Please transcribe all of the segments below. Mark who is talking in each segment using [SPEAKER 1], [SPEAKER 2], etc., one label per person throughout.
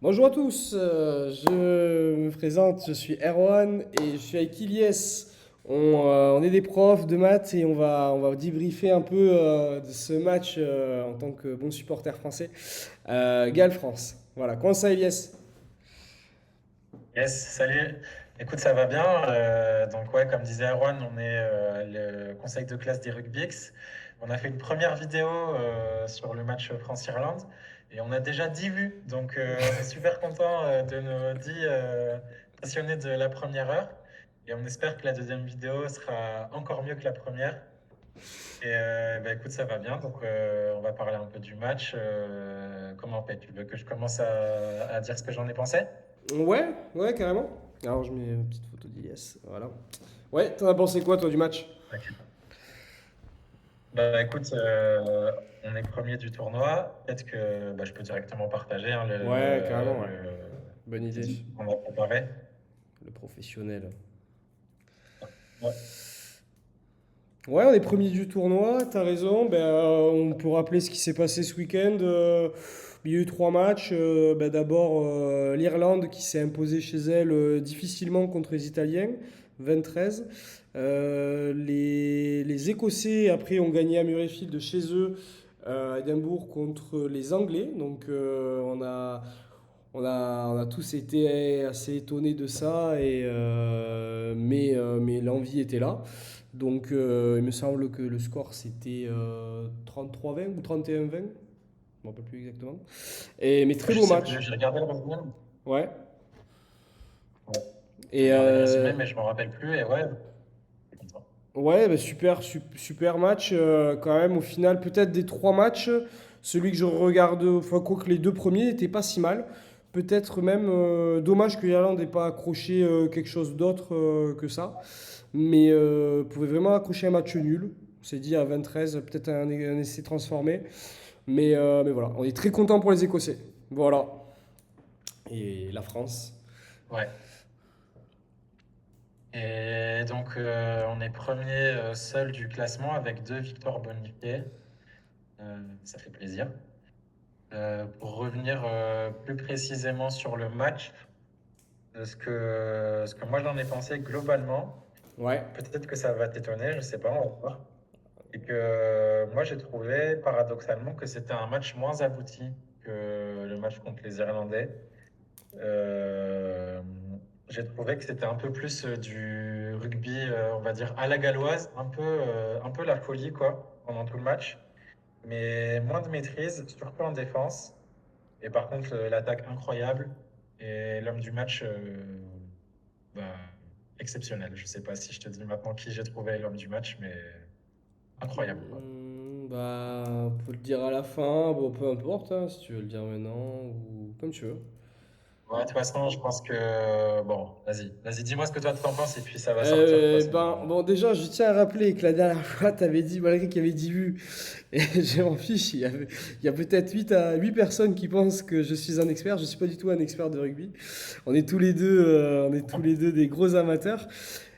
[SPEAKER 1] Bonjour à tous, je me présente, je suis Erwan et je suis avec Ilyes. On est des profs de maths et on va débriefer un peu de ce match en tant que bon supporter français. Galles-France. Voilà, comment ça Ilyes?
[SPEAKER 2] Yes, salut. Écoute, ça va bien. Donc ouais, comme disait Erwan, on est le conseil de classe des Rugbyx. On a fait une première vidéo sur le match France-Irlande et on a déjà 10 vues. Donc on est super content de nos 10 passionnés de la première heure. Et on espère que la deuxième vidéo sera encore mieux que la première. Et bah, écoute, ça va bien. Donc on va parler un peu du match. Comment on fait? Tu veux que je commence à dire ce que j'en ai pensé?
[SPEAKER 1] Ouais, ouais, carrément. Alors je mets une petite photo d'Ilyes, voilà. Ouais, t'en as pensé quoi toi du match?
[SPEAKER 2] Ok. Bah écoute, on est premier du tournoi. Peut-être que bah, je peux directement partager hein,
[SPEAKER 1] Ouais, carrément, ouais.
[SPEAKER 2] le
[SPEAKER 1] Bonne
[SPEAKER 2] petit
[SPEAKER 1] idée.
[SPEAKER 2] dîner qu'on a préparé.
[SPEAKER 1] Le professionnel.
[SPEAKER 2] Ouais.
[SPEAKER 1] Ouais, on est premier du tournoi, t'as raison. On peut rappeler ce qui s'est passé ce week-end. Il y a eu trois matchs. D'abord, l'Irlande qui s'est imposée chez elle difficilement contre les Italiens, 23. Les Écossais, après, ont gagné à Murrayfield de chez eux, à Édimbourg, contre les Anglais. Donc, on a tous été assez étonnés de ça, mais l'envie était là. Donc il me semble que le score c'était 33-20 ou 31-20, je ne me rappelle plus exactement. Mais très
[SPEAKER 2] Je
[SPEAKER 1] beau
[SPEAKER 2] sais plus,
[SPEAKER 1] match.
[SPEAKER 2] j'ai regardé le résumé.
[SPEAKER 1] Ouais.
[SPEAKER 2] Ouais. J'ai
[SPEAKER 1] Et
[SPEAKER 2] regardé le résumé, mais je m'en rappelle plus. Et ouais, je suis content.
[SPEAKER 1] ouais, super, super match quand même. Au final, peut-être des trois matchs, celui que je regarde, enfin, quoi que les deux premiers n'étaient pas si mal. Peut-être même dommage que l'Irlande n'ait pas accroché quelque chose d'autre que ça. Mais pouvait vraiment accrocher un match nul. On s'est dit à 23, peut-être un essai transformé. Mais voilà, on est très content pour les Écossais. Voilà. Et la France.
[SPEAKER 2] Ouais. Et donc, on est premier seul du classement avec 2 victoires bonifiées. Ça fait plaisir. Pour revenir plus précisément sur le match, ce que moi j'en ai pensé globalement,
[SPEAKER 1] Ouais.
[SPEAKER 2] peut-être que ça va t'étonner, je sais pas, on va voir. Et que moi j'ai trouvé paradoxalement que c'était un match moins abouti que le match contre les Irlandais. Euh, j'ai trouvé que c'était un peu plus du rugby, on va dire, à la galloise, un peu la folie quoi, pendant tout le match, mais moins de maîtrise, surtout en défense. Et par contre, l'attaque incroyable et l'homme du match, bah, exceptionnel. Je sais pas si je te dis maintenant qui j'ai trouvé l'homme du match, mais incroyable quoi.
[SPEAKER 1] On peut le dire à la fin. Bon, peu importe, hein, si tu veux le dire maintenant ou comme tu veux.
[SPEAKER 2] Ouais, de toute façon, je pense que bon, vas-y, dis-moi ce que toi t'en penses et puis ça va sortir de toute façon.
[SPEAKER 1] Bon, déjà, je tiens à rappeler que la dernière fois, tu avais dit, malgré qu'il y avait 10 vues, et je m'en fiche, il y a peut-être 8 personnes qui pensent que je suis un expert. Je ne suis pas du tout un expert de rugby. On est tous les deux des gros amateurs.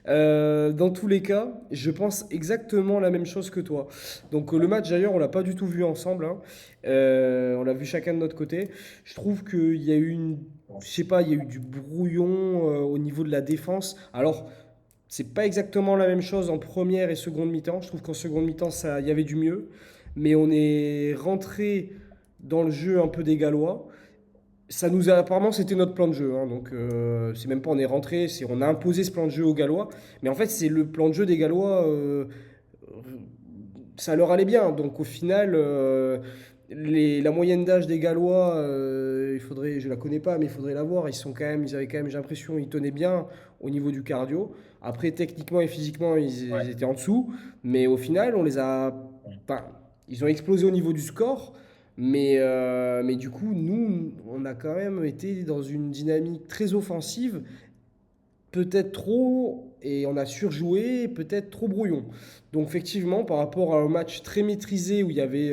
[SPEAKER 1] Dans tous les cas, je pense exactement la même chose que toi. Donc le match d'ailleurs, on l'a pas du tout vu ensemble, hein. On l'a vu chacun de notre côté. Je trouve qu'il y a eu je sais pas, il y a eu du brouillon au niveau de la défense. Alors c'est pas exactement la même chose en première et seconde mi-temps. Je trouve qu'en seconde mi-temps, il y avait du mieux. Mais on est rentré dans le jeu un peu des Gallois. Apparemment, c'était notre plan de jeu, hein. Donc c'est même pas on est rentré, on a imposé ce plan de jeu aux Gallois. Mais en fait, c'est le plan de jeu des Gallois. Ça leur allait bien. Donc au final, la moyenne d'âge des Gallois, je la connais pas, mais il faudrait la voir. Ils avaient quand même, j'ai l'impression, ils tenaient bien au niveau du cardio. Après, techniquement et physiquement,
[SPEAKER 2] Ouais.
[SPEAKER 1] ils étaient en dessous. Mais au final, enfin, ils ont explosé au niveau du score. Mais du coup, nous, on a quand même été dans une dynamique très offensive, peut-être trop, et on a surjoué, peut-être trop brouillon. Donc effectivement, par rapport à un match très maîtrisé où il y avait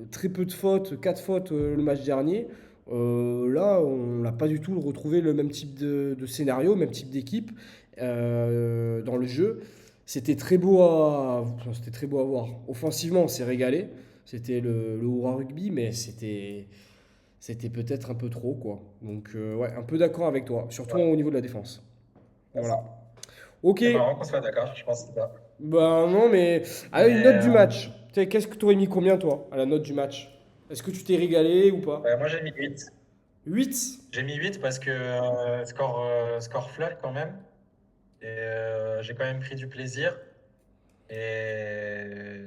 [SPEAKER 1] très peu de fautes, 4 fautes le match dernier, là, on n'a pas du tout retrouvé le même type de scénario, même type d'équipe dans le jeu. C'était très beau à voir. Offensivement, on s'est régalé. C'était le hurrah rugby, mais c'était peut-être un peu trop, quoi. Donc, ouais, un peu d'accord avec toi, surtout
[SPEAKER 2] Ouais.
[SPEAKER 1] au niveau de la défense.
[SPEAKER 2] Ouais,
[SPEAKER 1] Voilà. Ok,
[SPEAKER 2] c'est marrant qu'on soit d'accord, je pense pas.
[SPEAKER 1] bah non, mais allez, une
[SPEAKER 2] Mais
[SPEAKER 1] note du match. Tu sais, qu'est-ce que tu aurais mis combien, toi, à la note du match? Est-ce que tu t'es régalé ou pas?
[SPEAKER 2] moi j'ai mis 8.
[SPEAKER 1] 8.
[SPEAKER 2] J'ai mis 8 parce que score flat quand même. Et j'ai quand même pris du plaisir. Et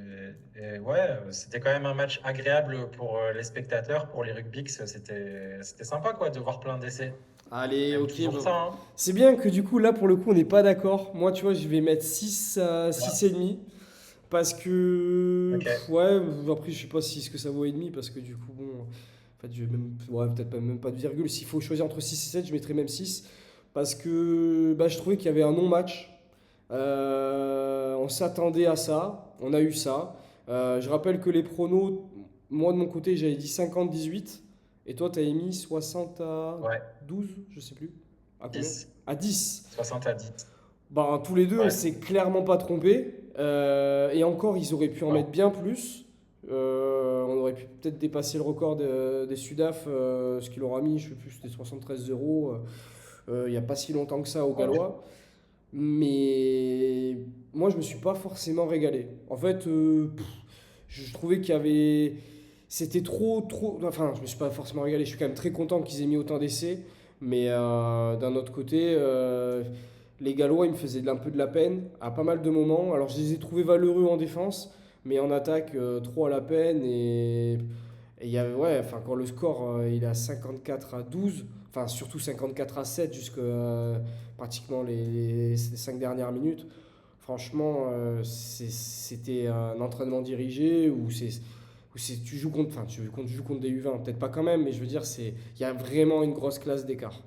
[SPEAKER 2] ouais, c'était quand même un match agréable pour les spectateurs, pour les rugbyx. C'était sympa quoi de voir plein d'essais.
[SPEAKER 1] Allez,
[SPEAKER 2] J'aime
[SPEAKER 1] ok.
[SPEAKER 2] toujours
[SPEAKER 1] Bah,
[SPEAKER 2] ça, hein.
[SPEAKER 1] c'est bien que du coup, là, pour le coup, on n'est pas d'accord. Moi, tu vois, je vais mettre 6 à
[SPEAKER 2] Ouais.
[SPEAKER 1] 6 et demi. Parce que,
[SPEAKER 2] Ok.
[SPEAKER 1] ouais, après, je sais pas si ce que ça vaut et demi. Parce que du coup, bon, en fait, je vais même, ouais, peut-être pas, même pas de virgule. S'il faut choisir entre 6 et 7, je mettrais même 6. Parce que bah, je trouvais qu'il y avait un non-match. On s'attendait à ça. On a eu ça. Je rappelle que les pronos, moi de mon côté, j'avais dit 50-18. Et toi, tu avais mis 60 à
[SPEAKER 2] Ouais.
[SPEAKER 1] 12, je sais plus. À combien?
[SPEAKER 2] 10.
[SPEAKER 1] À 10.
[SPEAKER 2] 60-10.
[SPEAKER 1] Ben, tous les deux, on
[SPEAKER 2] Ouais.
[SPEAKER 1] s'est clairement pas trompé. Et encore, ils auraient pu en
[SPEAKER 2] Non.
[SPEAKER 1] mettre bien plus. On aurait pu peut-être dépasser le record des Sudaf, ce qu'il aura mis, je sais plus, c'était 73 euros il n'y a pas si longtemps que ça aux
[SPEAKER 2] Ouais.
[SPEAKER 1] Gallois. Mais moi, je me suis pas forcément régalé. En fait, je trouvais qu'il y avait. C'était trop, trop. Enfin, je me suis pas forcément régalé. Je suis quand même très content qu'ils aient mis autant d'essais. Mais d'un autre côté, les Gallois, ils me faisaient un peu de la peine à pas mal de moments. Alors, je les ai trouvés valeureux en défense, mais en attaque, trop à la peine. Et il y avait, ouais, enfin, quand le score il est à 54 à 12, enfin, surtout 54 à 7 jusqu'à pratiquement les 5 dernières minutes. Franchement, c'était un entraînement dirigé où tu joues contre, enfin, tu joues contre des U20, peut-être pas quand même, mais je veux dire, il y a vraiment une grosse classe d'écart.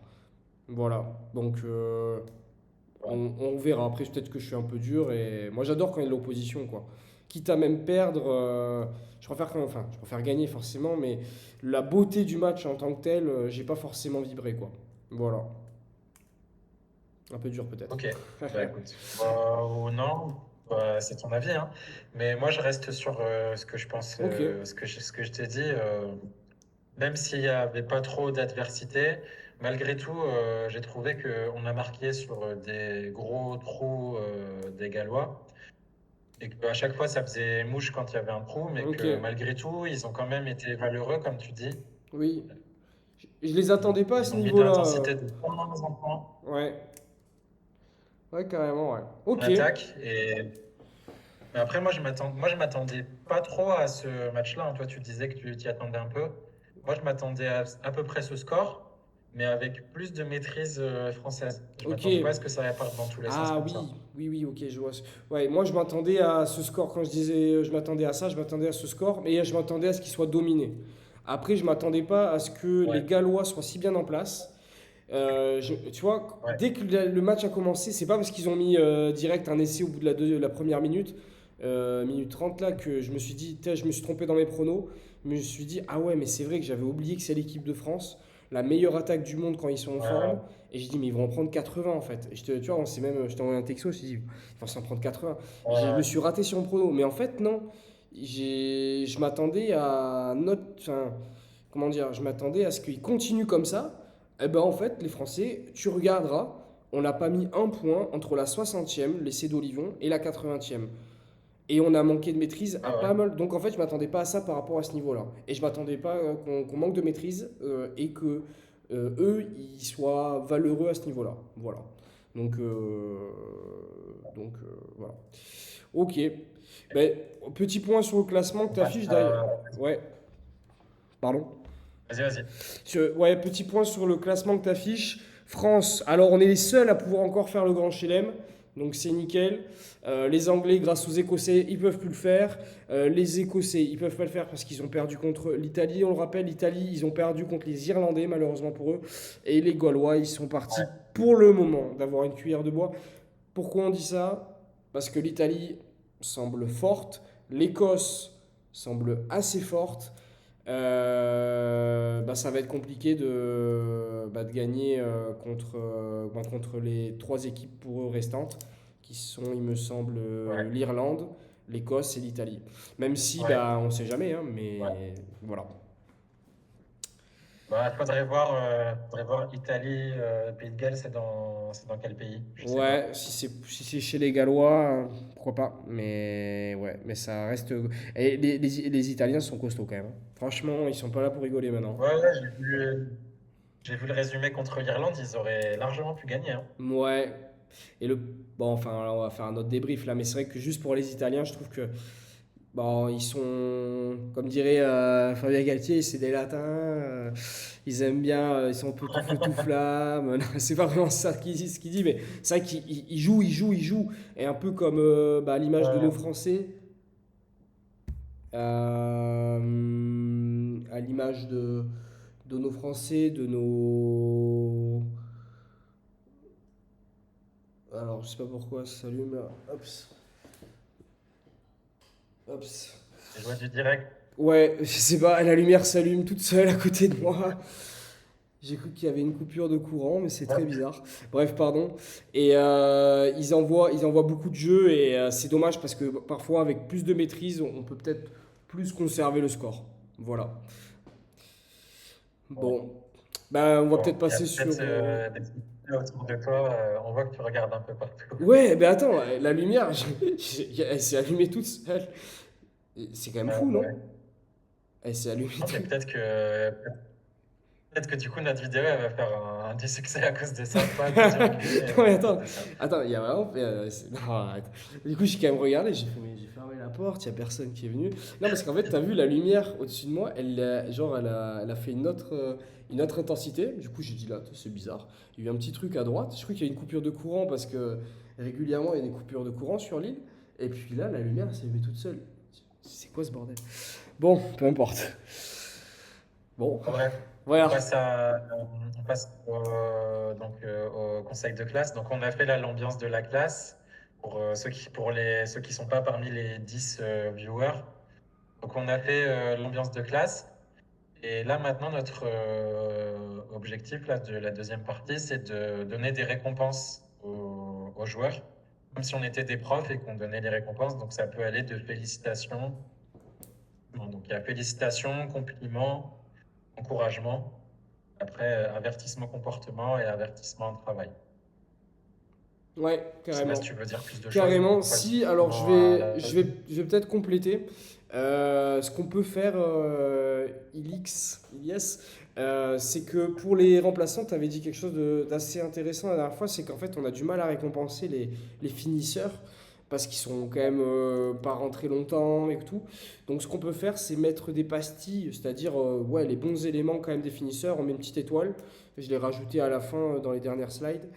[SPEAKER 1] Voilà. Donc,
[SPEAKER 2] Ouais.
[SPEAKER 1] on verra. Après, peut-être que je suis un peu dur et moi, j'adore quand il y a de l'opposition, quoi. Quitte à même perdre, je préfère gagner forcément, mais la beauté du match en tant que tel, j'ai pas forcément vibré, quoi. Voilà. Un peu dur peut-être.
[SPEAKER 2] Ok. Bah écoute. Ou non, c'est ton avis, hein. Mais moi je reste sur ce que je pense,
[SPEAKER 1] Ok.
[SPEAKER 2] ce que je t'ai dit. Même s'il n'y avait pas trop d'adversité, malgré tout, j'ai trouvé qu'on a marqué sur des gros trous des Gallois et qu'à chaque fois ça faisait mouche quand il y avait un trou, mais
[SPEAKER 1] Ok.
[SPEAKER 2] que malgré tout, ils ont quand même été valeureux, comme tu dis.
[SPEAKER 1] Oui. Je les attendais pas à ce
[SPEAKER 2] Ils ont mis de
[SPEAKER 1] niveau-là.
[SPEAKER 2] l'intensité de point en point
[SPEAKER 1] Ouais. Ouais, carrément, ouais.
[SPEAKER 2] en
[SPEAKER 1] Ok.
[SPEAKER 2] attaque. Mais après, moi, je m'attendais pas trop à ce match-là, hein. Toi, tu disais que tu t'y attendais un peu. Moi, je m'attendais à peu près ce score, mais avec plus de maîtrise française. Je
[SPEAKER 1] Ok.
[SPEAKER 2] m'attendais pas à ce que ça parte dans tous les sens
[SPEAKER 1] Ah
[SPEAKER 2] comme ça.
[SPEAKER 1] oui, oui, oui, ok, je vois. Ouais, moi je m'attendais à ce score. Quand je disais je m'attendais à ça, je m'attendais à ce score, mais je m'attendais à ce qu'il soit dominé. Après, je m'attendais pas à ce que les
[SPEAKER 2] Ouais,
[SPEAKER 1] Gallois soient si bien en place. Tu vois,
[SPEAKER 2] ouais,
[SPEAKER 1] dès que le match a commencé, c'est pas parce qu'ils ont mis direct un essai au bout de la première minute, minute 30 là, que je me suis dit, je me suis trompé dans mes pronos. Je me suis dit, ah ouais, mais c'est vrai que j'avais oublié que c'est l'équipe de France, la meilleure attaque du monde quand ils sont en
[SPEAKER 2] ouais,
[SPEAKER 1] forme. Et j'ai dit, mais ils vont en prendre 80 en fait. Et tu vois, je t'ai envoyé un texto, je me suis dit, ils vont s'en prendre 80.
[SPEAKER 2] ouais,
[SPEAKER 1] Je me
[SPEAKER 2] ouais.
[SPEAKER 1] suis raté sur mon prono. Mais en fait, non. Je m'attendais à notre. Enfin, comment dire, je m'attendais à ce qu'ils continuent comme ça. Eh ben en fait, les Français, tu regarderas, on n'a pas mis un point entre la 60e, l'essai d'Olivon, et la 80e. Et on a manqué de maîtrise à
[SPEAKER 2] Ah ouais.
[SPEAKER 1] pas mal. Donc en fait, je m'attendais pas à ça par rapport à ce niveau-là. Et je m'attendais pas qu'on manque de maîtrise et que eux, ils soient valeureux à ce niveau-là. Voilà. Donc, voilà. Ok. Ben, petit point sur le classement que
[SPEAKER 2] On
[SPEAKER 1] tu
[SPEAKER 2] passe
[SPEAKER 1] affiches d'ailleurs.
[SPEAKER 2] à...
[SPEAKER 1] Ouais. Pardon.
[SPEAKER 2] Vas-y, vas-y.
[SPEAKER 1] Ouais, petit point sur le classement que tu affiches. France, alors on est les seuls à pouvoir encore faire le grand chelem, donc c'est nickel. Les Anglais, grâce aux Écossais, ils peuvent plus le faire. Les Écossais, ils peuvent pas le faire parce qu'ils ont perdu contre l'Italie. On le rappelle, l'Italie, ils ont perdu contre les Irlandais, malheureusement pour eux. Et les Gallois, ils sont partis
[SPEAKER 2] Ouais,
[SPEAKER 1] pour le moment d'avoir une cuillère de bois. Pourquoi on dit ça? Parce que l'Italie semble forte, l'Écosse semble assez forte. Bah, ça va être compliqué de gagner contre les trois équipes pour eux restantes, qui sont, il me semble,
[SPEAKER 2] ouais,
[SPEAKER 1] l'Irlande, l'Écosse et l'Italie. Même si,
[SPEAKER 2] ouais,
[SPEAKER 1] bah, on ne sait jamais, hein,
[SPEAKER 2] ouais.
[SPEAKER 1] mais voilà.
[SPEAKER 2] Bah, faudrait voir Italie, Pays de Galles, c'est dans quel pays? Je sais
[SPEAKER 1] Ouais,
[SPEAKER 2] pas.
[SPEAKER 1] si c'est chez les Gallois, pourquoi pas. Mais ouais, mais ça reste. Et les Italiens sont costauds quand même, hein. Franchement, ils sont pas là pour rigoler maintenant.
[SPEAKER 2] Ouais, j'ai vu le résumé contre l'Irlande, ils auraient largement pu gagner, hein.
[SPEAKER 1] Ouais. Et le. Bon, enfin, là, on va faire un autre débrief là, mais c'est vrai que juste pour les Italiens, je trouve que. Bon, ils sont. Comme dirait Fabien Galtier, c'est des latins. Ils aiment bien. Ils sont un peu tout feu, tout flamme. Non, c'est pas vraiment ça ce qu'il dit, mais c'est vrai qu'ils ils jouent. Et un peu comme bah, à l'image de nos
[SPEAKER 2] Ouais,
[SPEAKER 1] Français. À l'image de nos Français, de nos. Alors, je sais pas pourquoi ça s'allume là. Hops, hops.
[SPEAKER 2] les joies du direct.
[SPEAKER 1] Ouais, je sais pas, la lumière s'allume toute seule à côté de moi. J'ai cru qu'il y avait une coupure de courant, mais c'est très
[SPEAKER 2] Ouais,
[SPEAKER 1] bizarre. Bref, pardon. Et ils envoient beaucoup de jeux et c'est dommage parce que parfois, avec plus de maîtrise, on peut peut-être plus conserver le score. Voilà.
[SPEAKER 2] ouais.
[SPEAKER 1] Bon, ben, on va
[SPEAKER 2] Bon,
[SPEAKER 1] peut-être
[SPEAKER 2] il y a
[SPEAKER 1] passer sur.
[SPEAKER 2] peut-être des petits sujets autour de toi, on voit que tu regardes un peu partout.
[SPEAKER 1] Ouais, ben attends, la lumière, elle s'est allumée toute seule. C'est quand même fou, non?
[SPEAKER 2] Ouais.
[SPEAKER 1] Elle s'est allumée
[SPEAKER 2] Non, mais
[SPEAKER 1] toute.
[SPEAKER 2] peut-être que du coup, notre vidéo, elle va faire du succès à cause de ça, pas à cause du rugby, mais
[SPEAKER 1] Non, mais
[SPEAKER 2] à cause
[SPEAKER 1] attends,
[SPEAKER 2] de ça.
[SPEAKER 1] attends, il y a vraiment. Non, arrête. Du coup, j'ai quand même regardé, j'ai fait, mais j'ai fermé la porte, il n'y a personne qui est venu. Non, parce qu'en fait, t'as vu la lumière au-dessus de moi, genre, elle a fait une autre intensité. Du coup, j'ai dit là, c'est bizarre. Il y a eu un petit truc à droite. Je crois qu'il y a une coupure de courant parce que régulièrement, il y a des coupures de courant sur l'île. Et puis là, la lumière, elle s'est allumée toute seule. C'est quoi ce bordel? Bon, peu importe. Bon,
[SPEAKER 2] Bon, bref,
[SPEAKER 1] voilà.
[SPEAKER 2] on passe au conseil de classe. Donc, on a fait là l'ambiance de la classe pour, ceux qui sont pas parmi les 10 viewers. Donc, on a fait l'ambiance de classe. Et là, maintenant, notre objectif là, de la deuxième partie, c'est de donner des récompenses aux joueurs, comme si on était des profs et qu'on donnait les récompenses. Donc, ça peut aller de félicitations. Donc, il y a félicitations, compliments, encouragement. Après, avertissement comportement et avertissement de travail.
[SPEAKER 1] Ouais,
[SPEAKER 2] Je sais pas si
[SPEAKER 1] carrément.
[SPEAKER 2] tu veux dire plus de choses
[SPEAKER 1] Carrément, si, alors
[SPEAKER 2] relativement à la vie.
[SPEAKER 1] je vais peut-être compléter. Ce qu'on peut faire, Ilix, c'est que pour les remplaçants, tu avais dit quelque chose d'assez intéressant la dernière fois, c'est qu'en fait, on a du mal à récompenser les finisseurs parce qu'ils sont quand même pas rentrés longtemps et tout. Donc, ce qu'on peut faire, c'est mettre des pastilles, c'est-à-dire ouais, les bons éléments quand même des finisseurs. On met une petite étoile. Je l'ai rajouté à la fin dans les dernières slides.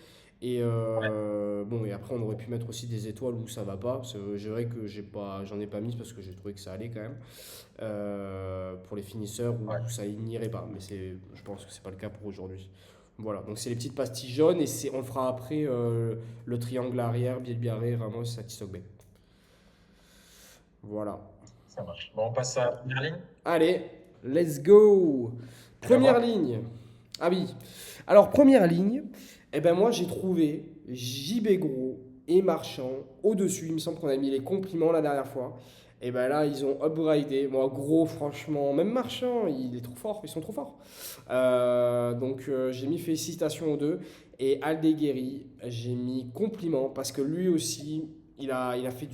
[SPEAKER 1] Et
[SPEAKER 2] Ouais,
[SPEAKER 1] bon, et après, on aurait pu mettre aussi des étoiles où ça va pas. C'est vrai que j'en ai pas mis parce que j'ai trouvé que ça allait quand même. Pour les finisseurs
[SPEAKER 2] ouais,
[SPEAKER 1] où ça n'irait pas. Mais je pense que c'est pas le cas pour aujourd'hui. Voilà, donc c'est les petites pastilles jaunes et on le fera après le triangle arrière, Bielbiarré, Ramos, Satisogbe. Voilà.
[SPEAKER 2] ça marche. Bon, on passe à la première ligne.
[SPEAKER 1] Allez, let's go.
[SPEAKER 2] Tu la
[SPEAKER 1] Première
[SPEAKER 2] vois?
[SPEAKER 1] ligne. Ah oui. Alors, première ligne, eh ben moi j'ai trouvé JB Gros et Marchand au-dessus. Il me semble qu'on a mis les compliments la dernière fois. Et ben là, ils ont upgradé. Moi, Gros, franchement, même Marchand, il est trop fort. Ils sont trop forts. Donc, j'ai mis félicitations aux deux. Et Aldeguerri, j'ai mis compliments parce que lui aussi, il a fait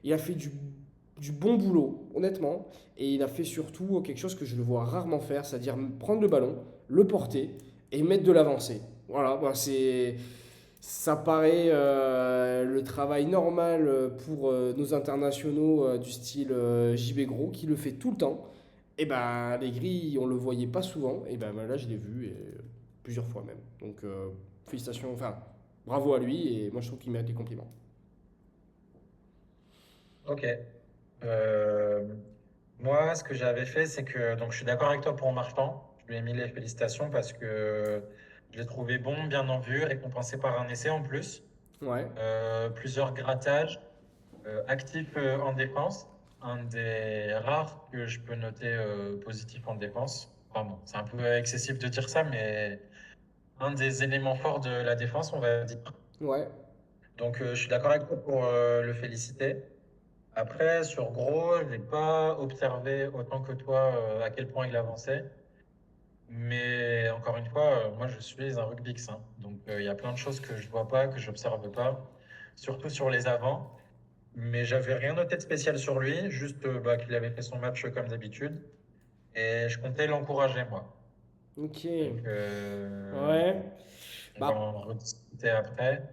[SPEAKER 1] il a fait du bon boulot, honnêtement. Et il a fait surtout quelque chose que je le vois rarement faire, c'est-à-dire prendre le ballon, le porter et mettre de l'avancée. Voilà, bah ça paraît le travail normal pour nos internationaux du style JB Gros qui le fait tout le temps. Et ben les grilles, on le voyait pas souvent. Et ben là, je l'ai vu plusieurs fois même. Donc félicitations, enfin bravo à lui. Et moi, je trouve qu'il mérite les compliments.
[SPEAKER 2] Ok. Euh, Moi, ce que j'avais fait, c'est que donc je suis d'accord avec toi pour Marchand. Je lui ai mis les félicitations parce que je l'ai trouvé bon, bien en vue, récompensé par un essai en plus.
[SPEAKER 1] Ouais.
[SPEAKER 2] Plusieurs grattages, actif en défense. Un des rares que je peux noter positif en défense. Enfin bon, c'est un peu excessif de dire ça, mais un des éléments forts de la défense, on va dire.
[SPEAKER 1] Ouais.
[SPEAKER 2] Donc, je suis d'accord avec toi pour le féliciter. Après, sur Gros, je n'ai pas observé autant que toi à quel point il avançait. Mais encore une fois, moi je suis un rugbyx, hein. Donc il y a plein de choses que je vois pas, que j'observe pas, surtout sur les avants. Mais j'avais rien noté de spécial sur lui, juste bah, qu'il avait fait son match comme d'habitude. Et je comptais l'encourager, moi.
[SPEAKER 1] Ok.
[SPEAKER 2] Donc
[SPEAKER 1] Ouais.
[SPEAKER 2] on va
[SPEAKER 1] Bah,
[SPEAKER 2] en rediscuter après.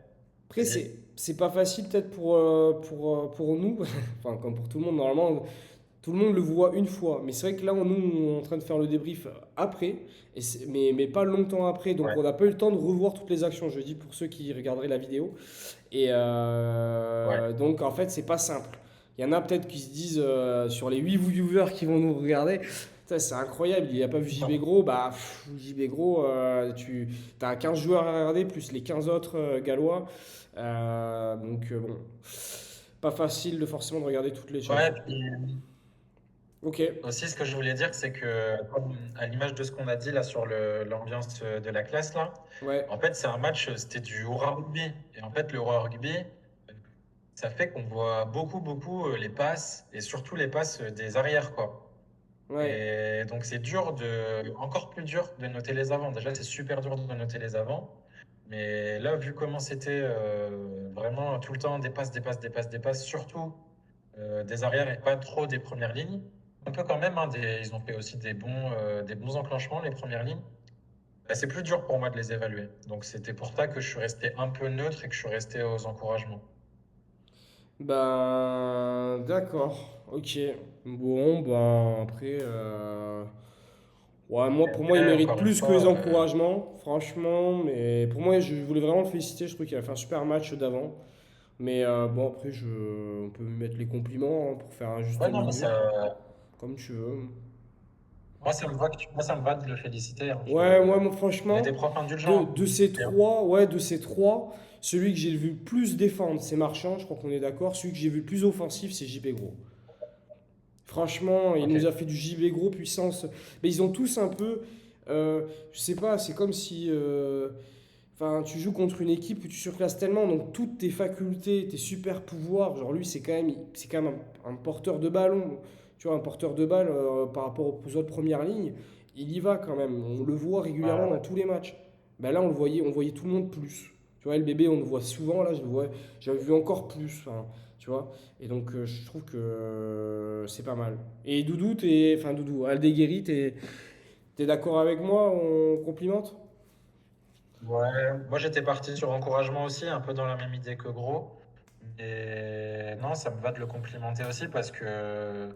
[SPEAKER 1] après,
[SPEAKER 2] Vas-y.
[SPEAKER 1] c'est pas facile peut-être pour nous, enfin, comme pour tout le monde, normalement, tout le monde le voit une fois. Mais c'est vrai que là, nous, on est en train de faire le débrief après, mais pas longtemps après. Donc,
[SPEAKER 2] Ouais,
[SPEAKER 1] on n'a pas eu le temps de revoir toutes les actions, je dis pour ceux qui regarderaient la vidéo. Et
[SPEAKER 2] ouais.
[SPEAKER 1] donc, en fait, c'est pas simple. Il y en a peut-être qui se disent sur les 8 viewers qui vont nous regarder, ça, c'est incroyable, il a pas vu JB Gros. Bah, JB Gros, tu as 15 joueurs à regarder, plus les 15 autres gallois. Bon, pas facile de forcément de regarder toutes les
[SPEAKER 2] Ouais,
[SPEAKER 1] chaînes.
[SPEAKER 2] puis
[SPEAKER 1] Ok,
[SPEAKER 2] aussi ce que je voulais dire, c'est que comme à l'image de ce qu'on a dit là sur l'ambiance de la classe là,
[SPEAKER 1] ouais,
[SPEAKER 2] en fait c'est un match, c'était du hurrah rugby. Et en fait le hurrah rugby, ça fait qu'on voit beaucoup les passes et surtout les passes des arrières quoi.
[SPEAKER 1] ouais.
[SPEAKER 2] Et donc c'est dur encore plus dur de noter les avants. Déjà c'est super dur de noter les avants. Mais là, vu comment c'était vraiment tout le temps des passes, surtout des arrières et pas trop des premières lignes. Un peu quand même, hein, ils ont fait aussi des bons enclenchements, les premières lignes. Bah, c'est plus dur pour moi de les évaluer. Donc c'était pour ça que je suis resté un peu neutre et que je suis resté aux encouragements.
[SPEAKER 1] Ben, d'accord, ok. Bon, ben, après, ouais,
[SPEAKER 2] Et
[SPEAKER 1] moi, pour moi, il
[SPEAKER 2] après,
[SPEAKER 1] mérite
[SPEAKER 2] encore une
[SPEAKER 1] plus que les
[SPEAKER 2] fois,
[SPEAKER 1] encouragements, franchement. Mais pour moi, je voulais vraiment le féliciter. Je trouve qu'il a fait un super match d'avant. Mais bon, après, on peut lui mettre les compliments hein, pour faire un juste
[SPEAKER 2] ouais, non, mais
[SPEAKER 1] milieu, comme tu veux.
[SPEAKER 2] moi, ça me va de le féliciter, hein.
[SPEAKER 1] Ouais, moi,
[SPEAKER 2] On est des
[SPEAKER 1] franchement,
[SPEAKER 2] profs indulgents.
[SPEAKER 1] de ces trois, celui que j'ai vu le plus défendre, c'est Marchand. Je crois qu'on est d'accord. Celui que j'ai vu le plus offensif, c'est JP Gros. Franchement, il
[SPEAKER 2] Ok.
[SPEAKER 1] nous a fait du JB gros puissance. Mais ils ont tous un peu. Je sais pas, c'est comme si. Enfin, tu joues contre une équipe où tu surclasses tellement, donc toutes tes facultés, tes super pouvoirs, genre lui, c'est quand même un porteur de ballon. Tu vois, un porteur de balle par rapport aux autres premières lignes, il y va quand même. On le voit
[SPEAKER 2] Ouais,
[SPEAKER 1] régulièrement dans
[SPEAKER 2] ouais.
[SPEAKER 1] tous les matchs. Ben là, on voyait tout le monde plus. Tu vois, le bébé, on le voit souvent. Là, j'avais vu encore plus. Enfin, tu vois. Et donc, je trouve que c'est pas mal. Et Doudou, enfin Doudou, Aldeguerri, t'es d'accord avec moi? On complimente?
[SPEAKER 2] Ouais, moi j'étais parti sur encouragement aussi, un peu dans la même idée que Gros. Mais non, ça me va de le complimenter aussi parce que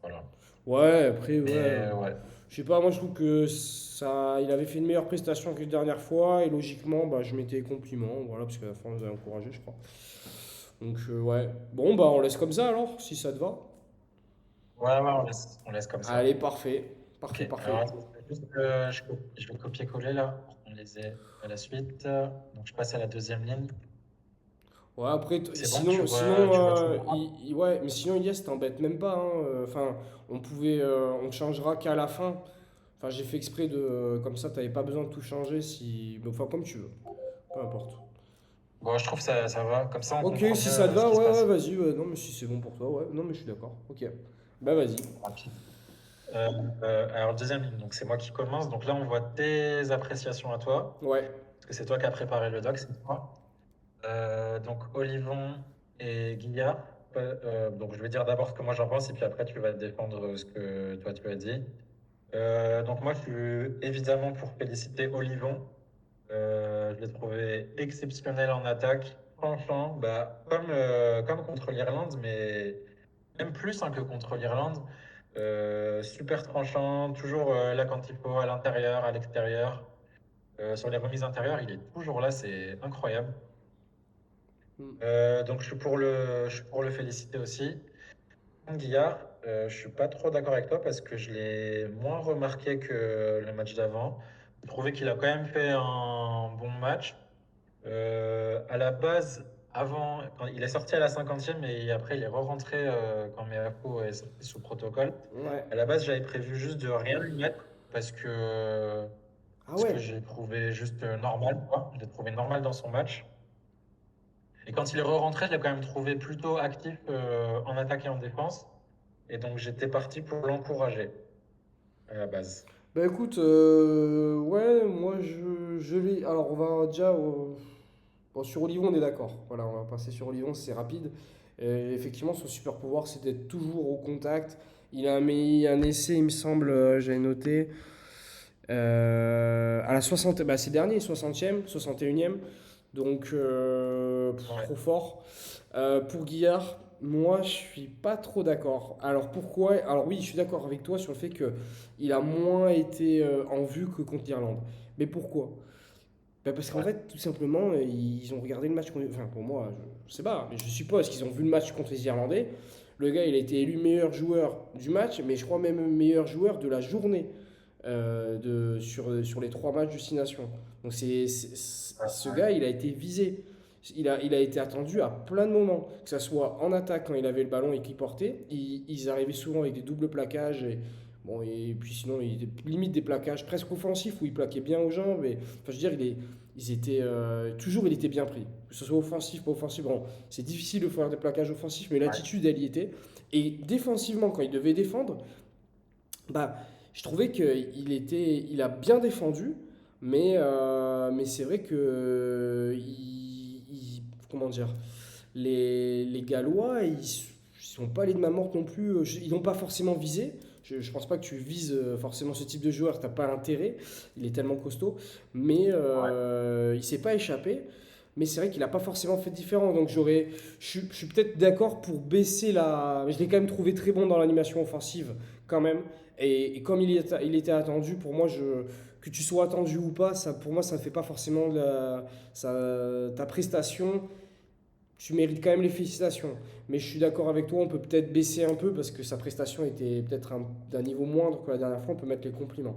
[SPEAKER 2] voilà.
[SPEAKER 1] Ouais, après, ouais.
[SPEAKER 2] Mais ouais.
[SPEAKER 1] Je sais pas, moi je trouve que ça, il avait fait une meilleure prestation que la dernière fois. Et logiquement, bah, je mettais les compliments. Voilà, parce qu'à la fin, on nous a encouragé, je crois. Donc, ouais. Bon, bah, on laisse comme ça alors, si ça te va.
[SPEAKER 2] Ouais, ouais, on laisse comme ça.
[SPEAKER 1] Allez, parfait.
[SPEAKER 2] Ok,
[SPEAKER 1] Parfait,
[SPEAKER 2] alors
[SPEAKER 1] parfait.
[SPEAKER 2] attends, juste, je vais copier-coller là pour qu'on les ait à la suite. Donc je passe à la deuxième ligne.
[SPEAKER 1] Ouais, après,
[SPEAKER 2] C'est bon,
[SPEAKER 1] sinon,
[SPEAKER 2] tu vois tout le monde.
[SPEAKER 1] ouais, mais sinon, Ilias, t'embête même pas, hein. Enfin, on changera qu'à la fin. Enfin, j'ai fait exprès de, comme ça, t'avais pas besoin de tout changer si, mais enfin, comme tu veux, peu importe.
[SPEAKER 2] Bon, je trouve ça va. Comme ça, on
[SPEAKER 1] Ok,
[SPEAKER 2] comprend
[SPEAKER 1] si
[SPEAKER 2] mieux
[SPEAKER 1] ça te
[SPEAKER 2] ce
[SPEAKER 1] va,
[SPEAKER 2] qui se
[SPEAKER 1] ouais, ouais,
[SPEAKER 2] passe.
[SPEAKER 1] vas-y, ouais, non, mais si c'est bon pour toi, ouais, non, mais je suis d'accord, ok. Bah, vas-y.
[SPEAKER 2] Rapide. Alors deuxième ligne, donc c'est moi qui commence. Donc là, on voit tes appréciations à toi,
[SPEAKER 1] Ouais,
[SPEAKER 2] parce que c'est toi qui as préparé le doc, c'est moi. Donc Olivon et Guillard. Donc je vais dire d'abord ce que moi j'en pense et puis après tu vas défendre ce que toi tu as dit. Donc moi je suis évidemment pour féliciter Olivon. Je l'ai trouvé exceptionnel en attaque. Franchement, bah, comme contre l'Irlande, mais même plus hein, que contre l'Irlande. Super tranchant, toujours là quand il faut, à l'intérieur, à l'extérieur. Sur les remises intérieures, il est toujours là, c'est incroyable. Donc je suis pour le féliciter aussi. Guillard, je suis pas trop d'accord avec toi parce que je l'ai moins remarqué que le match d'avant. Je trouvais qu'il a quand même fait un bon match. À la base, avant, quand il est sorti à la 50e et après il est re-rentré quand Meako est sorti sous protocole.
[SPEAKER 1] ouais.
[SPEAKER 2] À la base, j'avais prévu juste de rien lui mettre
[SPEAKER 1] Ah
[SPEAKER 2] parce que
[SPEAKER 1] ouais,
[SPEAKER 2] j'ai trouvé juste normal, quoi. Je l'ai trouvé normal dans son match. Et quand il est re-rentré, je l'ai quand même trouvé plutôt actif en attaque et en défense. Et donc j'étais parti pour l'encourager à la base.
[SPEAKER 1] Bah écoute, ouais, moi je vais. Alors on va déjà. Bon, sur Olivon, on est d'accord. Voilà, on va passer sur Olivon, c'est rapide. Effectivement, son super pouvoir, c'est d'être toujours au contact. Il a mis un essai, il me semble, j'avais noté. À la 60, bah c'est dernier, 60e, 61e. Donc,
[SPEAKER 2] Ouais.
[SPEAKER 1] trop fort. Pour Guillard, moi, je suis pas trop d'accord. Alors, pourquoi? Alors, oui, je suis d'accord avec toi sur le fait que il a moins été en vue que contre l'Irlande. Mais pourquoi? Bah, parce qu'en
[SPEAKER 2] Ouais.
[SPEAKER 1] fait, tout simplement, ils ont regardé le match contre. Enfin, pour moi, je sais pas, mais je suppose qu'ils ont vu le match contre les Irlandais. Le gars, il a été élu meilleur joueur du match, mais je crois même meilleur joueur de la journée sur les trois matchs de 6 Nations. Donc, ce gars, il a été visé. Il a été attendu à plein de moments, que ce soit en attaque quand il avait le ballon et qu'il portait. Ils arrivaient souvent avec des doubles plaquages. Bon, et puis sinon, il était limite des plaquages presque offensifs où il plaquait bien aux jambes. Enfin, je veux dire, ils étaient, toujours, il était bien pris. Que ce soit offensif, pas offensif. Bon, c'est difficile de faire des plaquages offensifs, mais
[SPEAKER 2] Ouais.
[SPEAKER 1] l'attitude, elle y était. Et défensivement, quand il devait défendre, bah, je trouvais il a bien défendu, mais c'est vrai que comment dire, les Gallois, ils sont pas les de ma morte non plus. Ils n'ont pas forcément visé. Je pense pas que tu vises forcément ce type de joueur, t'as pas l'intérêt. Il est tellement costaud, mais
[SPEAKER 2] Ouais.
[SPEAKER 1] il s'est pas échappé. Mais c'est vrai qu'il n'a pas forcément fait différent. Donc je suis peut-être d'accord pour baisser la. Mais je l'ai quand même trouvé très bon dans l'animation offensive, quand même. Et comme il était attendu, pour moi, que tu sois attendu ou pas, ça, pour moi, ça ne fait pas forcément ta prestation. Tu mérites quand même les félicitations. Mais je suis d'accord avec toi, on peut peut-être baisser un peu parce que sa prestation était peut-être d'un niveau moindre que la dernière fois. On peut mettre les compliments.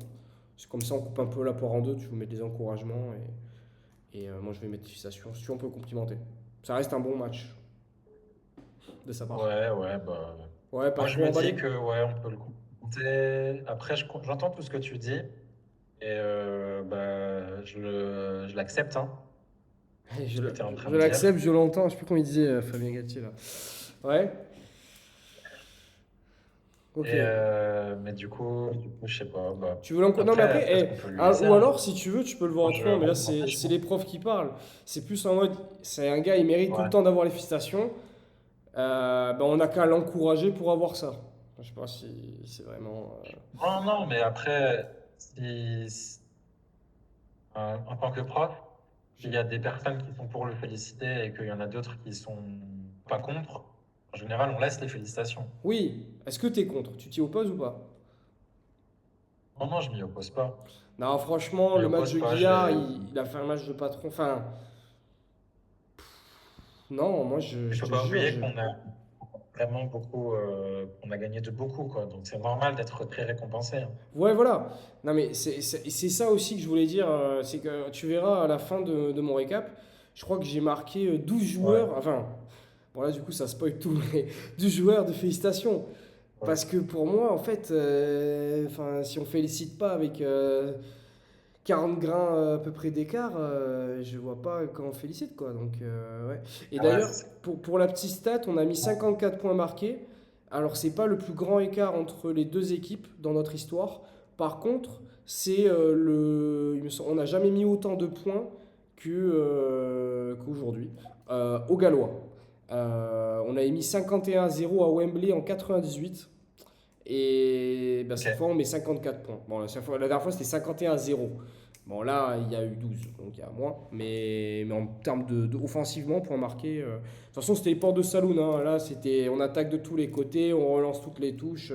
[SPEAKER 1] C'est comme ça, on coupe un peu la poire en deux. Tu veux mettre des encouragements et moi, je vais mettre des félicitations. Si on peut complimenter. Ça reste un bon match de sa part.
[SPEAKER 2] Ouais, ouais, bah.
[SPEAKER 1] Ouais, pas
[SPEAKER 2] Moi, je
[SPEAKER 1] trop
[SPEAKER 2] me
[SPEAKER 1] emballé.
[SPEAKER 2] dis que ouais, on peut le compter. Après, j'entends tout ce que tu dis et bah, je l'accepte, hein,
[SPEAKER 1] Je,
[SPEAKER 2] ce que tu es en train
[SPEAKER 1] je
[SPEAKER 2] de dire.
[SPEAKER 1] l'accepte, je l'entends. Je sais plus comment il disait Fabien Galtier là. Ouais, ok.
[SPEAKER 2] Mais du coup, je sais pas. Bah,
[SPEAKER 1] Tu veux l'encourager? Non, mais
[SPEAKER 2] après,
[SPEAKER 1] après,
[SPEAKER 2] peut-être qu'on peut lui
[SPEAKER 1] ah,
[SPEAKER 2] laisser,
[SPEAKER 1] ou
[SPEAKER 2] hein.
[SPEAKER 1] alors, si tu veux, tu peux le voir
[SPEAKER 2] Moi,
[SPEAKER 1] autrement. Mais là,
[SPEAKER 2] moi, je m'empêche
[SPEAKER 1] c'est
[SPEAKER 2] pas.
[SPEAKER 1] les profs qui parlent. C'est plus en mode, c'est un gars, il mérite tout le
[SPEAKER 2] Ouais.
[SPEAKER 1] temps d'avoir les félicitations. Ben, on n'a qu'à l'encourager pour avoir ça. Je sais pas si c'est vraiment.
[SPEAKER 2] Non, non, mais après, en tant que prof, s'il y a des personnes qui sont pour le féliciter et qu'il y en a d'autres qui sont pas contre, en général, on laisse les félicitations.
[SPEAKER 1] Oui, est-ce que t'es contre? Tu t'y opposes ou pas?
[SPEAKER 2] Non, non, je m'y oppose pas.
[SPEAKER 1] Non,
[SPEAKER 2] Je
[SPEAKER 1] franchement,
[SPEAKER 2] m'y
[SPEAKER 1] le match
[SPEAKER 2] oppose
[SPEAKER 1] de
[SPEAKER 2] pas.
[SPEAKER 1] Guillard, il a fait un match de patron. Enfin, non, moi,
[SPEAKER 2] Il
[SPEAKER 1] je
[SPEAKER 2] faut
[SPEAKER 1] te
[SPEAKER 2] pas
[SPEAKER 1] jure,
[SPEAKER 2] oublier qu'on a vraiment beaucoup, qu'on a gagné de beaucoup, quoi. Donc c'est normal d'être très récompensé, hein.
[SPEAKER 1] Ouais, voilà. Non, mais c'est ça aussi que je voulais dire. C'est que tu verras à la fin de mon récap, je crois que j'ai marqué 12
[SPEAKER 2] Ouais,
[SPEAKER 1] joueurs. Enfin, bon, là, du coup, ça spoil tout, mais 12 joueurs de félicitations.
[SPEAKER 2] ouais.
[SPEAKER 1] Parce que pour moi, en fait, enfin, si on félicite pas avec 40 grains à peu près d'écart, je vois pas quand on félicite, quoi. Donc, ouais. Et
[SPEAKER 2] Ah ouais,
[SPEAKER 1] d'ailleurs, pour la petite stat, on a mis 54 points marqués. Alors, c'est pas le plus grand écart entre les deux équipes dans notre histoire. Par contre, c'est on n'a jamais mis autant de points qu'aujourd'hui aux Gallois. On avait mis 51-0 à Wembley en 98. Et ben, cette fois,
[SPEAKER 2] ok.
[SPEAKER 1] on met 54 points. Bon, la dernière fois, c'était 51-0. Bon, là, il y a eu 12, donc il y a moins. Mais en termes offensivement, points marqués. De toute façon, c'était les portes de saloon, hein. Là, on attaque de tous les côtés, on relance toutes les touches.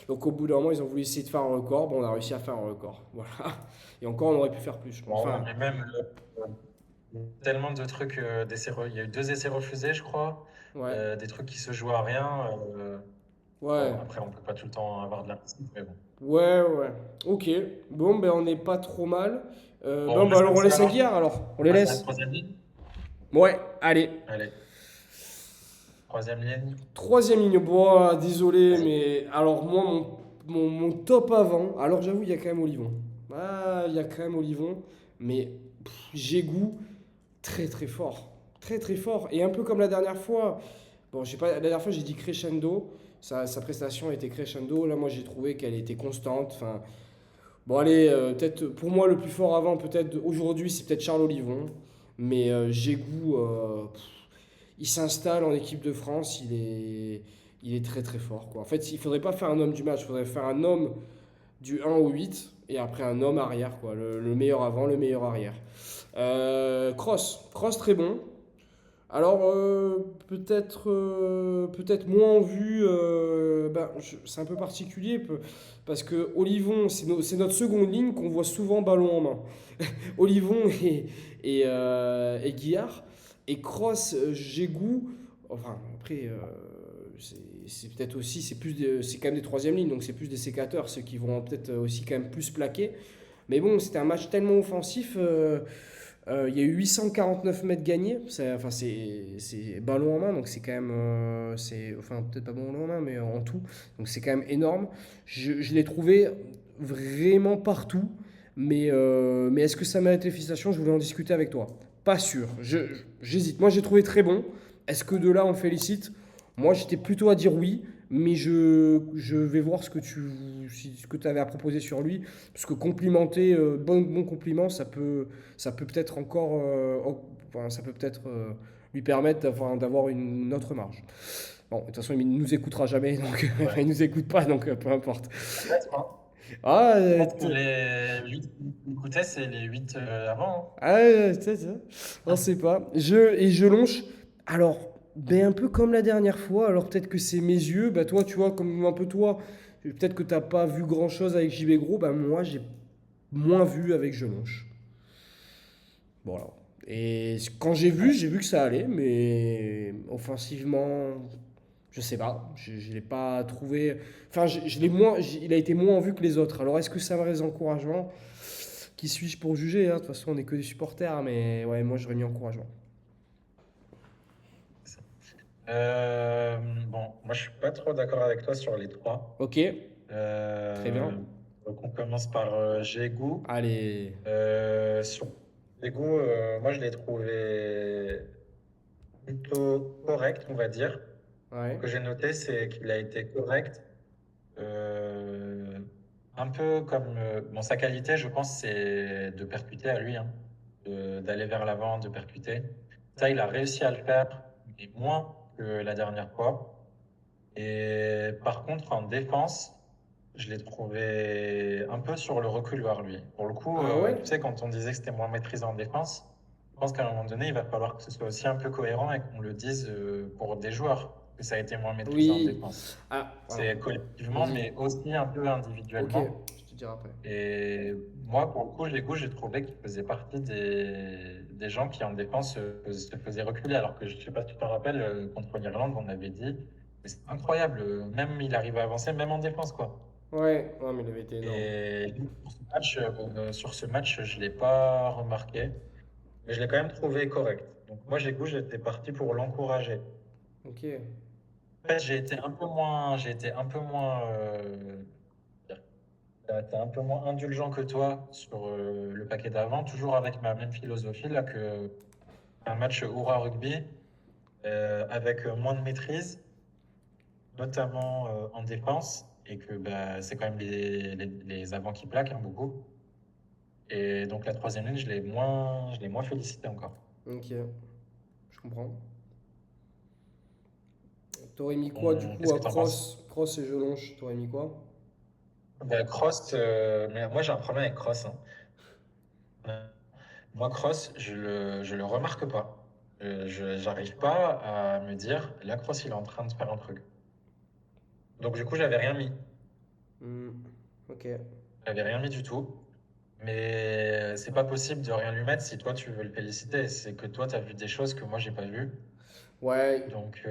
[SPEAKER 1] Donc, au bout d'un moment, ils ont voulu essayer de faire un record. Bon, on a réussi à faire un record. Voilà. Et encore, on aurait pu faire plus, je pense.
[SPEAKER 2] Bon, ouais,
[SPEAKER 1] Enfin,
[SPEAKER 2] mais même tellement de trucs, il y a eu deux essais refusés, je crois,
[SPEAKER 1] ouais.
[SPEAKER 2] des trucs qui se jouent à rien.
[SPEAKER 1] Ouais.
[SPEAKER 2] Bon, après, on peut pas tout le temps avoir de la réussite, mais bon.
[SPEAKER 1] Ouais, ouais. Ok. Bon, ben, on n'est pas trop mal.
[SPEAKER 2] Bon,
[SPEAKER 1] Bon,
[SPEAKER 2] on
[SPEAKER 1] ben,
[SPEAKER 2] laisse
[SPEAKER 1] alors,
[SPEAKER 2] comme
[SPEAKER 1] on
[SPEAKER 2] ça
[SPEAKER 1] laisse un
[SPEAKER 2] alors?
[SPEAKER 1] guillard, alors. On
[SPEAKER 2] On
[SPEAKER 1] les
[SPEAKER 2] passe à la
[SPEAKER 1] laisse.
[SPEAKER 2] troisième ligne?
[SPEAKER 1] Ouais, allez.
[SPEAKER 2] Allez, troisième ligne.
[SPEAKER 1] Troisième ligne, bois, désolé,
[SPEAKER 2] Vas-y.
[SPEAKER 1] mais alors moi, mon top avant, alors j'avoue, il y a quand même Olivon. Ah, il y a quand même Olivon, mais Gégou, très très fort. Très très fort. Et un peu comme la dernière fois, bon, j'ai pas, la dernière fois j'ai dit crescendo, sa prestation était crescendo, là moi j'ai trouvé qu'elle était constante. Enfin, Bon, allez, peut-être pour moi le plus fort avant, peut-être aujourd'hui, c'est peut-être Charles Olivon. Mais Gégou, il s'installe en équipe de France, il est très très fort, quoi. En fait, il faudrait pas faire un homme du match, il faudrait faire un homme du 1 au 8 et après un homme arrière, quoi. Le meilleur avant, le meilleur arrière. Cross très bon. Alors, peut-être moins en vue, c'est un peu particulier parce que Olivon, c'est notre seconde ligne qu'on voit souvent ballon en main. Olivon et Guillard. Et Cross, Gégou, enfin, après, c'est peut-être aussi, c'est quand même des troisième lignes, donc c'est plus des sécateurs, ceux qui vont peut-être aussi quand même plus plaquer. Mais bon, c'était un match tellement offensif. Il y a eu 849 mètres gagnés. C'est ballon en main, donc c'est quand même. Enfin, peut-être pas ballon en main, mais en tout. Donc c'est quand même énorme. Je l'ai trouvé vraiment partout. Mais est-ce que ça mérite les félicitations? Je voulais en discuter avec toi. Pas sûr. J'hésite. Moi, j'ai trouvé très bon. Est-ce que de là, on le félicite? Moi, j'étais plutôt à dire oui. Mais je vais voir ce que tu avais à proposer sur lui. Parce que complimenter, bon compliment, ça peut peut-être encore, enfin, ça peut peut-être lui permettre d'avoir une autre marge. Bon, de toute façon, il nous écoutera jamais, donc
[SPEAKER 2] Ouais.
[SPEAKER 1] il nous écoute pas, donc peu importe.
[SPEAKER 2] Peut-être, hein.
[SPEAKER 1] Ah,
[SPEAKER 2] Je pense que les 8 qui écoutaient, c'est les 8 avant,
[SPEAKER 1] ah, c'est ça. On
[SPEAKER 2] hein.
[SPEAKER 1] sait pas. Je longe. Alors, ben un peu comme la dernière fois. Alors peut-être que c'est mes yeux. Bah toi, tu vois, comme un peu toi. Peut-être que t'as pas vu grand-chose avec JB Gros. Bah moi, j'ai moins vu avec Jelonche. Voilà. Et quand j'ai vu que ça allait, mais offensivement, je sais pas. Je l'ai pas trouvé. Enfin, je l'ai il a été moins en vue que les autres. Alors, est-ce que ça va les encouragements? Qui suis-je pour juger, hein? De toute façon, on n'est que des supporters, mais ouais, moi, j'aurais mis encouragement.
[SPEAKER 2] Euh, bon, moi je suis pas trop d'accord avec toi sur les trois.
[SPEAKER 1] Ok, très bien.
[SPEAKER 2] Euh, donc on commence par Gégou.
[SPEAKER 1] Allez.
[SPEAKER 2] Sur Gégou, moi je l'ai trouvé plutôt correct, on va dire. Ce
[SPEAKER 1] Ouais.
[SPEAKER 2] que j'ai noté, c'est qu'il a été correct. Euh, un peu comme bon, sa qualité, je pense, c'est de percuter à lui, hein, d'aller vers l'avant, de percuter. Ça, il a réussi à le faire, mais moins que la dernière fois. Et par contre, en défense, je l'ai trouvé un peu sur le reculoir, lui. Pour le coup,
[SPEAKER 1] Ah ouais?
[SPEAKER 2] tu sais, quand on disait que c'était moins maîtrisé en défense, je pense qu'à un moment donné, il va falloir que ce soit aussi un peu cohérent et qu'on le dise pour des joueurs, que ça a été moins maîtrisé en
[SPEAKER 1] Oui.
[SPEAKER 2] défense.
[SPEAKER 1] Ah, alors,
[SPEAKER 2] C'est collectivement,
[SPEAKER 1] vas-y.
[SPEAKER 2] mais aussi un peu
[SPEAKER 1] Ok,
[SPEAKER 2] individuellement.
[SPEAKER 1] je te dirai après.
[SPEAKER 2] Et moi, pour le coup, j'ai trouvé qu'il faisait partie des gens qui, en défense, se faisaient reculer. Alors que je ne sais pas si tu te rappelles, contre l'Irlande, on avait dit, mais c'est incroyable, même il arrive à avancer, même en défense, quoi.
[SPEAKER 1] Ouais, ouais, mais il avait été énorme.
[SPEAKER 2] Et sur ce match, je ne l'ai pas remarqué, mais je l'ai quand même trouvé correct. Donc moi, j'étais parti pour l'encourager.
[SPEAKER 1] Ok.
[SPEAKER 2] En fait, j'ai été un peu moins, t'es un peu moins indulgent que toi sur le paquet d'avant, toujours avec ma même philosophie là que un match Hurrah Rugby avec moins de maîtrise, notamment en défense, et que bah, c'est quand même les avants qui plaquent, hein, beaucoup. Et donc la troisième ligne, je l'ai moins félicité encore.
[SPEAKER 1] Ok, je comprends. T'aurais mis quoi du coup
[SPEAKER 2] Qu'est-ce
[SPEAKER 1] à
[SPEAKER 2] que tu en penses?
[SPEAKER 1] Cross et Jelonche? T'aurais mis quoi?
[SPEAKER 2] Bah, Cross, mais moi j'ai un problème avec Cross, hein. Euh, Moi, Cross, je le remarque pas. J'arrive pas à me dire, là, Cross, il est en train de faire un truc. Donc, du coup, j'avais rien mis.
[SPEAKER 1] Hmm, ok.
[SPEAKER 2] J'avais rien mis du tout. Mais c'est pas possible de rien lui mettre si toi, tu veux le féliciter. C'est que toi, tu as vu des choses que moi, j'ai pas vues.
[SPEAKER 1] Ouais,
[SPEAKER 2] Donc,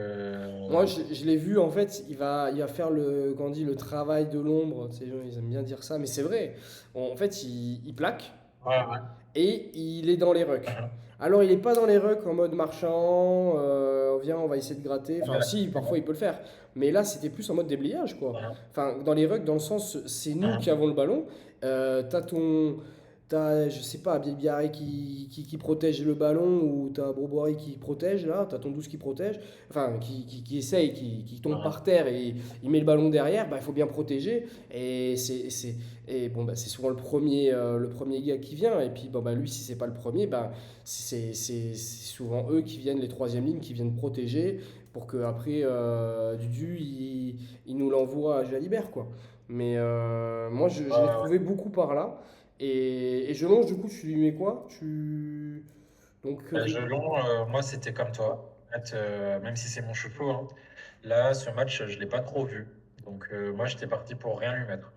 [SPEAKER 1] moi je l'ai vu en fait, il va faire comment on dit, le travail de l'ombre. Tu sais, les gens, ils aiment bien dire ça, mais c'est vrai. En fait, il plaque.
[SPEAKER 2] ouais, ouais.
[SPEAKER 1] Et il est dans les rucks.
[SPEAKER 2] Mhm.
[SPEAKER 1] Alors, il n'est pas dans les rucks en mode marchand, viens, on va essayer de gratter. Enfin,
[SPEAKER 2] Ouais,
[SPEAKER 1] si, parfois il peut le faire. Mais là, c'était plus en mode déblayage, quoi.
[SPEAKER 2] mhm.
[SPEAKER 1] Enfin, dans les rucks, dans le sens, c'est nous qui
[SPEAKER 2] Mhm.
[SPEAKER 1] avons le ballon. T'as ton. t'as, je sais pas, Abdel Biarré qui protège le ballon, ou t'as Boboari qui protège, là, t'as ton 12 qui protège, enfin, qui essaye, qui tombe
[SPEAKER 2] Mhm.
[SPEAKER 1] par terre et il met le ballon derrière, bah, il faut bien protéger. Et bon, bah, c'est souvent le premier gars qui vient. Et puis, bon, bah, lui, si c'est pas le premier, bah, c'est souvent eux qui viennent, les troisième lignes, qui viennent protéger pour que après Dudu, il nous l'envoie à Jalibert, quoi. Mais moi, je l'ai
[SPEAKER 2] Ouais.
[SPEAKER 1] trouvé beaucoup par là. Et je longe, du coup, tu lui mets quoi? Donc,
[SPEAKER 2] Gelon, moi, c'était comme toi. En fait, même si c'est mon chouchou, hein, là, ce match, je l'ai pas trop vu. Donc, moi, j'étais parti pour rien lui mettre.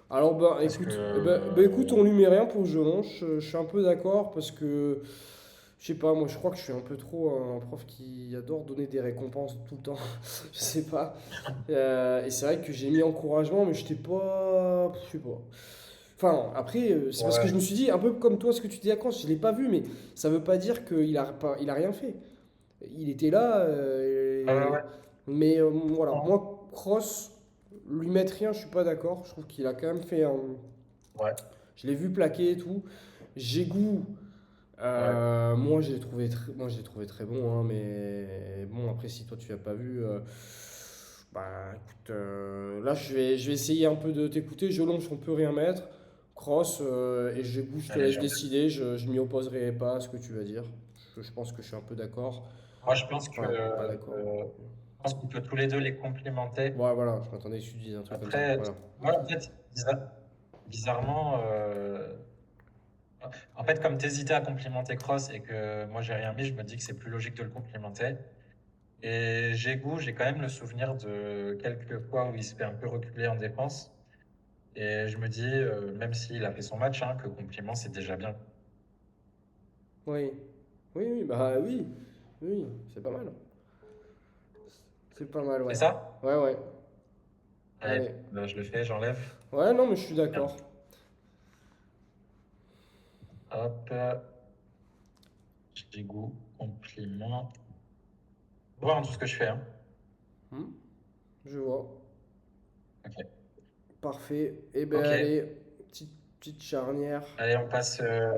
[SPEAKER 1] alors, bah,
[SPEAKER 2] Parce que,
[SPEAKER 1] écoute, écoute, on lui met rien pour Jelon. Je suis un peu d'accord parce que, je sais pas, moi, je crois que je suis un peu trop un prof qui adore donner des récompenses tout le temps. Je sais pas. Et c'est vrai que j'ai mis encouragement, mais j'étais pas. Je sais pas. Enfin, après, c'est parce que je
[SPEAKER 2] ouais,
[SPEAKER 1] me suis dit, un peu comme toi, ce que tu dis à Cross, je l'ai pas vu, mais ça veut pas dire il a rien fait. Il était là,
[SPEAKER 2] ouais.
[SPEAKER 1] mais voilà,
[SPEAKER 2] Non.
[SPEAKER 1] moi, Cross, lui mettre rien, je suis pas d'accord. Je trouve qu'il a quand même fait un.
[SPEAKER 2] Ouais,
[SPEAKER 1] Je l'ai vu plaquer et tout. Gégou,
[SPEAKER 2] ouais.
[SPEAKER 1] moi, je l'ai trouvé très bon, hein, mais bon, après, si toi tu l'as pas vu, bah écoute, là, je vais essayer un peu de t'écouter. Jelon, on peut rien mettre. Cross et Gégou, je te
[SPEAKER 2] Allez,
[SPEAKER 1] laisse
[SPEAKER 2] je vais.
[SPEAKER 1] décider. Je m'y opposerai pas à ce que tu vas dire. Je pense que je suis un peu d'accord.
[SPEAKER 2] Moi, je pense que,
[SPEAKER 1] Enfin, pas d'accord.
[SPEAKER 2] je pense qu'on peut tous les deux les complimenter.
[SPEAKER 1] Ouais, voilà, je m'attendais que tu dises un truc comme ça.
[SPEAKER 2] Après,
[SPEAKER 1] Voilà.
[SPEAKER 2] moi, en fait, bizarrement, en fait, comme tu hésitais à complimenter Cross et que moi, j'ai rien mis, je me dis que c'est plus logique de le complimenter. Et j'ai quand même le souvenir de quelques fois où il se fait un peu reculer en défense. Et je me dis, même s'il a fait son match, hein, que compliment, c'est déjà bien.
[SPEAKER 1] Oui. Oui, oui, bah oui. Oui, c'est pas mal. C'est pas mal,
[SPEAKER 2] C'est
[SPEAKER 1] ouais.
[SPEAKER 2] ça?
[SPEAKER 1] Ouais, ouais.
[SPEAKER 2] Allez,
[SPEAKER 1] Allez.
[SPEAKER 2] je le fais, j'enlève.
[SPEAKER 1] Ouais, non, mais je suis
[SPEAKER 2] Bien.
[SPEAKER 1] d'accord.
[SPEAKER 2] Hop, j'ai goût, compliment. Faut voir, hein, tout ce que je fais, hein.
[SPEAKER 1] Hmm, je vois.
[SPEAKER 2] Ok.
[SPEAKER 1] Parfait. Eh ben
[SPEAKER 2] Ok.
[SPEAKER 1] allez, petite charnière.
[SPEAKER 2] Allez, on passe à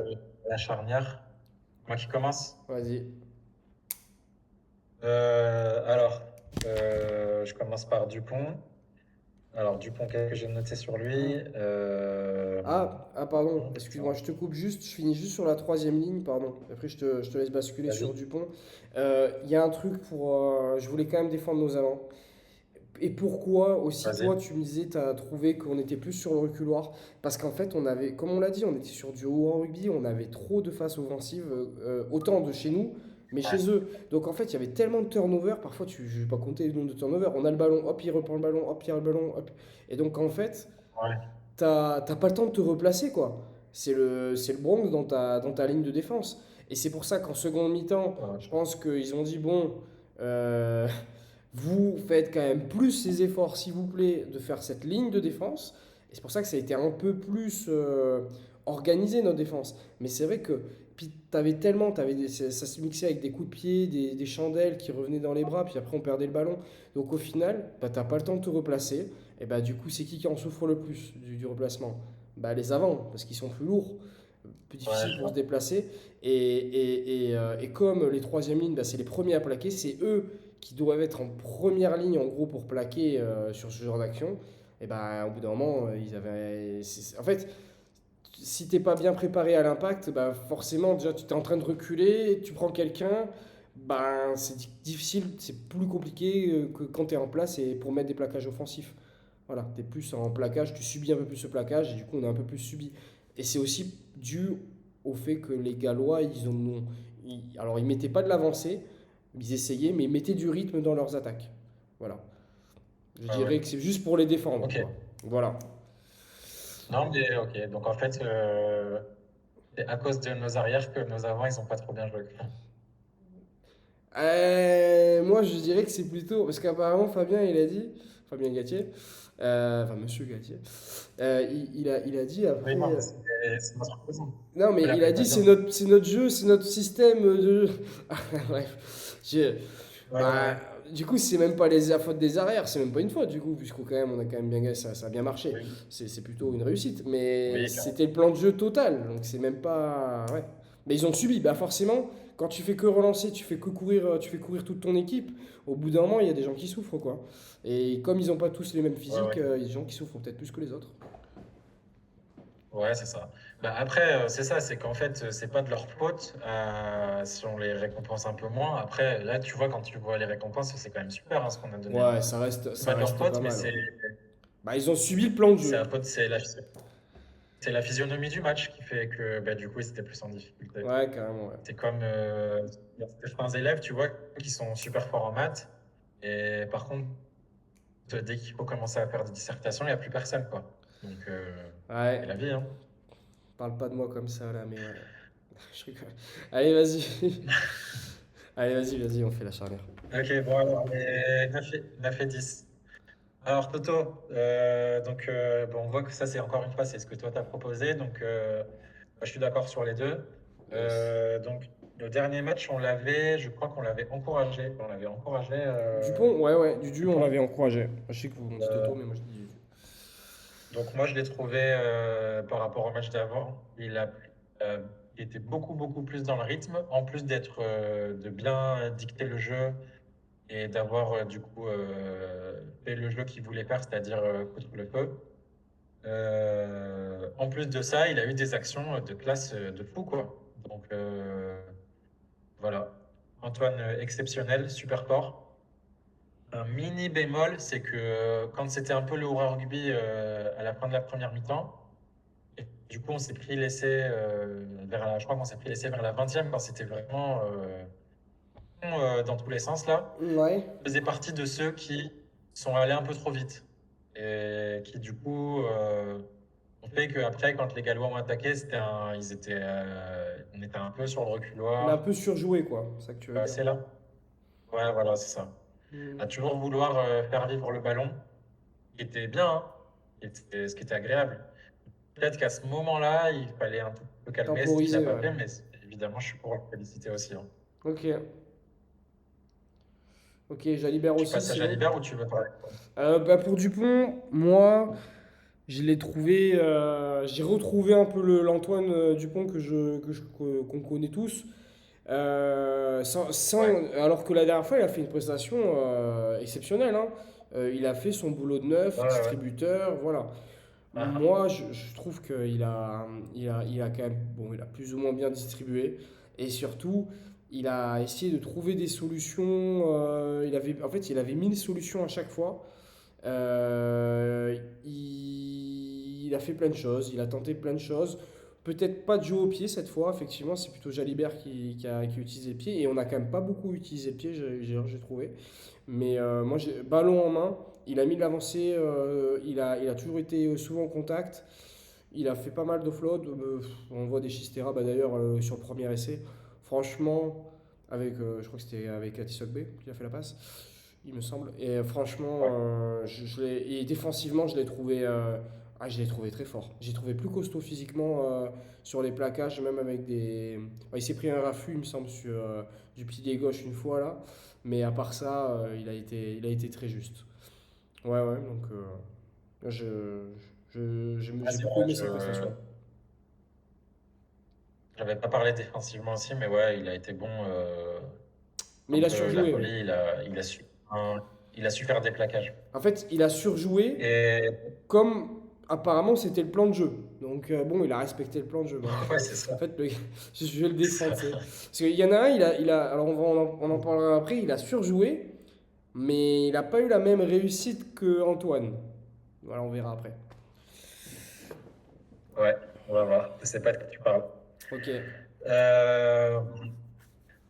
[SPEAKER 2] la charnière. Moi qui commence.
[SPEAKER 1] Vas-y.
[SPEAKER 2] Alors, je commence par Dupont. Alors, Dupont, qu'est-ce que j'ai noté sur lui?
[SPEAKER 1] Pardon, excuse-moi, je te coupe juste, je finis juste sur la troisième ligne, pardon. Après, je te laisse basculer sur
[SPEAKER 2] Vas-y.
[SPEAKER 1] Dupont. Il y a un truc pour. Je voulais quand même défendre nos avants. Et pourquoi aussi,
[SPEAKER 2] Vas-y.
[SPEAKER 1] toi, tu me disais, tu as trouvé qu'on était plus sur le reculoir? Parce qu'en fait, on avait, comme on l'a dit, on était sur du haut en rugby, on avait trop de phases offensives, autant de chez nous, mais
[SPEAKER 2] Ouais.
[SPEAKER 1] chez eux. Donc en fait, il y avait tellement de turnover, parfois, je vais pas compter le nombre de turnover. On a le ballon, hop, il reprend le ballon, hop, il a le ballon, hop. Et donc en fait,
[SPEAKER 2] Ouais.
[SPEAKER 1] t'as pas le temps de te replacer, quoi. C'est le Bronx dans ta ligne de défense. Et c'est pour ça qu'en seconde mi-temps, je
[SPEAKER 2] Ouais.
[SPEAKER 1] pense qu'ils ont dit, bon, euh, vous faites quand même plus ces efforts, s'il vous plaît, de faire cette ligne de défense. Et c'est pour ça que ça a été un peu plus organisé, notre défense. Mais c'est vrai que puis t'avais tellement, ça se mixait avec des coups de pied, des chandelles qui revenaient dans les bras, puis après on perdait le ballon. Donc au final, bah, t'as pas le temps de te replacer. Et bah du coup, c'est qui en souffre le plus du replacement? Bah les avants, parce qu'ils sont plus lourds, plus
[SPEAKER 2] Ouais,
[SPEAKER 1] difficiles
[SPEAKER 2] je
[SPEAKER 1] pour se
[SPEAKER 2] vois.
[SPEAKER 1] déplacer. Et comme les troisièmes lignes, bah, c'est les premiers à plaquer, c'est eux qui doivent être en première ligne en gros pour plaquer sur ce genre d'action. Et bah au bout d'un moment, ils avaient. En fait, si t'es pas bien préparé à l'impact, bah forcément déjà tu es en train de reculer, tu prends quelqu'un, bah c'est difficile, c'est plus compliqué que quand tu es en place et pour mettre des plaquages offensifs. Voilà, tu es plus en plaquage, tu subis un peu plus ce plaquage et du coup on a un peu plus subi. Et c'est aussi dû au fait que les Gallois, alors ils mettaient pas de l'avancée, ils essayaient, mais ils mettaient du rythme dans leurs attaques. Voilà. Je
[SPEAKER 2] Ouais, ouais.
[SPEAKER 1] dirais que c'est juste pour les défendre,
[SPEAKER 2] Ok.
[SPEAKER 1] quoi. Voilà.
[SPEAKER 2] Non, mais ok. Donc, en fait, c'est à cause de nos arrières que nos avants, ils ont pas trop bien joué.
[SPEAKER 1] Moi, je dirais que c'est plutôt. Parce qu'apparemment, Fabien, il a dit. Fabien Gatier. Enfin, monsieur Gatier. Il a dit
[SPEAKER 2] Oui,
[SPEAKER 1] après.
[SPEAKER 2] non, mais c'est notre raison.
[SPEAKER 1] Non,
[SPEAKER 2] Vous
[SPEAKER 1] mais il a
[SPEAKER 2] l'appelez
[SPEAKER 1] dit
[SPEAKER 2] Fabien.
[SPEAKER 1] c'est notre jeu, c'est notre système de jeu. Bref.
[SPEAKER 2] Ouais,
[SPEAKER 1] Bah,
[SPEAKER 2] ouais.
[SPEAKER 1] Du coup, c'est même pas la faute des arrières, c'est même pas une faute, du coup, puisqu'on quand même, on a quand même bien gagné, ça a bien marché.
[SPEAKER 2] Oui,
[SPEAKER 1] C'est plutôt une réussite. Mais
[SPEAKER 2] oui,
[SPEAKER 1] c'était le plan de jeu total, donc c'est même pas. Ouais. Mais ils ont subi, bah forcément, quand tu fais que relancer, tu fais courir toute ton équipe, au bout d'un moment, il y a des gens qui souffrent, quoi. Et comme ils n'ont pas tous les mêmes
[SPEAKER 2] ouais,
[SPEAKER 1] physiques,
[SPEAKER 2] ouais.
[SPEAKER 1] il y a des gens qui souffrent peut-être plus que les autres.
[SPEAKER 2] Ouais, c'est ça. Bah, après, c'est ça, c'est qu'en fait, c'est pas de leur faute si on les récompense un peu moins. Après, là, tu vois, quand tu vois les récompenses, c'est quand même super hein, ce qu'on a donné. Hein.
[SPEAKER 1] Ouais,
[SPEAKER 2] C'est
[SPEAKER 1] ça
[SPEAKER 2] pas de leur
[SPEAKER 1] reste pas
[SPEAKER 2] faute, mais
[SPEAKER 1] mal, ouais. Bah, ils ont subi le plan de
[SPEAKER 2] c'est
[SPEAKER 1] jeu.
[SPEAKER 2] la faute, c'est la physionomie du match qui fait que bah, du coup, ils étaient plus en difficulté.
[SPEAKER 1] Ouais, carrément, ouais.
[SPEAKER 2] C'est comme il y a certains élèves, tu vois, qui sont super forts en maths. Et par contre, dès qu'il faut commencer à faire des dissertations, il n'y a plus personne, quoi. Donc, c'est
[SPEAKER 1] Ouais,
[SPEAKER 2] la vie, hein.
[SPEAKER 1] parle pas de moi comme ça, là, mais ouais. Je rigole. Allez, vas-y. Allez, vas-y, on fait la charnière.
[SPEAKER 2] Ok, bon, alors, les 9 et 10. Alors, Toto, bon, on voit que ça, c'est encore une fois, c'est ce que toi t'as proposé. Donc, je suis d'accord sur les deux.
[SPEAKER 1] Yes.
[SPEAKER 2] Donc, le dernier match, je crois qu'on l'avait encouragé. On l'avait encouragé,
[SPEAKER 1] Dupont, ouais, ouais, Dudu, on
[SPEAKER 2] Dupont.
[SPEAKER 1] l'avait encouragé. Je sais que vous dites
[SPEAKER 2] Euh,
[SPEAKER 1] Toto, mais moi je dis Dudu.
[SPEAKER 2] donc, moi, je l'ai trouvé par rapport au match d'avant. Euh, il était beaucoup, beaucoup plus dans le rythme. En plus de bien dicter le jeu et d'avoir, du coup, fait le jeu qu'il voulait faire, c'est-à-dire foutre le feu. En plus de ça, il a eu des actions de classe de fou, quoi. Donc voilà. Antoine, exceptionnel, super fort. Un mini bémol, c'est que quand c'était un peu le Hura Rugby à la fin de la première mi-temps, et du coup on s'est pris l'essai je crois qu'on s'est pris l'essai vers la 20e quand c'était vraiment dans tous les sens là.
[SPEAKER 1] Ouais.
[SPEAKER 2] Je faisais partie de ceux qui sont allés un peu trop vite et qui du coup on fait qu'après, quand les Gallois ont attaqué, on était un peu sur le
[SPEAKER 1] On a un
[SPEAKER 2] reculoir.
[SPEAKER 1] peu surjoué, quoi, c'est ça que tu veux dire.
[SPEAKER 2] C'est là. Ouais, voilà, c'est ça.
[SPEAKER 1] Hmm.
[SPEAKER 2] À toujours vouloir faire vivre le ballon, qui était bien, hein, ce qui était agréable. Peut-être qu'à ce moment-là, il fallait un tout peu calmer, ce qu'il n'a
[SPEAKER 1] Temporiser,
[SPEAKER 2] pas
[SPEAKER 1] ouais.
[SPEAKER 2] fait, mais évidemment, je suis pour le féliciter aussi. Hein.
[SPEAKER 1] Ok. Ok, Jalibert
[SPEAKER 2] Tu
[SPEAKER 1] aussi,
[SPEAKER 2] passes à
[SPEAKER 1] sinon.
[SPEAKER 2] Jalibert ou tu veux parler?
[SPEAKER 1] Bah pour Dupont, moi, je l'ai trouvé. J'ai retrouvé un peu l'Antoine Dupont qu'on connaît tous.
[SPEAKER 2] Ouais.
[SPEAKER 1] Alors que la dernière fois, il a fait une prestation exceptionnelle. Hein. Il a fait son boulot de neuf,
[SPEAKER 2] Ouais, ouais, ouais.
[SPEAKER 1] distributeur, voilà.
[SPEAKER 2] Ah, ah.
[SPEAKER 1] Moi, je trouve qu'il a quand même, bon, il a plus ou moins bien distribué. Et surtout, il a essayé de trouver des solutions. En fait, il avait 1 000 solutions à chaque fois. Il a fait plein de choses, il a tenté plein de choses. Peut-être pas de jeu au pied cette fois, effectivement, c'est plutôt Jalibert qui a utilisé le pied. Et on n'a quand même pas beaucoup utilisé le pied, j'ai trouvé. Mais moi, ballon en main, il a mis de l'avancée, il a toujours été souvent en contact. Il a fait pas mal d'offload. On voit des Chistera, bah, d'ailleurs, sur le premier essai. Franchement, je crois que c'était avec Atisogbe qui a fait la passe, il me semble. Et franchement,
[SPEAKER 2] Ouais.
[SPEAKER 1] et défensivement, je l'ai trouvé très fort. J'ai trouvé plus costaud physiquement sur les plaquages, même avec des. Il s'est pris un raffut, il me semble, du pilier gauche une fois là. Mais à part ça, il a été très juste. Ouais, ouais, donc
[SPEAKER 2] Ah,
[SPEAKER 1] j'ai
[SPEAKER 2] c'est
[SPEAKER 1] beaucoup
[SPEAKER 2] vrai,
[SPEAKER 1] aimé sa prestation.
[SPEAKER 2] j'avais pas parlé défensivement aussi, mais ouais, il a été bon.
[SPEAKER 1] Mais il a
[SPEAKER 2] Contre la
[SPEAKER 1] surjoué, ouais.
[SPEAKER 2] folie, il a su faire des plaquages.
[SPEAKER 1] En fait, il a surjoué
[SPEAKER 2] Et
[SPEAKER 1] comme apparemment c'était le plan de jeu. Donc bon, il a respecté le plan de jeu. Mais
[SPEAKER 2] ouais, c'est ça.
[SPEAKER 1] en fait, je vais le
[SPEAKER 2] C'est
[SPEAKER 1] défendre.
[SPEAKER 2] ça.
[SPEAKER 1] Parce qu'il y en a un, alors on en parlera après, il a surjoué, mais il n'a pas eu la même réussite que Antoine. Voilà, on verra après.
[SPEAKER 2] Ouais, on va voir. Je sais pas de quoi tu parles.
[SPEAKER 1] Ok.
[SPEAKER 2] Euh,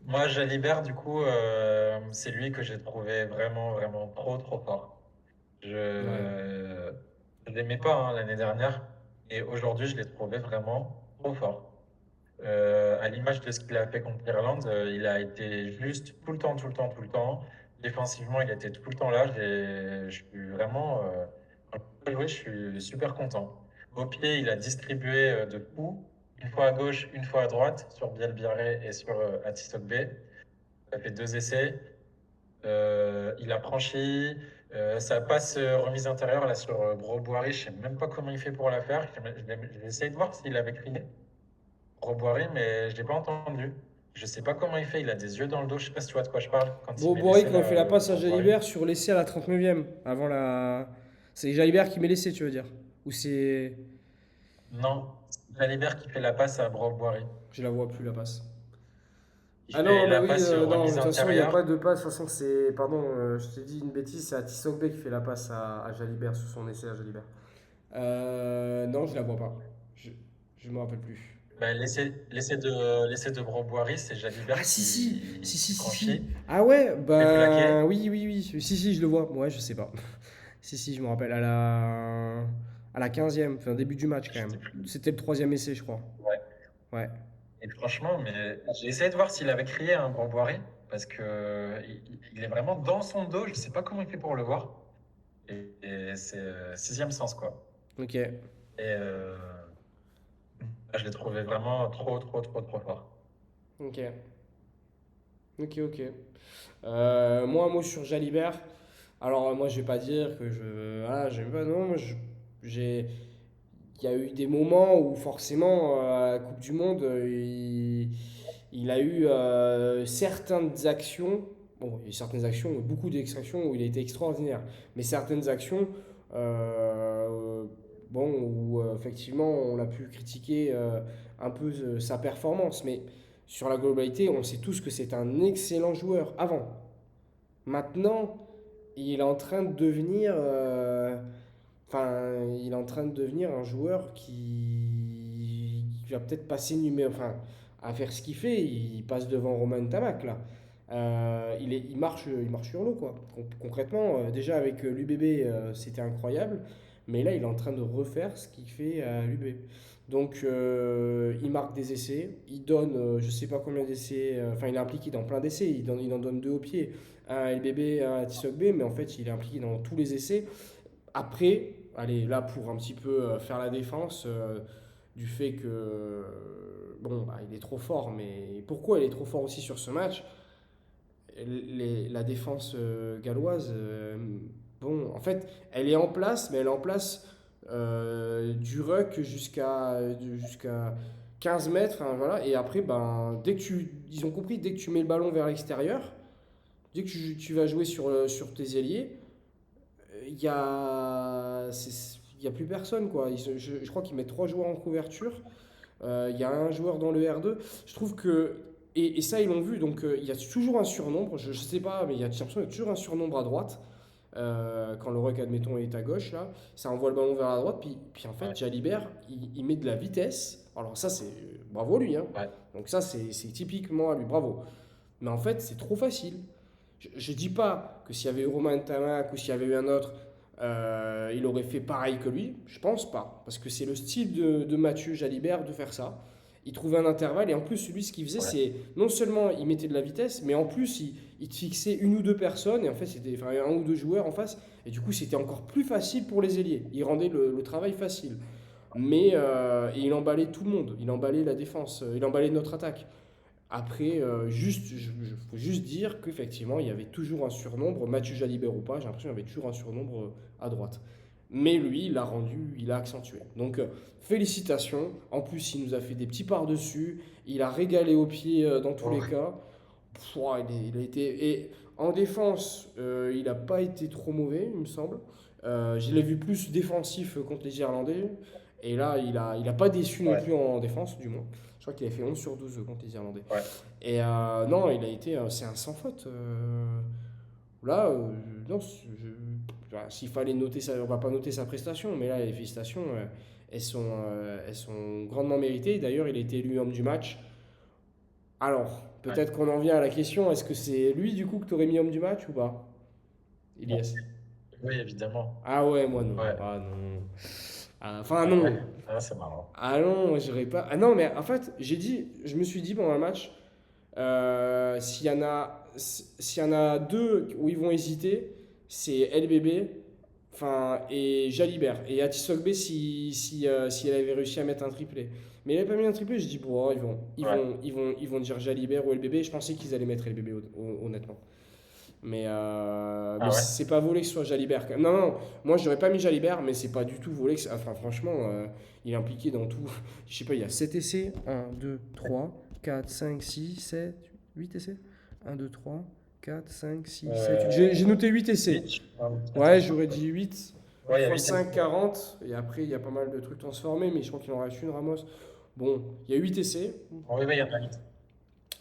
[SPEAKER 2] Moi, Jalibert, du coup, c'est lui que j'ai trouvé vraiment, vraiment trop, trop fort.
[SPEAKER 1] Ouais.
[SPEAKER 2] Je ne l'aimais pas hein, l'année dernière et aujourd'hui, je l'ai trouvé vraiment trop fort. À l'image de ce qu'il a fait contre l'Irlande, il a été juste tout le temps, tout le temps, tout le temps. Défensivement, il était tout le temps là. Je suis vraiment, quand il a joué, je suis super content. Au pied, il a distribué de fou, une fois à gauche, une fois à droite, sur Biel Biarré et sur Atis Ogbe. Il a fait 2 essais. Il a franchi. Sa passe remise intérieure là sur Broboiry, je sais même pas comment il fait pour la faire. Je vais essayer de voir s'il avait crié Broboiry, mais je l'ai pas entendu. Je sais pas comment il fait. Il a des yeux dans le dos. Je sais pas si tu vois de quoi je parle quand il
[SPEAKER 1] Bon,
[SPEAKER 2] met
[SPEAKER 1] Bory,
[SPEAKER 2] l'essai
[SPEAKER 1] quand il fait
[SPEAKER 2] là,
[SPEAKER 1] la passe à
[SPEAKER 2] Broboiry.
[SPEAKER 1] Jalibert sur l'essai à la 39e, avant la. C'est Jalibert qui met l'essai, tu veux dire? Ou c'est.
[SPEAKER 2] Non, Jalibert qui fait la passe à Broboiry.
[SPEAKER 1] Je la vois plus, la passe.
[SPEAKER 2] Il
[SPEAKER 1] Ah
[SPEAKER 2] fait
[SPEAKER 1] non, bah
[SPEAKER 2] la
[SPEAKER 1] oui,
[SPEAKER 2] passe
[SPEAKER 1] non, de
[SPEAKER 2] remise
[SPEAKER 1] toute façon, il n'y a pas
[SPEAKER 2] intérieure.
[SPEAKER 1] de passe. De toute façon, c'est. Pardon, je t'ai dit une bêtise, c'est Atisogbe qui fait la passe à Jalibert, sur son essai à Jalibert. Non, je la vois pas. Je me rappelle plus.
[SPEAKER 2] Ben, l'essai de Broboiry, c'est
[SPEAKER 1] Ah
[SPEAKER 2] Jalibert
[SPEAKER 1] si si si
[SPEAKER 2] qui
[SPEAKER 1] si si
[SPEAKER 2] franchit,
[SPEAKER 1] si. Ah ouais,
[SPEAKER 2] fait
[SPEAKER 1] ben
[SPEAKER 2] plaquer.
[SPEAKER 1] oui oui oui. Si si, je le vois. Ouais, je sais pas. Si si, je me rappelle à la 15e, enfin début du match quand
[SPEAKER 2] Je
[SPEAKER 1] même.
[SPEAKER 2] sais plus.
[SPEAKER 1] C'était le troisième essai, je crois.
[SPEAKER 2] Ouais.
[SPEAKER 1] Ouais.
[SPEAKER 2] Et franchement, mais j'ai essayé de voir s'il avait crié un Broboiry, parce que il est vraiment dans son dos. Je sais pas comment il fait pour le voir. Et c'est sixième sens, quoi.
[SPEAKER 1] Ok.
[SPEAKER 2] Et je l'ai trouvé vraiment trop, trop, trop, trop fort.
[SPEAKER 1] Ok. Ok ok. Moi, un mot sur Jalibert. Alors moi, je vais pas dire que je voilà, j'aime pas. Non, moi, j'ai il y a eu des moments où forcément à la Coupe du Monde, il a eu certaines actions, bon, il y a eu certaines actions, beaucoup d'extractions où il a été extraordinaire, mais certaines actions, euh, bon, où effectivement on a pu critiquer un peu sa performance, mais sur la globalité, on sait tous que c'est un excellent joueur avant. Maintenant, il est en train de devenir enfin, il est en train de devenir un joueur qui va peut-être passer numéro, enfin, à faire ce qu'il fait. Il passe devant Romain Tamac là. Il marche sur l'eau quoi. Concrètement, déjà avec l'UBB, c'était incroyable, mais là, il est en train de refaire ce qu'il fait à l'UBB. Donc, il marque des essais, il donne, je sais pas combien d'essais, enfin, il est impliqué dans plein d'essais. Il en donne deux au pied, un à LBB, un à Tissot-B, mais en fait, il est impliqué dans tous les essais. Après, allez, là pour un petit peu faire la défense du fait que, bon, bah, il est trop fort, mais pourquoi il est trop fort aussi sur ce match? La défense galloise, bon, en fait, elle est en place, mais elle est en place du ruck jusqu'à 15 mètres, hein, voilà, et après, ben, ils ont compris, dès que tu mets le ballon vers l'extérieur, dès que tu vas jouer sur tes ailiers, il y a plus personne quoi. Je crois qu'ils mettent trois joueurs en couverture. Il y a un joueur dans le R2. Je trouve que et ça ils l'ont vu donc il y a toujours un surnombre. Je sais pas mais il y a j'ai l'impression qu'il y a toujours un surnombre à droite. Quand le ruck admettons est à gauche là, ça envoie le ballon vers la droite puis en fait
[SPEAKER 2] Ouais,
[SPEAKER 1] Jalibert il met de la vitesse. Alors ça c'est bravo lui hein.
[SPEAKER 2] ouais,
[SPEAKER 1] Donc ça c'est typiquement à lui bravo. Mais en fait c'est trop facile. Je dis pas que s'il y avait eu Romain Tamac ou s'il y avait eu un autre, il aurait fait pareil que lui. Je pense pas. Parce que c'est le style de Mathieu Jalibert de faire ça. Il trouvait un intervalle et en plus, lui, ce qu'il faisait,
[SPEAKER 2] ouais,
[SPEAKER 1] c'est non seulement il mettait de la vitesse, mais en plus, il te fixait une ou deux personnes et en fait, c'était enfin, un ou deux joueurs en face. Et du coup, c'était encore plus facile pour les ailiers. Il rendait le travail facile. Mais et il emballait tout le monde. Il emballait la défense. Il emballait notre attaque. Après, faut juste dire qu'effectivement, il y avait toujours un surnombre, Mathieu Jalibert ou pas, j'ai l'impression qu'il y avait toujours un surnombre à droite. Mais lui, il l'a rendu, il a accentué. Donc, félicitations. En plus, il nous a fait des petits par-dessus. Il a régalé au pied dans tous les
[SPEAKER 2] oh,
[SPEAKER 1] cas. Ouah, il a été. Et en défense, il n'a pas été trop mauvais, il me semble. Je l'ai vu plus défensif contre les Irlandais. Et là, il a pas déçu non
[SPEAKER 2] ouais,
[SPEAKER 1] plus en défense, du moins. Je crois qu'il a fait 11 sur 12 contre les Irlandais.
[SPEAKER 2] ouais.
[SPEAKER 1] Et non, il a été. C'est un sans faute. Là, non, voilà, s'il fallait noter ça, on va pas noter sa prestation, mais là, les félicitations, elles sont grandement méritées. D'ailleurs, il a été élu homme du match. Alors,
[SPEAKER 2] Ouais.
[SPEAKER 1] peut-être qu'on en vient à la question, est-ce que c'est lui du coup que tu aurais mis homme du match ou pas?
[SPEAKER 2] Bon,
[SPEAKER 1] Ilyes.
[SPEAKER 2] oui, évidemment.
[SPEAKER 1] Ah ouais, moi non.
[SPEAKER 2] Ouais.
[SPEAKER 1] Ah non. Enfin
[SPEAKER 2] Ah
[SPEAKER 1] non.
[SPEAKER 2] ouais, ah, c'est marrant.
[SPEAKER 1] Ah non, moi j'aurais pas. Ah non, mais en fait, je me suis dit pendant le match, s'il y en a deux où ils vont hésiter, c'est LBB, enfin et Jalibert et Atisogbe si elle avait réussi à mettre un triplé. Mais il n'avait pas mis un triplé, je dis bon, ils vont
[SPEAKER 2] Ouais.
[SPEAKER 1] dire Jalibert ou LBB. Je pensais qu'ils allaient mettre LBB honnêtement. Mais
[SPEAKER 2] Ah ouais?
[SPEAKER 1] c'est pas volé que ce soit Jalibert quand même. Non, non, moi je n'aurais pas mis Jalibert, mais c'est pas du tout volé. Enfin, franchement, il est impliqué dans tout. Je sais pas, il y a 7 essais. Un 2 3 4 5 6 7 8 essais. Un 2 3 4 5 6 7 8. J'ai noté 8 essais.
[SPEAKER 2] 8?
[SPEAKER 1] Ouais,
[SPEAKER 2] Attention.
[SPEAKER 1] j'aurais dit 8. 8
[SPEAKER 2] Ouais, il y a
[SPEAKER 1] fois
[SPEAKER 2] 8
[SPEAKER 1] 5
[SPEAKER 2] essais.
[SPEAKER 1] 40. Et après, il y a pas mal de trucs transformés, mais je crois qu'il en reste une, Ramos. Bon, il y a 8 essais.
[SPEAKER 2] Oui, oui, il y en a 8.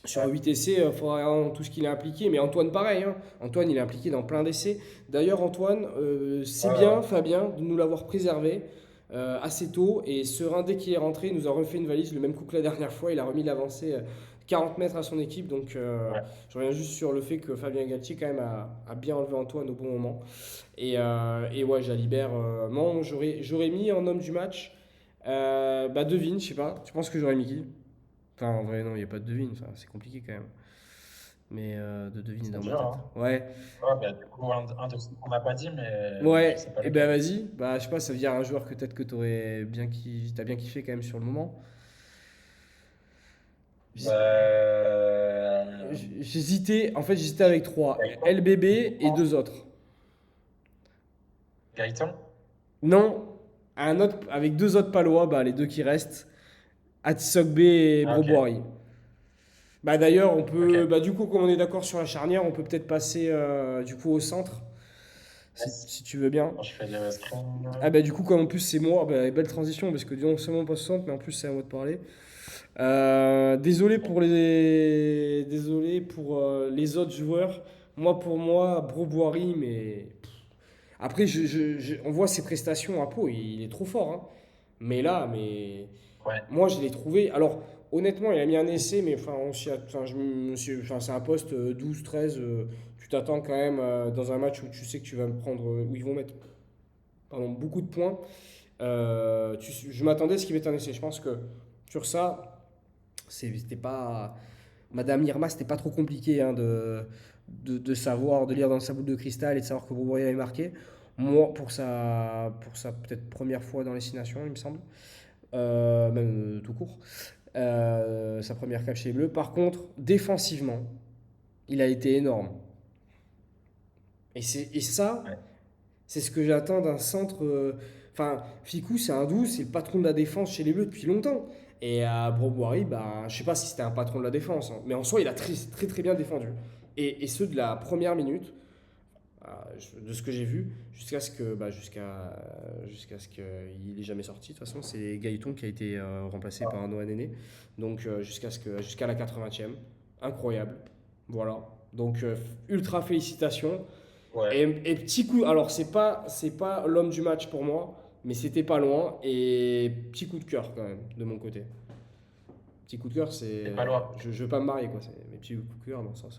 [SPEAKER 1] Sur
[SPEAKER 2] Ouais.
[SPEAKER 1] 8 essais, il faudra voir tout ce qu'il est impliqué. Mais Antoine, pareil, hein. Antoine, il est impliqué dans plein d'essais. D'ailleurs, Antoine, c'est
[SPEAKER 2] Ouais, ouais,
[SPEAKER 1] bien,
[SPEAKER 2] ouais.
[SPEAKER 1] Fabien, de nous l'avoir préservé assez tôt. Et Serein, dès qu'il est rentré, il nous a refait une valise, le même coup que la dernière fois. Il a remis l'avancée 40 mètres à son équipe. Donc,
[SPEAKER 2] Ouais.
[SPEAKER 1] je reviens juste sur le fait que Fabien Galtier, quand même, a bien enlevé Antoine au bon moment. Et ouais, Jalibert, non, j'aurais mis en homme du match. Bah, devine, je sais pas. Tu penses que j'aurais mis qui? Enfin, en vrai, non, il n'y a pas de devine. Enfin, c'est compliqué quand même. Mais de deviner
[SPEAKER 2] C'est
[SPEAKER 1] dans ma
[SPEAKER 2] dur,
[SPEAKER 1] tête.
[SPEAKER 2] hein.
[SPEAKER 1] Ouais.
[SPEAKER 2] Ouais, bah, du coup, un de ceux qu'on n'a pas dit, mais je sais
[SPEAKER 1] Ouais.
[SPEAKER 2] pas
[SPEAKER 1] Et ben
[SPEAKER 2] lequel.
[SPEAKER 1] vas-y. Bah, je sais pas, ça veut dire un joueur que peut-être que t'as bien kiffé quand même sur le moment.
[SPEAKER 2] Euh,
[SPEAKER 1] J'hésitais. En fait, j'hésitais avec trois.
[SPEAKER 2] Gaëtan?
[SPEAKER 1] LBB et deux autres.
[SPEAKER 2] Gaëtan?
[SPEAKER 1] Non. Un autre avec deux autres palois. Bah, les deux qui restent. Atisogbe et
[SPEAKER 2] Ah, ok.
[SPEAKER 1] Broboiry. Bah d'ailleurs, on
[SPEAKER 2] Ok.
[SPEAKER 1] peut. Bah du coup, comme on est d'accord sur la charnière, on peut peut-être passer du coup au centre,
[SPEAKER 2] Yes.
[SPEAKER 1] si tu veux bien.
[SPEAKER 2] Quand je fais le screen.
[SPEAKER 1] Ah bah du coup, comme en plus c'est moi, bah, belle transition, parce que non seulement on passe au centre, mais en plus c'est à moi de parler. Désolé pour les autres joueurs. Pour moi, Broboiry, mais après, on voit ses prestations à Pau, il est trop fort, hein. Mais
[SPEAKER 2] Ouais.
[SPEAKER 1] moi, je l'ai trouvé. Alors, honnêtement, il a mis un essai, mais enfin, c'est un poste 12-13. Tu t'attends quand même dans un match où tu sais que tu vas me prendre, où ils vont mettre pardon, beaucoup de points. Je m'attendais à ce qu'il mette un essai. Je pense que sur ça, c'était pas. Madame Irma, c'était pas trop compliqué hein, de savoir, de lire dans sa boule de cristal et de savoir que Bourgogne avait marqué. Moi, pour sa peut-être première fois dans les 6 nations, il me semble, même tout court, sa première cape chez les Bleus. Par contre, défensivement, il a été énorme. Et ça,
[SPEAKER 2] Ouais.
[SPEAKER 1] c'est ce que j'attends d'un centre. Enfin, Ficou, c'est un 12, c'est le patron de la défense chez les Bleus depuis longtemps. Et à Broboiry, bah, je sais pas si c'était un patron de la défense, hein, mais en soi, il a très très, très bien défendu. Et ceux de la première minute, de ce que j'ai vu, jusqu'à ce qu'il ait jamais sorti. De toute façon, c'est Gaëton qui a été remplacé par un Noah Néné. Donc jusqu'à la 80e, incroyable. Voilà. Donc ultra félicitations.
[SPEAKER 2] Ouais.
[SPEAKER 1] Et petit coup, alors c'est pas l'homme du match pour moi, mais c'était pas loin. Et petit coup de cœur quand même de mon côté. Petit coup de cœur,
[SPEAKER 2] C'est
[SPEAKER 1] c'est,
[SPEAKER 2] pas loin.
[SPEAKER 1] je veux pas me marier quoi. Mais petit coup de cœur dans le sens,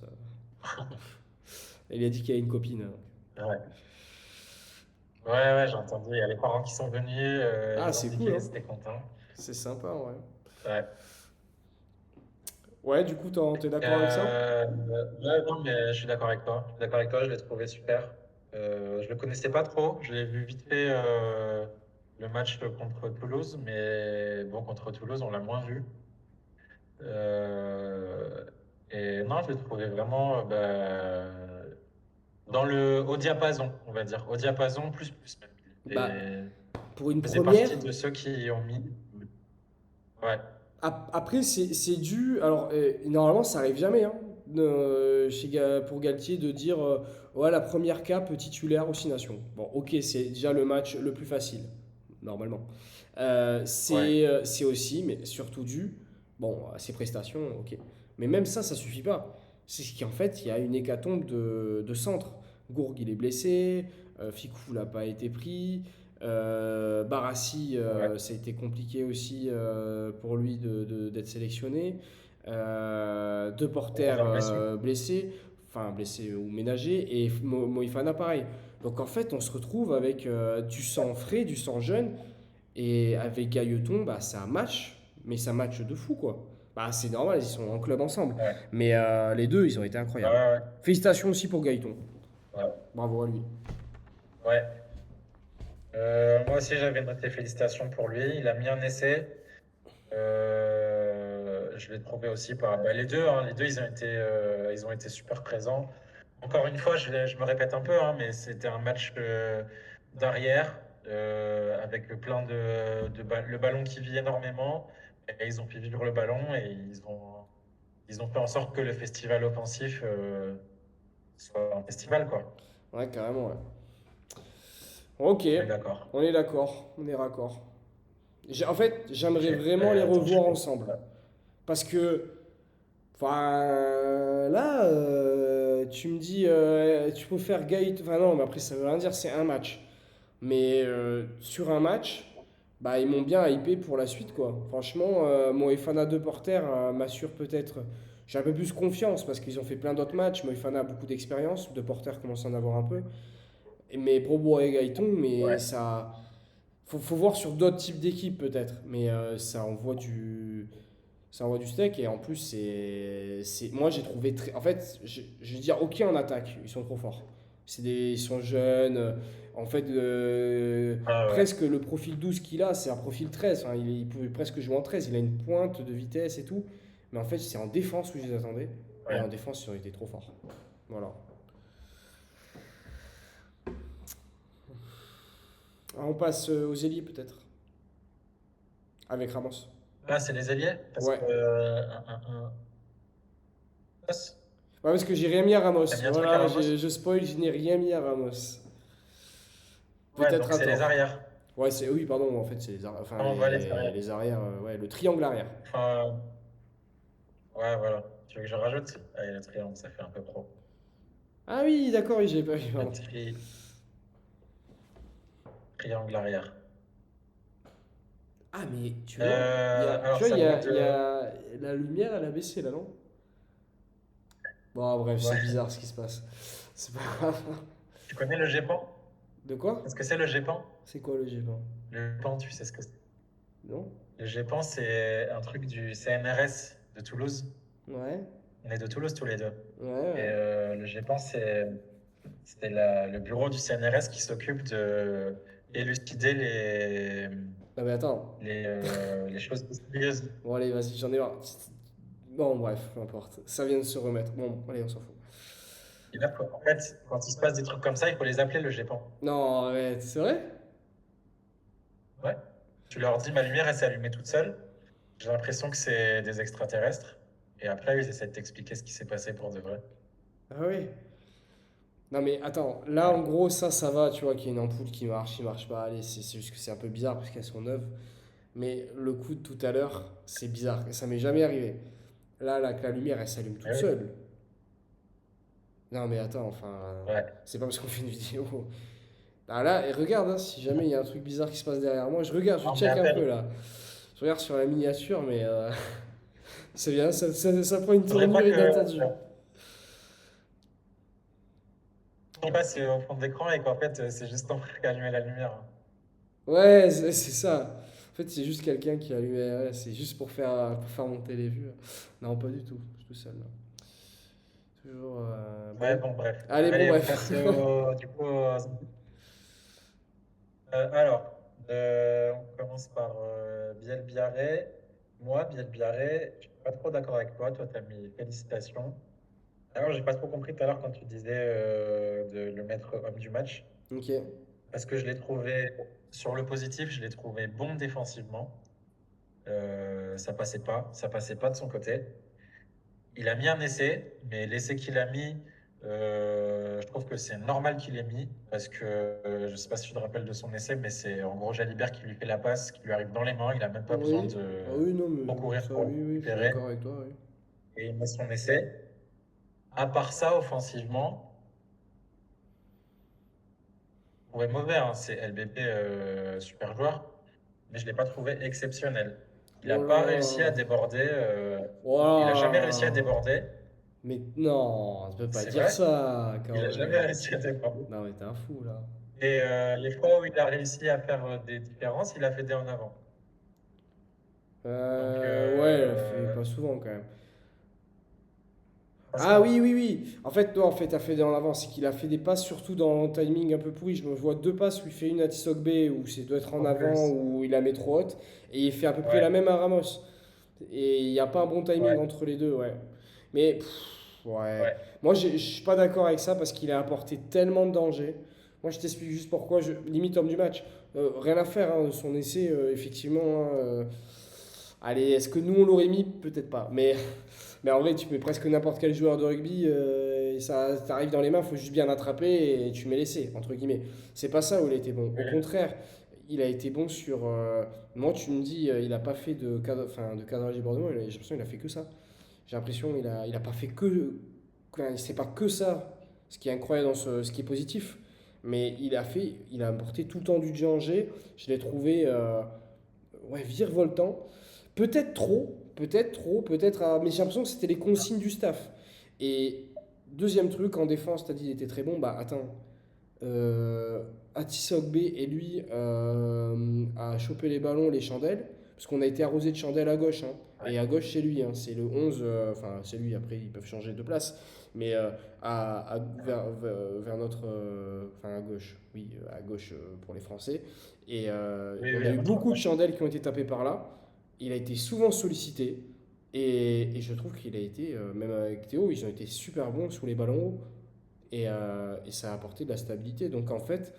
[SPEAKER 1] il a dit qu'il y a une copine.
[SPEAKER 2] Ouais. Ouais, ouais, j'ai entendu. Il y a les parents qui sont venus.
[SPEAKER 1] Ah,
[SPEAKER 2] Ils ont
[SPEAKER 1] c'est
[SPEAKER 2] dit
[SPEAKER 1] cool,
[SPEAKER 2] qu'ils
[SPEAKER 1] hein.
[SPEAKER 2] étaient contents.
[SPEAKER 1] C'est sympa, ouais.
[SPEAKER 2] Ouais.
[SPEAKER 1] Ouais, du coup, t'es d'accord avec ça?
[SPEAKER 2] Ouais, non, mais je suis d'accord avec toi. Je suis d'accord avec toi. Je l'ai trouvé super. Je le connaissais pas trop. Je l'ai vu vite fait le match contre Toulouse, mais bon, contre Toulouse, on l'a moins vu. Euh, et non, je l'ai trouvé vraiment au diapason, on va dire. Au diapason, plus même.
[SPEAKER 1] Bah,
[SPEAKER 2] Il
[SPEAKER 1] pour une
[SPEAKER 2] faisait
[SPEAKER 1] première,
[SPEAKER 2] partie de ceux qui ont mis. Ouais,
[SPEAKER 1] après, c'est dû. Alors, normalement, ça arrive jamais, hein, pour Galtier de dire ouais, la première cape titulaire aux 6 nations. Bon, ok, c'est déjà le match le plus facile, normalement.
[SPEAKER 2] ouais,
[SPEAKER 1] C'est aussi, mais surtout dû, bon, à ses prestations, ok. Mais même ça suffit pas. C'est qu'en fait, il y a une hécatombe de centres. Gourg, il est blessé, Ficou n'a pas été pris, Barassi,
[SPEAKER 2] ouais.
[SPEAKER 1] ça a été compliqué aussi pour lui d'être sélectionné. De
[SPEAKER 2] On
[SPEAKER 1] Porter
[SPEAKER 2] revient de blessure.
[SPEAKER 1] blessé, enfin blessé ou ménagé, et Moïfana pareil. Donc en fait, on se retrouve avec du sang frais, du sang jeune, et avec Gailleton, bah, c'est un match, mais c'est un match de fou, quoi. Bah, c'est normal, ils sont en club ensemble.
[SPEAKER 2] Ouais,
[SPEAKER 1] Mais les deux, ils ont été
[SPEAKER 2] ouais,
[SPEAKER 1] incroyables.
[SPEAKER 2] ouais.
[SPEAKER 1] Félicitations aussi pour Gailleton.
[SPEAKER 2] Ouais.
[SPEAKER 1] Bravo à lui.
[SPEAKER 2] Ouais. Moi aussi, j'avais noté félicitations pour lui. Il a mis un essai. Je l'ai trouvé aussi par les deux. Hein, les deux, ils ont été super présents. Encore une fois, je me répète un peu, hein, mais c'était un match d'arrière avec plein le ballon qui vit énormément. Et ils ont fait vivre le ballon et ils ont fait en sorte que le festival offensif soit un festival, quoi.
[SPEAKER 1] Ouais, carrément, ouais. Ok,
[SPEAKER 2] On est d'accord.
[SPEAKER 1] on est d'accord, on est raccord. En fait,
[SPEAKER 2] Ok.
[SPEAKER 1] j'aimerais vraiment les
[SPEAKER 2] Attends,
[SPEAKER 1] revoir ensemble. Parce que, enfin, là, tu me dis, tu peux faire Gaët. Enfin, non, mais après, ça veut rien dire, c'est un match. Mais sur un match, bah, ils m'ont bien hypé pour la suite, quoi. Franchement, Moefana de Porter m'assure peut-être. J'ai un peu plus confiance parce qu'ils ont fait plein d'autres matchs. Moefana a beaucoup d'expérience. De Porter commence à en avoir un peu. Mais Probo et Gaëton, mais
[SPEAKER 2] ouais.
[SPEAKER 1] ça. Faut voir sur d'autres types d'équipes peut-être. Mais ça envoie du steak et en plus, moi j'ai trouvé très. En fait, je veux dire, ok en attaque, ils sont trop forts. Ils sont jeunes. En fait,
[SPEAKER 2] Ah ouais.
[SPEAKER 1] presque le profil 12 qu'il a, c'est un profil 13. Enfin, il pouvait presque jouer en 13. Il a une pointe de vitesse et tout. Mais en fait, c'est en défense où je les attendais. Et
[SPEAKER 2] Ouais.
[SPEAKER 1] en défense, ils ont été trop forts. Voilà. Alors, on passe aux ailiers peut-être. Avec Ramos.
[SPEAKER 2] Là, c'est les ailiers parce
[SPEAKER 1] Ouais.
[SPEAKER 2] que
[SPEAKER 1] Ouais, parce que j'ai rien mis à
[SPEAKER 2] t'as
[SPEAKER 1] Ramos.
[SPEAKER 2] mis un truc à
[SPEAKER 1] Voilà,
[SPEAKER 2] Ramos?
[SPEAKER 1] je spoil, je n'ai rien mis à Ramos.
[SPEAKER 2] Ouais,
[SPEAKER 1] Peut-être
[SPEAKER 2] donc
[SPEAKER 1] à
[SPEAKER 2] c'est les
[SPEAKER 1] tort.
[SPEAKER 2] arrières.
[SPEAKER 1] Ouais, oui, pardon, en fait, c'est enfin,
[SPEAKER 2] Enfin, on voit les arrières.
[SPEAKER 1] les arrières, ouais, le triangle arrière.
[SPEAKER 2] Enfin, ouais, voilà. Tu veux que je rajoute? Allez, le triangle, ça fait un peu pro.
[SPEAKER 1] Ah oui, d'accord, oui, j'ai pas vu,
[SPEAKER 2] Le
[SPEAKER 1] pardon.
[SPEAKER 2] triangle arrière.
[SPEAKER 1] Ah, mais tu
[SPEAKER 2] Alors,
[SPEAKER 1] vois,
[SPEAKER 2] ça vient
[SPEAKER 1] il y
[SPEAKER 2] de.
[SPEAKER 1] a la lumière, elle a baissé là, non? Bon, bref, c'est
[SPEAKER 2] Ouais.
[SPEAKER 1] bizarre ce qui se passe. C'est pas grave.
[SPEAKER 2] Tu connais le GEPAN?
[SPEAKER 1] De quoi?
[SPEAKER 2] Est-ce que c'est le GEPAN?
[SPEAKER 1] C'est quoi le G20?
[SPEAKER 2] Le GEPAN, tu sais ce que c'est.
[SPEAKER 1] Non?
[SPEAKER 2] Le GEPAN, c'est un truc du CNRS de Toulouse.
[SPEAKER 1] Ouais,
[SPEAKER 2] On est de Toulouse tous les deux.
[SPEAKER 1] ouais,
[SPEAKER 2] Et
[SPEAKER 1] ouais.
[SPEAKER 2] le GEPAN, c'est le bureau du CNRS qui s'occupe de élucider
[SPEAKER 1] Non, mais attends.
[SPEAKER 2] les choses mystérieuses.
[SPEAKER 1] Bon, allez, vas-y, j'en ai marre. Bon, bref, peu importe. Ça vient de se remettre. Bon, allez, on s'en fout.
[SPEAKER 2] Et là, en fait, quand il se passe des trucs comme ça, il faut les appeler le GEPAN.
[SPEAKER 1] Non, arrête, c'est vrai?
[SPEAKER 2] Ouais. Tu leur dis, ma lumière, elle s'est allumée toute seule. J'ai l'impression que c'est des extraterrestres. Et après, ils essaient de t'expliquer ce qui s'est passé pour de vrai.
[SPEAKER 1] Ah oui. Non mais attends, là
[SPEAKER 2] Ouais.
[SPEAKER 1] en gros ça va, tu vois qu'il y a une ampoule qui marche pas, allez, c'est juste que c'est un peu bizarre parce qu'elles sont neuves. Mais le coup de tout à l'heure, c'est bizarre, et ça m'est jamais arrivé. Là, que la lumière elle s'allume toute
[SPEAKER 2] Ah oui.
[SPEAKER 1] seule. Non mais attends, enfin,
[SPEAKER 2] Ouais.
[SPEAKER 1] c'est pas parce qu'on fait une vidéo. Ah là, et regarde, hein, si jamais il y a un truc bizarre qui se passe derrière moi, je regarde, je
[SPEAKER 2] Non, mais
[SPEAKER 1] check un peu
[SPEAKER 2] appelle.
[SPEAKER 1] là. Je regarde sur la miniature, mais c'est bien, ça prend une
[SPEAKER 2] Faudrait
[SPEAKER 1] tournure
[SPEAKER 2] pas que.
[SPEAKER 1] inattendue.
[SPEAKER 2] On passe au fond de l'écran et qu'en fait, c'est juste ton frère qui a allumé la lumière.
[SPEAKER 1] Ouais, c'est ça. En fait, c'est juste quelqu'un qui allume. Ouais, c'est juste pour faire monter les vues. Non, pas du tout. Je suis tout seul là. Toujours.
[SPEAKER 2] Ouais,
[SPEAKER 1] Bon.
[SPEAKER 2] bon, bref.
[SPEAKER 1] Allez, bon,
[SPEAKER 2] Allez, on
[SPEAKER 1] bref.
[SPEAKER 2] passe du coup. Alors, on commence par Biel Biarré. Moi, Biel Biarré, je suis pas trop d'accord avec toi. Toi, tu as mis félicitations. Alors, j'ai pas trop compris tout à l'heure quand tu disais de le mettre homme du match.
[SPEAKER 1] Ok.
[SPEAKER 2] Parce que je l'ai trouvé, sur le positif, je l'ai trouvé bon défensivement. Ça passait pas de son côté. Il a mis un essai, mais l'essai qu'il a mis, je trouve que c'est normal qu'il l'ait mis, parce que je sais pas si tu te rappelles de son essai, mais c'est en gros Jalibert qui lui fait la passe, qui lui arrive dans les mains, il n'a même pas besoin
[SPEAKER 1] Oui.
[SPEAKER 2] de
[SPEAKER 1] Ah oui, non,
[SPEAKER 2] trop
[SPEAKER 1] mais
[SPEAKER 2] courir
[SPEAKER 1] ça,
[SPEAKER 2] pour le
[SPEAKER 1] oui, oui, je suis d'accord
[SPEAKER 2] récupérer,
[SPEAKER 1] avec toi, oui.
[SPEAKER 2] et il met son essai. À part ça, offensivement, ouais, mauvais, hein, c'est LBP, super joueur, mais je ne l'ai pas trouvé exceptionnel. Il n'a
[SPEAKER 1] Oh
[SPEAKER 2] pas réussi à
[SPEAKER 1] là.
[SPEAKER 2] déborder, il a jamais réussi à
[SPEAKER 1] Voilà.
[SPEAKER 2] déborder,
[SPEAKER 1] Mais non, tu peux pas
[SPEAKER 2] c'est
[SPEAKER 1] dire
[SPEAKER 2] vrai,
[SPEAKER 1] ça
[SPEAKER 2] il
[SPEAKER 1] quand
[SPEAKER 2] a jamais
[SPEAKER 1] même.
[SPEAKER 2] réussi à déborder.
[SPEAKER 1] Non, mais t'es un fou là.
[SPEAKER 2] Et les fois où il a réussi à faire des différences, il a fait des en avant. Donc,
[SPEAKER 1] Ouais, elle fait pas souvent quand même.
[SPEAKER 2] pas
[SPEAKER 1] Ah oui,
[SPEAKER 2] souvent.
[SPEAKER 1] oui, oui. En fait, non, en fait, t'as fait des en avant. C'est qu'il a fait des passes, surtout dans un timing un peu pourri. Je vois deux passes où il fait une à Tissot B, où c'est doit être en
[SPEAKER 2] En
[SPEAKER 1] avant,
[SPEAKER 2] plus.
[SPEAKER 1] où il la met trop haute. Et il fait à peu près la
[SPEAKER 2] Ouais,
[SPEAKER 1] même à Ramos. Et il n'y a pas un bon timing
[SPEAKER 2] ouais.
[SPEAKER 1] entre les deux, ouais. Mais, pff, Ouais.
[SPEAKER 2] Ouais.
[SPEAKER 1] Moi, je suis pas d'accord avec ça parce qu'il a apporté tellement de danger. Moi, je t'explique juste pourquoi. Limite homme du match. Rien à faire, hein, son essai, effectivement, hein, allez, est-ce que nous, on l'aurait mis? Peut-être pas. Mais en vrai, tu mets presque n'importe quel joueur de rugby, et ça t'arrive dans les mains, il faut juste bien l'attraper et tu mets l'essai, entre guillemets. C'est pas ça où il a été bon. Au contraire, il a été bon sur. Moi, tu me dis, il a pas fait de cadrage débordement, j'ai l'impression qu'il a fait que ça. J'ai l'impression qu'il a pas fait que. C'est pas que ça, ce qui est incroyable ce qui est positif. Mais il a apporté tout le temps du danger. Je l'ai trouvé ouais, virevoltant. Peut-être trop, peut-être. Mais j'ai l'impression que c'était les consignes du staff. Et deuxième truc, en défense, t'as dit qu'il était très bon. Bah attends, euh, Atis Ogbe et lui a chopé les ballons, les chandelles, parce qu'on a été arrosé de chandelles à gauche, hein.
[SPEAKER 2] Ouais.
[SPEAKER 1] Et à gauche, c'est lui, hein, c'est le 11, enfin c'est lui, après ils peuvent changer de place, mais vers notre, enfin à gauche, oui, à gauche pour les Français. Et
[SPEAKER 2] Oui,
[SPEAKER 1] on
[SPEAKER 2] oui,
[SPEAKER 1] a
[SPEAKER 2] à
[SPEAKER 1] eu
[SPEAKER 2] notre
[SPEAKER 1] beaucoup de
[SPEAKER 2] gauche.
[SPEAKER 1] chandelles qui ont été tapées par là. Il a été souvent sollicité, et je trouve qu'il a été, même avec Théo, ils ont été super bons sous les ballons hauts. Et ça a apporté de la stabilité. Donc en fait,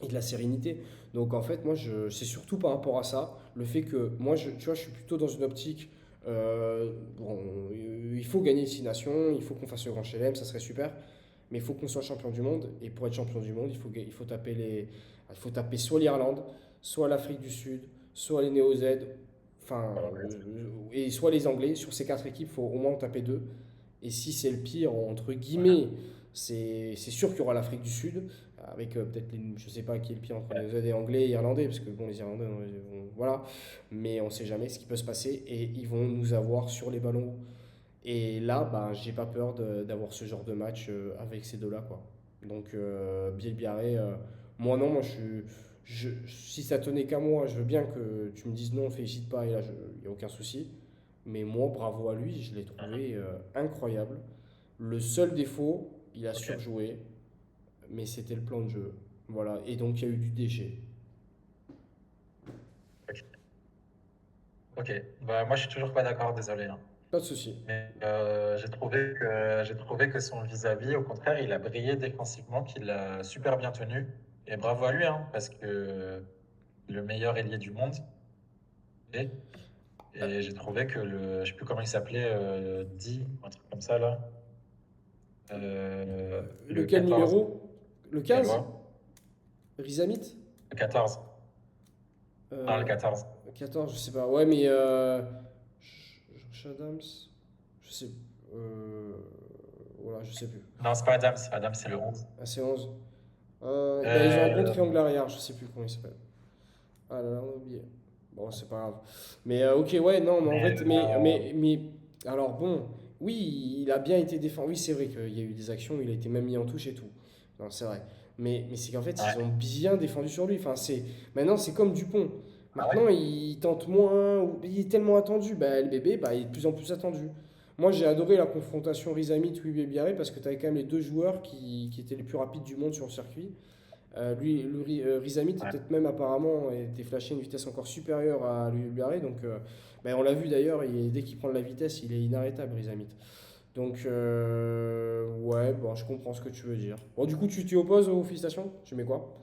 [SPEAKER 1] et de la sérénité. Donc en fait, c'est surtout par rapport à ça, le fait que moi, tu vois, je suis plutôt dans une optique, bon, il faut gagner 6 nations, il faut qu'on fasse le grand chelem, ça serait super, mais il faut qu'on soit champion du monde. Et pour être champion du monde, il faut taper soit l'Irlande, soit l'Afrique du Sud, soit les Néo-Z, enfin,
[SPEAKER 2] Alors, ouais.
[SPEAKER 1] et soit les Anglais. Sur ces 4 équipes, il faut au moins en taper deux. Et si c'est le pire, entre
[SPEAKER 2] Ouais.
[SPEAKER 1] guillemets, c'est sûr qu'il y aura l'Afrique du Sud, avec peut-être, je sais pas qui est le pire entre
[SPEAKER 2] Ouais.
[SPEAKER 1] les Anglais et les Irlandais, parce que bon, les Irlandais, voilà, mais on sait jamais ce qui peut se passer, et ils vont nous avoir sur les ballons. Et là, bah, j'ai pas peur d'avoir ce genre de match avec ces deux-là, quoi. Donc, Biel Biarré, moi non, moi si ça tenait qu'à moi, je veux bien que tu me dises non, félicite pas, et là, il n'y a aucun souci. Mais moi, bravo à lui, je l'ai
[SPEAKER 2] Mhm.
[SPEAKER 1] trouvé incroyable. Le seul défaut, il a
[SPEAKER 2] Ok.
[SPEAKER 1] surjoué, mais c'était le plan de jeu. Voilà, et donc il y a eu du déchet.
[SPEAKER 2] Ok. Ok. Bah, moi, je suis toujours pas d'accord, désolé, hein.
[SPEAKER 1] Pas de souci.
[SPEAKER 2] Mais j'ai trouvé que son vis-à-vis, au contraire, il a brillé défensivement, qu'il a super bien tenu. Et bravo à lui, hein, parce que le meilleur ailier du monde. Et,
[SPEAKER 1] Euh,
[SPEAKER 2] et j'ai trouvé que je sais plus comment il s'appelait, Di, un truc comme ça là, le
[SPEAKER 1] lequel
[SPEAKER 2] 14,
[SPEAKER 1] numéro? Le 15?
[SPEAKER 2] gallois,
[SPEAKER 1] Rizamit?
[SPEAKER 2] le 14, non le
[SPEAKER 1] Euh,
[SPEAKER 2] 14.
[SPEAKER 1] 14, je sais pas. Ouais, mais Josh Adams, je sais. euh, voilà, je sais plus.
[SPEAKER 2] Non, c'est pas Adams, Adams c'est le 11.
[SPEAKER 1] Ah, c'est 11. Bah, ils ont un bon
[SPEAKER 2] Euh,
[SPEAKER 1] triangle arrière, je sais plus comment il s'appelle. Ah là là, on a oublié. Bon, c'est pas grave. Mais ok, ouais, non, mais en
[SPEAKER 2] mais
[SPEAKER 1] fait, alors bon, oui, il a bien été défendu. Oui, c'est vrai qu'il y a eu des actions, il a été même mis en touche et tout. Non, c'est vrai. Mais c'est qu'en fait, ils ont
[SPEAKER 2] ouais.
[SPEAKER 1] bien défendu sur lui. Maintenant, c'est comme Dupont.
[SPEAKER 2] Ah
[SPEAKER 1] Maintenant,
[SPEAKER 2] ouais?
[SPEAKER 1] il tente moins, il est tellement attendu. Bah, le bébé, bah, il est de plus en plus attendu. Moi, j'ai adoré la confrontation Rizami-Touibé Biarré parce que tu avais quand même les deux joueurs qui étaient les plus rapides du monde sur le circuit. Rizami était
[SPEAKER 2] Ouais.
[SPEAKER 1] peut-être même apparemment était flashé une vitesse encore supérieure à lui Barré. Donc, ben, on l'a vu d'ailleurs, dès qu'il prend de la vitesse, il est inarrêtable, Rizamit. Donc, ouais, bon, je comprends ce que tu veux dire. Bon, du coup, tu t'y opposes aux félicitations? Tu mets quoi?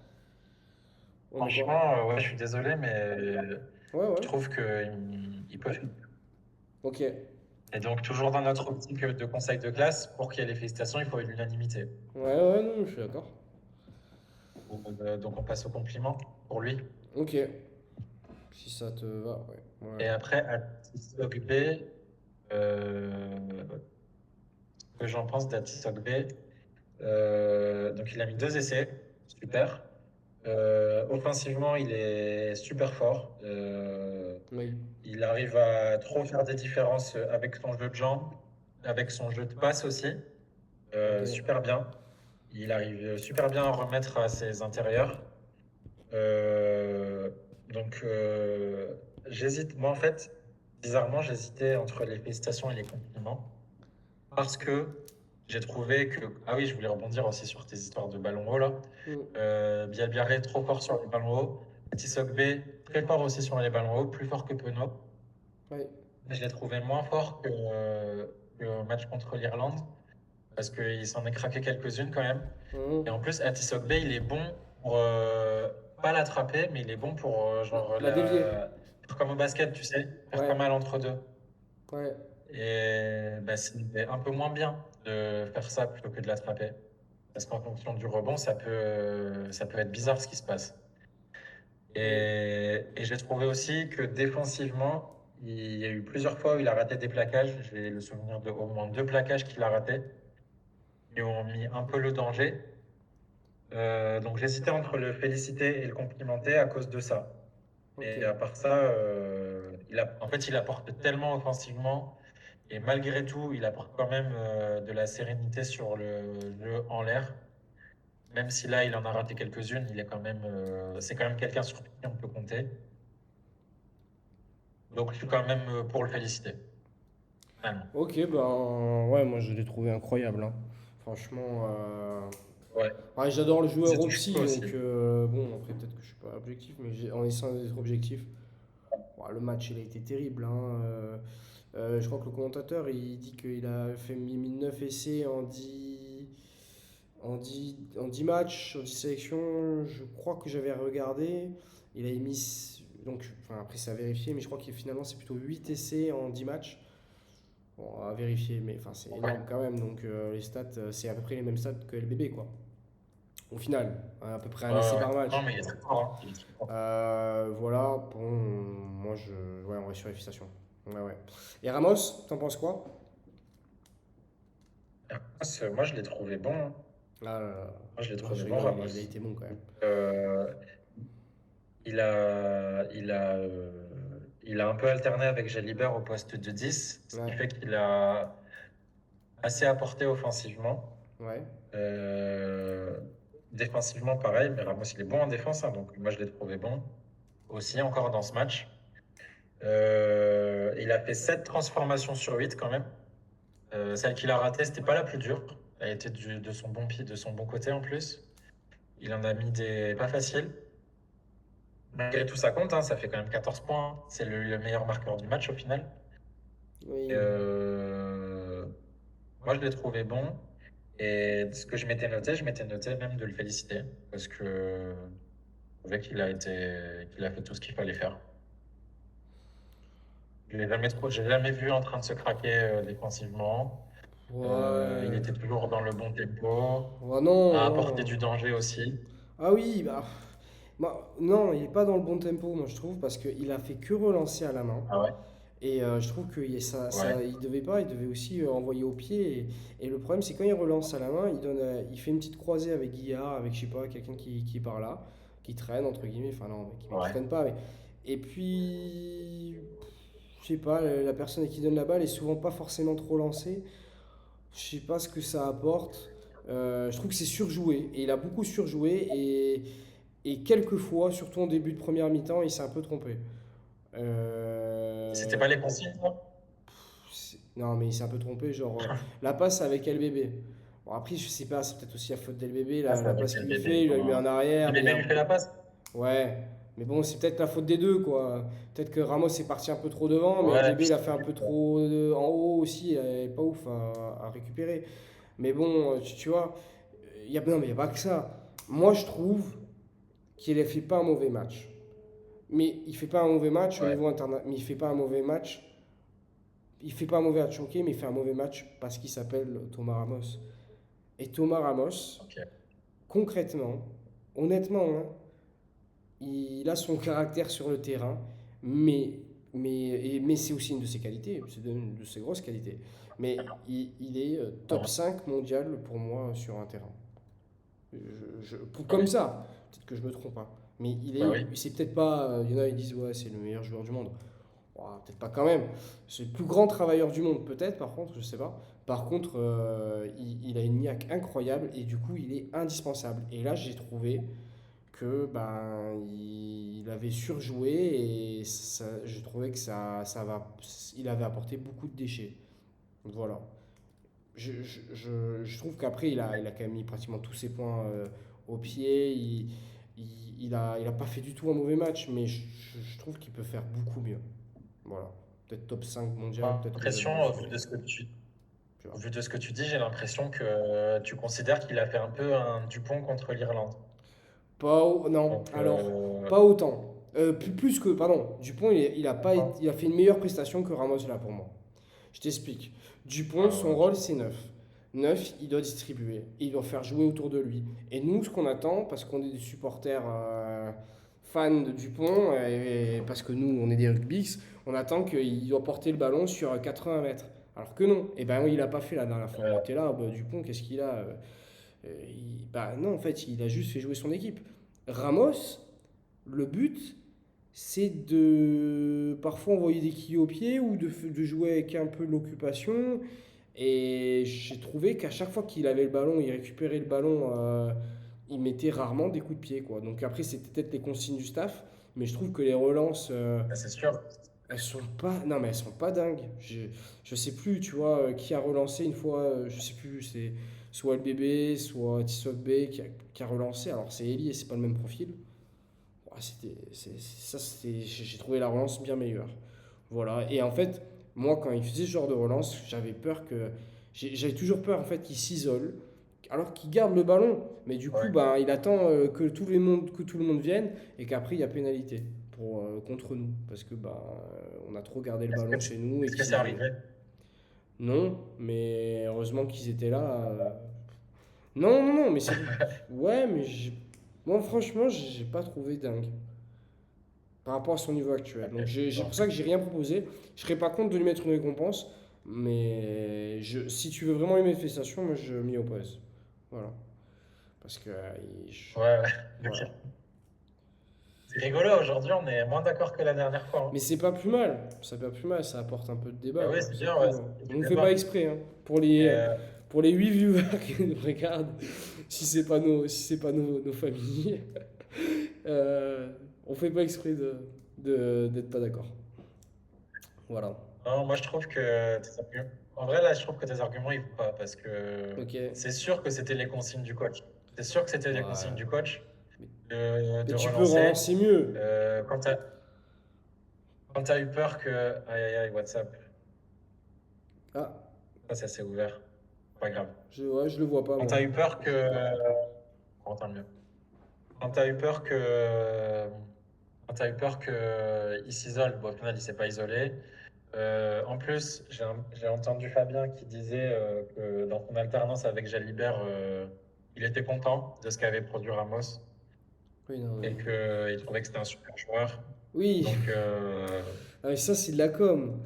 [SPEAKER 1] On met quoi?
[SPEAKER 2] Franchement, ouais, je suis désolé, mais
[SPEAKER 1] Ouais,
[SPEAKER 2] je
[SPEAKER 1] ouais.
[SPEAKER 2] trouve qu'il peut.
[SPEAKER 1] Ok.
[SPEAKER 2] Et donc, toujours dans notre optique de conseil de classe, pour qu'il y ait les félicitations, il faut l'unanimité.
[SPEAKER 1] Ouais, ouais, non, je suis d'accord.
[SPEAKER 2] Donc, on passe au compliment pour lui.
[SPEAKER 1] Ok. Si ça te va, ouais. Ouais.
[SPEAKER 2] Et après, Atis Ogbe, ce que j'en pense d'Atis Ogbe, donc il a mis 2 essais, super. Offensivement, il est super fort.
[SPEAKER 1] Oui.
[SPEAKER 2] Il arrive à trop faire des différences avec son jeu de jambes, avec son jeu de passe aussi.
[SPEAKER 1] Ok.
[SPEAKER 2] Super bien. Il arrive super bien à remettre à ses intérieurs. Euh, donc, j'hésite. Moi, en fait, bizarrement, j'hésitais entre les félicitations et les compliments. Parce que j'ai trouvé que. Ah oui, je voulais rebondir aussi sur tes histoires de ballon haut là.
[SPEAKER 1] Mm.
[SPEAKER 2] Bielbiarré, trop fort sur les ballons hauts. Tissot-B, très fort aussi sur les ballons hauts, plus fort que Penaud.
[SPEAKER 1] Ouais.
[SPEAKER 2] Mais je l'ai trouvé moins fort que qu'au match contre l'Irlande, parce qu'il s'en est craqué quelques-unes quand même.
[SPEAKER 1] Mhm.
[SPEAKER 2] Et en plus, Atisok Bay, il est bon pour pas l'attraper, mais il est bon pour
[SPEAKER 1] La dévier.
[SPEAKER 2] faire comme au basket, tu sais, faire pas
[SPEAKER 1] Ouais,
[SPEAKER 2] mal entre deux.
[SPEAKER 1] ouais.
[SPEAKER 2] Et bah, c'est un peu moins bien de faire ça plutôt que de l'attraper. Parce qu'en fonction du rebond, ça peut être bizarre ce qui se passe.
[SPEAKER 1] Mhm.
[SPEAKER 2] Et j'ai trouvé aussi que défensivement, il y a eu plusieurs fois où il a raté des plaquages. J'ai le souvenir de au moins 2 plaquages qu'il a ratés, qui ont mis un peu le danger. Donc j'hésitais entre le féliciter et le complimenter à cause de ça.
[SPEAKER 1] Ok.
[SPEAKER 2] Et à part ça, en fait, il apporte tellement offensivement. Et malgré tout, il apporte quand même de la sérénité sur le jeu en l'air. Même si là, il en a raté quelques-unes, c'est quand même quelqu'un sur qui on peut compter. Donc, je suis quand même pour le féliciter. Vraiment.
[SPEAKER 1] Ok, ben ouais, moi je l'ai trouvé incroyable, hein. Franchement,
[SPEAKER 2] Ouais,
[SPEAKER 1] ouais, j'adore le joueur
[SPEAKER 2] c'est tout
[SPEAKER 1] aussi,
[SPEAKER 2] aussi.
[SPEAKER 1] donc bon, après peut-être que je suis pas objectif, mais en essayant d'être objectif, ouais, le match il a été terrible, hein. Je crois que le commentateur il dit qu'il a fait mis 9 essais en 10 matchs, en 10 sélections. Je crois que j'avais regardé. Il a mis. Donc, enfin, après, c'est à vérifier, mais je crois que finalement, c'est plutôt 8 essais en 10 matchs. Bon, à vérifier, mais enfin, c'est
[SPEAKER 2] Ouais.
[SPEAKER 1] énorme quand même. Donc, les stats, c'est à peu près les mêmes stats que LBB, quoi. Au final, hein, à peu près un essai
[SPEAKER 2] Ouais.
[SPEAKER 1] par
[SPEAKER 2] Non,
[SPEAKER 1] match.
[SPEAKER 2] mais il est très fort, hein. Il est très fort.
[SPEAKER 1] Voilà, bon, moi, ouais, on va sur les fixations. Ouais, ouais. Et Ramos, t'en penses quoi?
[SPEAKER 2] Moi, je l'ai trouvé bon, hein.
[SPEAKER 1] Là, là, là.
[SPEAKER 2] Moi, je l'ai
[SPEAKER 1] Non,
[SPEAKER 2] trouvé
[SPEAKER 1] je
[SPEAKER 2] bon,
[SPEAKER 1] rigole,
[SPEAKER 2] Ramos.
[SPEAKER 1] il a été bon quand même.
[SPEAKER 2] Euh, il a un peu alterné avec Jalibert au poste de 10, ce qui
[SPEAKER 1] Ouais,
[SPEAKER 2] fait qu'il a assez apporté offensivement.
[SPEAKER 1] ouais.
[SPEAKER 2] Euh, Défensivement, pareil, mais Ramos, il est bon en défense, hein, donc moi, je l'ai trouvé bon aussi encore dans ce match. Il a fait 7 transformations sur 8 quand même. Celle qu'il a ratée, c'était pas la plus dure. Elle était de son bon pied, de son bon côté en plus. Il en a mis des pas faciles. Malgré tout, ça compte, hein, ça fait quand même 14 points, hein. C'est le meilleur marqueur du match au final. Et,
[SPEAKER 1] Oui.
[SPEAKER 2] moi, je l'ai trouvé bon. Et ce que je m'étais noté même de le féliciter. Parce que je trouvais qu'il a fait tout ce qu'il fallait faire. J'ai jamais vu en train de se craquer défensivement. Il
[SPEAKER 1] Ouais.
[SPEAKER 2] était toujours dans le bon tempo,
[SPEAKER 1] Ouais, non,
[SPEAKER 2] à apporter
[SPEAKER 1] non.
[SPEAKER 2] du danger aussi.
[SPEAKER 1] Ah oui, non, il est pas dans le bon tempo, moi je trouve, parce qu'il a fait que relancer à la main.
[SPEAKER 2] Ah ouais?
[SPEAKER 1] Et je trouve
[SPEAKER 2] Ouais,
[SPEAKER 1] il devait pas, il devait aussi envoyer au pied. Et le problème, c'est quand il relance à la main, il fait une petite croisée avec Guillard, avec je sais pas, quelqu'un qui est par là, qui traîne, entre guillemets, enfin non, qui
[SPEAKER 2] ouais.
[SPEAKER 1] traîne pas. Et puis, je sais pas, la personne qui donne la balle est souvent pas forcément trop lancée. Je sais pas ce que ça apporte. Je trouve que c'est surjoué. Et il a beaucoup surjoué. Et quelquefois, surtout en début de première mi-temps, il s'est un peu trompé.
[SPEAKER 2] C'était
[SPEAKER 1] Euh,
[SPEAKER 2] pas les consignes, ça?
[SPEAKER 1] non, mais il s'est un peu trompé. Genre, la passe avec LBB. Bon, après, je sais pas, c'est peut-être aussi la faute d'LBB,
[SPEAKER 2] Ah,
[SPEAKER 1] la
[SPEAKER 2] c'est avec
[SPEAKER 1] passe
[SPEAKER 2] quel
[SPEAKER 1] qu'il lui
[SPEAKER 2] bébé,
[SPEAKER 1] fait. Il lui met
[SPEAKER 2] comment...
[SPEAKER 1] en arrière.
[SPEAKER 2] Le
[SPEAKER 1] Mais il y
[SPEAKER 2] bébé
[SPEAKER 1] a
[SPEAKER 2] lui fait la passe?
[SPEAKER 1] ouais. Mais bon, c'est peut-être la faute des deux, quoi. Peut-être que Ramos est parti un peu trop devant, mais
[SPEAKER 2] Ouais,
[SPEAKER 1] LBB,
[SPEAKER 2] puis
[SPEAKER 1] il a
[SPEAKER 2] c'est
[SPEAKER 1] fait un
[SPEAKER 2] nul,
[SPEAKER 1] peu
[SPEAKER 2] quoi.
[SPEAKER 1] trop en haut aussi. Il est pas ouf à récupérer. Mais bon, tu vois, non, mais il n'y a pas que ça. Moi, je trouve qu'il ne fait pas un mauvais match. Mais il fait pas un mauvais match au
[SPEAKER 2] Ouais,
[SPEAKER 1] niveau international. Mais il fait pas un mauvais match. Il fait pas un mauvais match, ok, mais il fait un mauvais match parce qu'il s'appelle Thomas Ramos. Et Thomas Ramos,
[SPEAKER 2] ok.
[SPEAKER 1] concrètement, honnêtement, hein, il a son caractère sur le terrain, mais, mais c'est aussi une de ses qualités, c'est une de ses grosses qualités. Mais il est top
[SPEAKER 2] Ouais,
[SPEAKER 1] 5 mondial pour moi sur un terrain. Comme
[SPEAKER 2] ouais.
[SPEAKER 1] ça, peut-être que je me trompe, hein. Mais
[SPEAKER 2] Bah oui.
[SPEAKER 1] c'est peut-être pas. Il y en a qui disent ouais, c'est le meilleur joueur du monde. Ouah, peut-être pas quand même. C'est le plus grand travailleur du monde, peut-être, par contre, je sais pas. Par contre, il a une niaque incroyable et du coup, il est indispensable. Et là, j'ai trouvé que ben, il avait surjoué et je trouvais que il avait apporté beaucoup de déchets. Voilà. Je trouve qu'après, il a quand même mis pratiquement tous ses points au pied. Il a pas fait du tout un mauvais match, mais je trouve qu'il peut faire beaucoup mieux. Voilà. Peut-être top 5
[SPEAKER 2] J'ai
[SPEAKER 1] mondial, peut-être que
[SPEAKER 2] l'impression,
[SPEAKER 1] j'abuse,
[SPEAKER 2] au vu
[SPEAKER 1] mais.
[SPEAKER 2] de ce que tu...
[SPEAKER 1] tu
[SPEAKER 2] Au
[SPEAKER 1] vois.
[SPEAKER 2] vu de ce que tu dis, j'ai l'impression que tu considères qu'il a fait un peu un Dupont contre l'Irlande.
[SPEAKER 1] Non,
[SPEAKER 2] Donc,
[SPEAKER 1] alors, pas autant. Plus que, pardon, Dupont,
[SPEAKER 2] d'accord.
[SPEAKER 1] il a fait une meilleure prestation que Ramos là pour moi. Je t'explique. Dupont, son
[SPEAKER 2] Ok.
[SPEAKER 1] rôle, c'est neuf. Neuf, il doit distribuer. Il doit faire jouer autour de lui. Et nous, ce qu'on attend, parce qu'on est des supporters fans de Dupont, et parce que nous, on est des rugbyx, on attend qu'il doit porter le ballon sur 80 mètres. Alors que non. Et ben, il n'a pas fait la dernière fois. On
[SPEAKER 2] Euh,
[SPEAKER 1] était là, bah, Dupont, qu'est-ce qu'il a bah non, en fait, il a juste fait jouer son équipe. Ramos, le but, c'est de parfois envoyer des quilles au pied ou de jouer avec un peu de l'occupation. Et j'ai trouvé qu'à chaque fois qu'il avait le ballon, il récupérait le ballon, il mettait rarement des coups de pied, quoi. Donc après, c'était peut-être les consignes du staff, mais je trouve que les relances,
[SPEAKER 2] c'est sûr.
[SPEAKER 1] elles sont pas, non mais elles sont pas dingues. Je sais plus, tu vois, qui a relancé une fois, je sais plus, c'est soit le bébé, soit Tissot B qui a relancé. Alors c'est Eli et c'est pas le même profil. Ouais, j'ai trouvé la relance bien meilleure. Voilà. Et en fait, moi, quand il faisait ce genre de relance, j'avais peur que. J'avais toujours peur en fait qu'il s'isole, alors qu'il garde le ballon. Mais du coup,
[SPEAKER 2] Ouais.
[SPEAKER 1] ben, il attend que tout le monde vienne et qu'après, il y a pénalité contre nous. Parce que ben, on a trop gardé le
[SPEAKER 2] Est-ce
[SPEAKER 1] ballon
[SPEAKER 2] que,
[SPEAKER 1] chez nous et
[SPEAKER 2] est-ce
[SPEAKER 1] qu'il
[SPEAKER 2] que
[SPEAKER 1] s'est
[SPEAKER 2] c'est
[SPEAKER 1] isolé.
[SPEAKER 2] arrivé?
[SPEAKER 1] Non, mais heureusement qu'ils étaient là. Non, non, non, mais c'est. Ouais, mais moi, franchement, j'ai pas trouvé dingue par rapport à son niveau actuel. Donc
[SPEAKER 2] Ok.
[SPEAKER 1] c'est
[SPEAKER 2] Bon.
[SPEAKER 1] pour ça que j'ai rien proposé. Je serais pas contre de lui mettre une récompense, si tu veux vraiment une manifestation, moi je m'y oppose. Voilà. Parce que
[SPEAKER 2] Ouais, ouais. Ok.
[SPEAKER 1] voilà.
[SPEAKER 2] C'est rigolo, aujourd'hui, on est moins d'accord que la dernière fois, hein.
[SPEAKER 1] Mais c'est pas plus mal. C'est pas plus mal. Ça apporte un peu de débat,
[SPEAKER 2] Bah oui,
[SPEAKER 1] quoi.
[SPEAKER 2] c'est
[SPEAKER 1] C'est
[SPEAKER 2] bien, ouais,
[SPEAKER 1] cool,
[SPEAKER 2] ça
[SPEAKER 1] hein.
[SPEAKER 2] fait du
[SPEAKER 1] On ne fait pas
[SPEAKER 2] débat.
[SPEAKER 1] exprès, hein.
[SPEAKER 2] Et,
[SPEAKER 1] Pour les 8 viewers qui nous regardent, si c'est pas nos familles, euh, on fait pas exprès d'être pas d'accord. Voilà.
[SPEAKER 2] non, moi, je trouve que en vrai, là, je trouve que tes arguments, ils vont pas parce que
[SPEAKER 1] Ok.
[SPEAKER 2] c'est sûr que c'était les consignes du coach. C'est sûr que c'était les consignes
[SPEAKER 1] Ouais.
[SPEAKER 2] du coach
[SPEAKER 1] Mais, mais
[SPEAKER 2] de
[SPEAKER 1] tu peux
[SPEAKER 2] relancer.
[SPEAKER 1] relancer mieux.
[SPEAKER 2] Euh, quand tu as eu peur que. Aïe, aïe, aïe, WhatsApp,
[SPEAKER 1] Ah,
[SPEAKER 2] ça s'est ouvert. Pas grave.
[SPEAKER 1] ouais, je le vois pas,
[SPEAKER 2] Quand tu
[SPEAKER 1] moi.
[SPEAKER 2] as eu peur
[SPEAKER 1] Je le vois pas.
[SPEAKER 2] que. On entend mieux. Quand tu as eu peur que. Quand tu as eu peur qu'il s'isole, bon, au final, il s'est pas isolé. En plus, j'ai entendu Fabien qui disait que dans son alternance avec Jalibert, il était content de ce qu'avait produit Ramos
[SPEAKER 1] Oui, non,
[SPEAKER 2] et
[SPEAKER 1] mais.
[SPEAKER 2] qu'il trouvait que c'était un super joueur.
[SPEAKER 1] Oui,
[SPEAKER 2] Donc,
[SPEAKER 1] ah, mais ça, c'est de la com.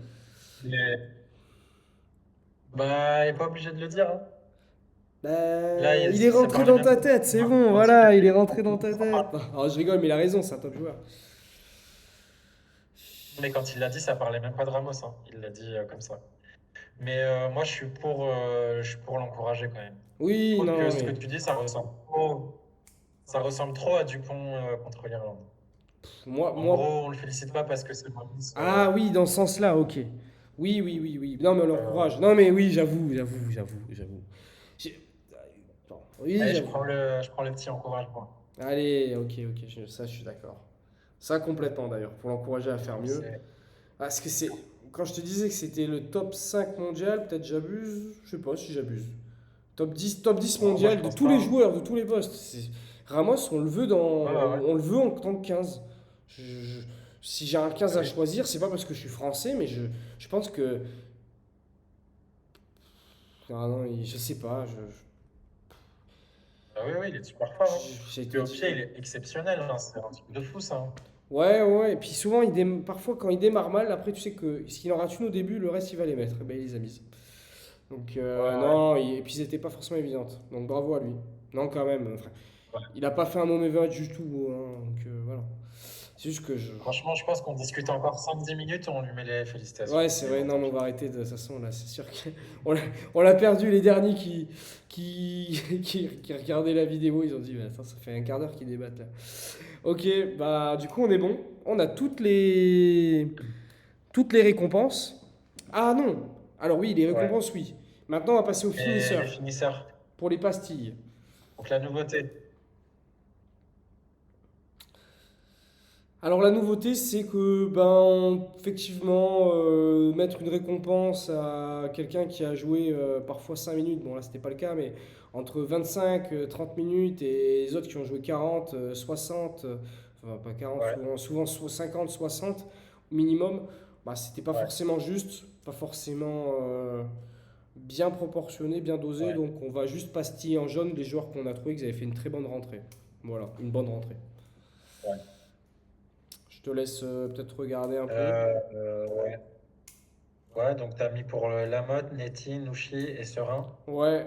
[SPEAKER 2] bah, il n'est pas obligé de le dire, hein. Là,
[SPEAKER 1] Bah, il est
[SPEAKER 2] il se
[SPEAKER 1] rentré
[SPEAKER 2] parlait
[SPEAKER 1] dans
[SPEAKER 2] même
[SPEAKER 1] ta
[SPEAKER 2] pas de
[SPEAKER 1] tête, c'est bon,
[SPEAKER 2] quand il
[SPEAKER 1] voilà, il est
[SPEAKER 2] était
[SPEAKER 1] rentré dans ta tête. Alors, je rigole, mais il a raison, c'est un top joueur.
[SPEAKER 2] mais quand il l'a dit, ça parlait même pas de Ramos, hein. Il l'a dit comme ça. Mais moi, je suis pour l'encourager quand même. Je
[SPEAKER 1] Oui,
[SPEAKER 2] trouve que
[SPEAKER 1] non,
[SPEAKER 2] ce que
[SPEAKER 1] mais.
[SPEAKER 2] tu dis, ça ressemble trop à Dupont contre l'Irlande. En
[SPEAKER 1] Moi.
[SPEAKER 2] gros, on le félicite pas parce que c'est Maurice.
[SPEAKER 1] Ah oui, dans ce sens-là, ok. Oui, oui, oui, oui. Non, mais on l'encourage. Non, mais oui, j'avoue. J'ai- Bon, oui,
[SPEAKER 2] Allez,
[SPEAKER 1] j'avoue.
[SPEAKER 2] je prends le petit encouragement.
[SPEAKER 1] Allez, ok, ça, je suis d'accord. Ça, complètement d'ailleurs, pour l'encourager à faire
[SPEAKER 2] Donc,
[SPEAKER 1] mieux.
[SPEAKER 2] c'est.
[SPEAKER 1] Parce que c'est. Quand je te disais que c'était le top 5 mondial, peut-être j'abuse, je sais pas si j'abuse. Top 10
[SPEAKER 2] Non, moi, je
[SPEAKER 1] mondial de
[SPEAKER 2] pense
[SPEAKER 1] tous
[SPEAKER 2] pas,
[SPEAKER 1] les
[SPEAKER 2] hein.
[SPEAKER 1] joueurs, de tous les postes. Ramos,
[SPEAKER 2] Ouais, ouais, ouais.
[SPEAKER 1] on le veut en tant que 15. Je- je- si j'ai un
[SPEAKER 2] Ah
[SPEAKER 1] 15 à
[SPEAKER 2] oui.
[SPEAKER 1] choisir, c'est pas parce que je suis français, mais je pense que. Ah non, je sais pas.
[SPEAKER 2] Ah oui, oui, il est super fort, hein.
[SPEAKER 1] J'ai
[SPEAKER 2] Puis
[SPEAKER 1] été
[SPEAKER 2] au pied,
[SPEAKER 1] dit.
[SPEAKER 2] il est exceptionnel, hein. C'est un truc de fou, ça, hein.
[SPEAKER 1] Ouais, ouais, et puis souvent, parfois quand il démarre mal, après tu sais que s'il en rate une au début, le reste il va les mettre. Et ben, il les a mises. Donc,
[SPEAKER 2] Ouais, ouais.
[SPEAKER 1] non, et puis c'était pas forcément évidente. Donc, bravo à lui. Non, quand même, enfin,
[SPEAKER 2] Ouais.
[SPEAKER 1] il a pas fait un mauvais match du tout, hein, donc, voilà. C'est juste que je.
[SPEAKER 2] Franchement, je pense qu'on discute encore 5-10 minutes, on lui met les félicitations.
[SPEAKER 1] Ouais, c'est
[SPEAKER 2] Mais
[SPEAKER 1] vrai,
[SPEAKER 2] bon,
[SPEAKER 1] non,
[SPEAKER 2] tant
[SPEAKER 1] mais on
[SPEAKER 2] pis.
[SPEAKER 1] va arrêter de toute façon, là, c'est sûr qu'on l'a on l'a perdu. Les derniers qui regardaient la vidéo, ils ont dit, mais attends, ça fait un quart d'heure qu'ils débattent là. Ok, bah, du coup, on est bon. On a toutes les récompenses. Ah non! Alors, oui, les
[SPEAKER 2] Ouais.
[SPEAKER 1] récompenses, oui. Maintenant, on va passer au
[SPEAKER 2] Et les
[SPEAKER 1] finisseur
[SPEAKER 2] finisseurs.
[SPEAKER 1] pour les pastilles.
[SPEAKER 2] Donc, la nouveauté.
[SPEAKER 1] Alors la nouveauté, c'est que effectivement, mettre une récompense à quelqu'un qui a joué parfois 5 minutes, bon là c'était pas le cas, mais entre 25, 30 minutes et les autres qui ont joué 40, 60, enfin pas 40,
[SPEAKER 2] Ouais,
[SPEAKER 1] souvent 50, 60 au minimum, bah c'était pas
[SPEAKER 2] ouais,
[SPEAKER 1] forcément juste, pas forcément bien proportionné, bien dosé,
[SPEAKER 2] ouais,
[SPEAKER 1] donc on va juste pastiller en jaune les joueurs qu'on a trouvé qu'ils avaient fait une très bonne rentrée. Voilà, une bonne rentrée.
[SPEAKER 2] ouais.
[SPEAKER 1] Je te laisse peut-être regarder un peu.
[SPEAKER 2] Ouais. Ouais, donc tu as mis pour Lamotte, Netty, Nouchi et Serein.
[SPEAKER 1] Ouais,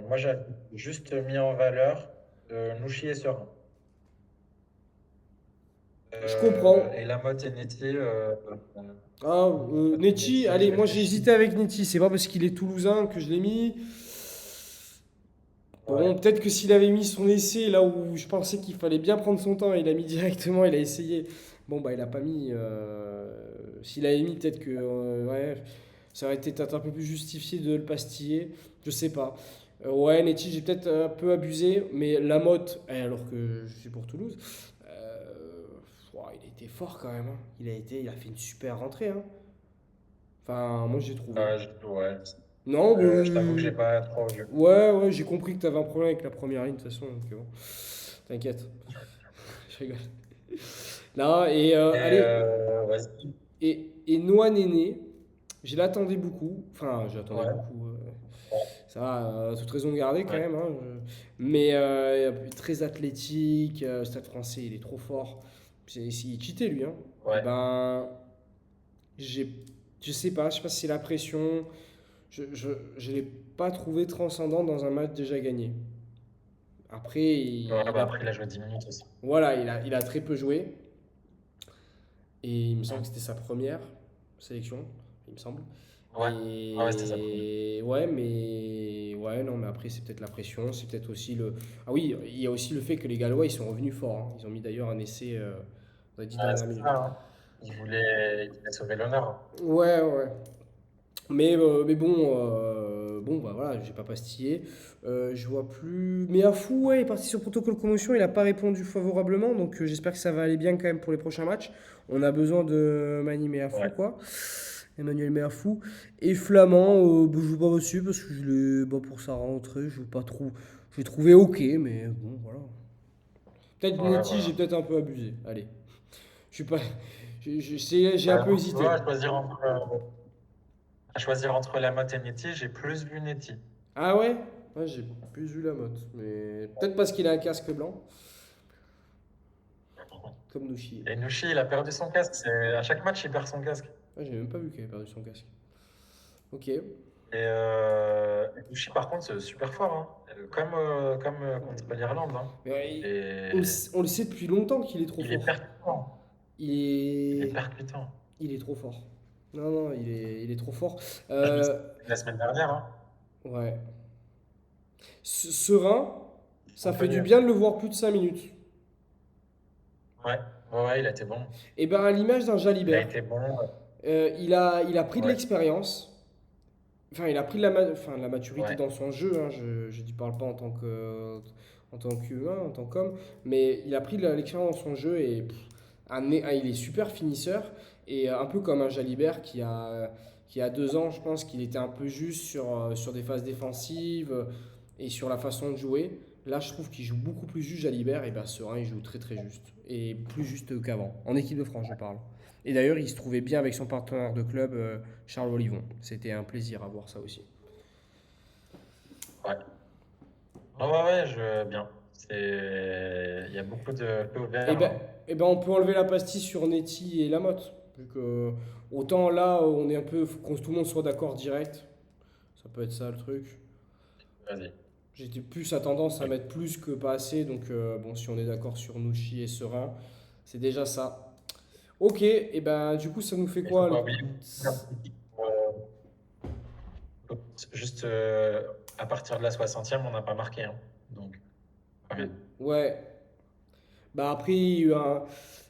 [SPEAKER 2] Moi, j'ai juste mis en valeur Nouchi et Serein.
[SPEAKER 1] je comprends.
[SPEAKER 2] Et Lamotte et Netty,
[SPEAKER 1] Ah, Netchi,
[SPEAKER 2] Netty, je
[SPEAKER 1] allez, moi j'ai
[SPEAKER 2] réfléchis.
[SPEAKER 1] hésité avec Netchi. C'est pas parce qu'il est toulousain que je l'ai mis. Bon,
[SPEAKER 2] Ouais,
[SPEAKER 1] peut-être que s'il avait mis son essai là où je pensais qu'il fallait bien prendre son temps, il a mis directement, il a essayé. Bon, bah, il a pas mis. S'il avait mis, peut-être que. Ouais, ça aurait été peut-être un peu plus justifié de le pastiller. Je sais pas. Ouais, Netchi, j'ai peut-être un peu abusé, mais Lamotte, alors que je suis pour Toulouse, ouah, il a été fort quand même, hein. Il a fait une super rentrée, hein. Enfin, moi j'ai trouvé.
[SPEAKER 2] ouais.
[SPEAKER 1] Non,
[SPEAKER 2] Je t'avoue que j'ai pas trop vu.
[SPEAKER 1] ouais, ouais, j'ai compris que t'avais un problème avec la première ligne de toute façon, donc bon, t'inquiète, je rigole. Non, et
[SPEAKER 2] Et
[SPEAKER 1] allez,
[SPEAKER 2] vas-y.
[SPEAKER 1] et Noah Néné, je l'attendais beaucoup, enfin, je l'attendais
[SPEAKER 2] Ouais,
[SPEAKER 1] beaucoup, ça va, toute raison de garder quand
[SPEAKER 2] ouais,
[SPEAKER 1] même, hein, mais très athlétique, Stade français, il est trop fort, il est cheaté lui, hein, et
[SPEAKER 2] ouais.
[SPEAKER 1] j'ai, je sais pas si c'est la pression, je l'ai pas trouvé transcendant dans un match déjà gagné. Après,
[SPEAKER 2] Ouais,
[SPEAKER 1] il
[SPEAKER 2] bah
[SPEAKER 1] a,
[SPEAKER 2] après, il a joué 10 minutes aussi.
[SPEAKER 1] voilà, il a très peu joué. Et il me semble
[SPEAKER 2] Mm.
[SPEAKER 1] que c'était sa première sélection, il me semble.
[SPEAKER 2] Ouais, ah ouais, c'était sa première.
[SPEAKER 1] Et ouais, mais ouais, non, mais après, c'est peut-être la pression, c'est peut-être aussi le. Ah oui, il y a aussi le fait que les Gallois, ils sont revenus forts, hein. Ils ont mis d'ailleurs un essai dans les 10
[SPEAKER 2] Ouais,
[SPEAKER 1] dernières
[SPEAKER 2] c'est
[SPEAKER 1] minutes.
[SPEAKER 2] ça, hein. Il voulait sauver l'honneur.
[SPEAKER 1] Ouais, ouais. Mais bon, bah voilà, j'ai pas pastillé. Je vois plus. Mais Afou, ouais, il est parti sur protocole commotion, il a pas répondu favorablement, donc j'espère que ça va aller bien quand même pour les prochains matchs. On a besoin de Mani Meafou,
[SPEAKER 2] Ouais,
[SPEAKER 1] quoi. Emmanuel Meafou. Et Flamand, je joue pas dessus parce que je l'ai, bah, pour sa rentrée, je pas trop. Je l'ai trouvé ok, mais bon, voilà. Peut-être
[SPEAKER 2] ouais,
[SPEAKER 1] Netty, j'ai
[SPEAKER 2] voilà.
[SPEAKER 1] peut-être un peu abusé. Allez, je suis pas. J'ai un
[SPEAKER 2] Bah,
[SPEAKER 1] peu
[SPEAKER 2] moi, tu vois,
[SPEAKER 1] hésité.
[SPEAKER 2] à choisir entre Lamotte et Netty, j'ai plus vu Netty.
[SPEAKER 1] Ah ouais? Ouais, j'ai plus vu la motte. Mais peut-être parce qu'il a un casque blanc, comme Nouchi.
[SPEAKER 2] Et Nushi, il a perdu son casque. À chaque match, il perd son casque.
[SPEAKER 1] Ah, j'ai même pas vu qu'il avait perdu son casque. Ok.
[SPEAKER 2] Et Nushi, par contre, c'est super fort, hein. Comme contre l'Irlande, hein.
[SPEAKER 1] Mais ouais,
[SPEAKER 2] Et
[SPEAKER 1] on le sait depuis longtemps qu'il est trop
[SPEAKER 2] il est
[SPEAKER 1] fort.
[SPEAKER 2] percutant.
[SPEAKER 1] Il
[SPEAKER 2] Il est
[SPEAKER 1] est,
[SPEAKER 2] percutant.
[SPEAKER 1] il est trop fort. Non, non, il est trop fort.
[SPEAKER 2] Je me suis
[SPEAKER 1] Euh,
[SPEAKER 2] dit la semaine dernière, hein.
[SPEAKER 1] ouais. Serein, ça fait du
[SPEAKER 2] Montpellier.
[SPEAKER 1] bien de le voir plus de 5 minutes.
[SPEAKER 2] Ouais, ouais, ouais, il a été bon.
[SPEAKER 1] Et ben à l'image d'un
[SPEAKER 2] Il a
[SPEAKER 1] Jalibert,
[SPEAKER 2] été bon.
[SPEAKER 1] il a pris de
[SPEAKER 2] Ouais,
[SPEAKER 1] l'expérience. Enfin, il a pris enfin, de la maturité
[SPEAKER 2] ouais,
[SPEAKER 1] dans son jeu, hein. Je ne parle pas en tant qu'humain, en tant qu'homme, mais il a pris de l'expérience dans son jeu et il est super finisseur. Et un peu comme un Jalibert qui a 2 ans, je pense qu'il était un peu juste sur des phases défensives et sur la façon de jouer. Là, je trouve qu'il joue beaucoup plus juste Jalibert et ben Serein, il joue très très juste. Et plus juste qu'avant. En équipe de France, je parle. Et d'ailleurs, il se trouvait bien avec son partenaire de club, Charles Olivon. C'était un plaisir à voir ça aussi.
[SPEAKER 2] ouais. Ouais, ouais, ouais, bien. Il y a beaucoup de feux
[SPEAKER 1] Et
[SPEAKER 2] verts,
[SPEAKER 1] ben,
[SPEAKER 2] là.
[SPEAKER 1] et ben, on peut enlever la pastille sur Netty et Lamotte. Vu que, autant là, on est un peu. Faut que tout le monde soit d'accord direct. Ça peut être ça le truc.
[SPEAKER 2] Vas-y.
[SPEAKER 1] J'étais plus à tendance à
[SPEAKER 2] Ok.
[SPEAKER 1] mettre plus que pas assez. Donc, bon, si on est d'accord sur Nouchi et Serein, c'est déjà ça. Ok, et ben, du coup, ça nous fait
[SPEAKER 2] Il faut
[SPEAKER 1] quoi
[SPEAKER 2] pas oublier. Juste à partir de la 60e, on n'a pas marqué, hein. Donc, quand même.
[SPEAKER 1] Ouais. Bah, après, il y a eu un.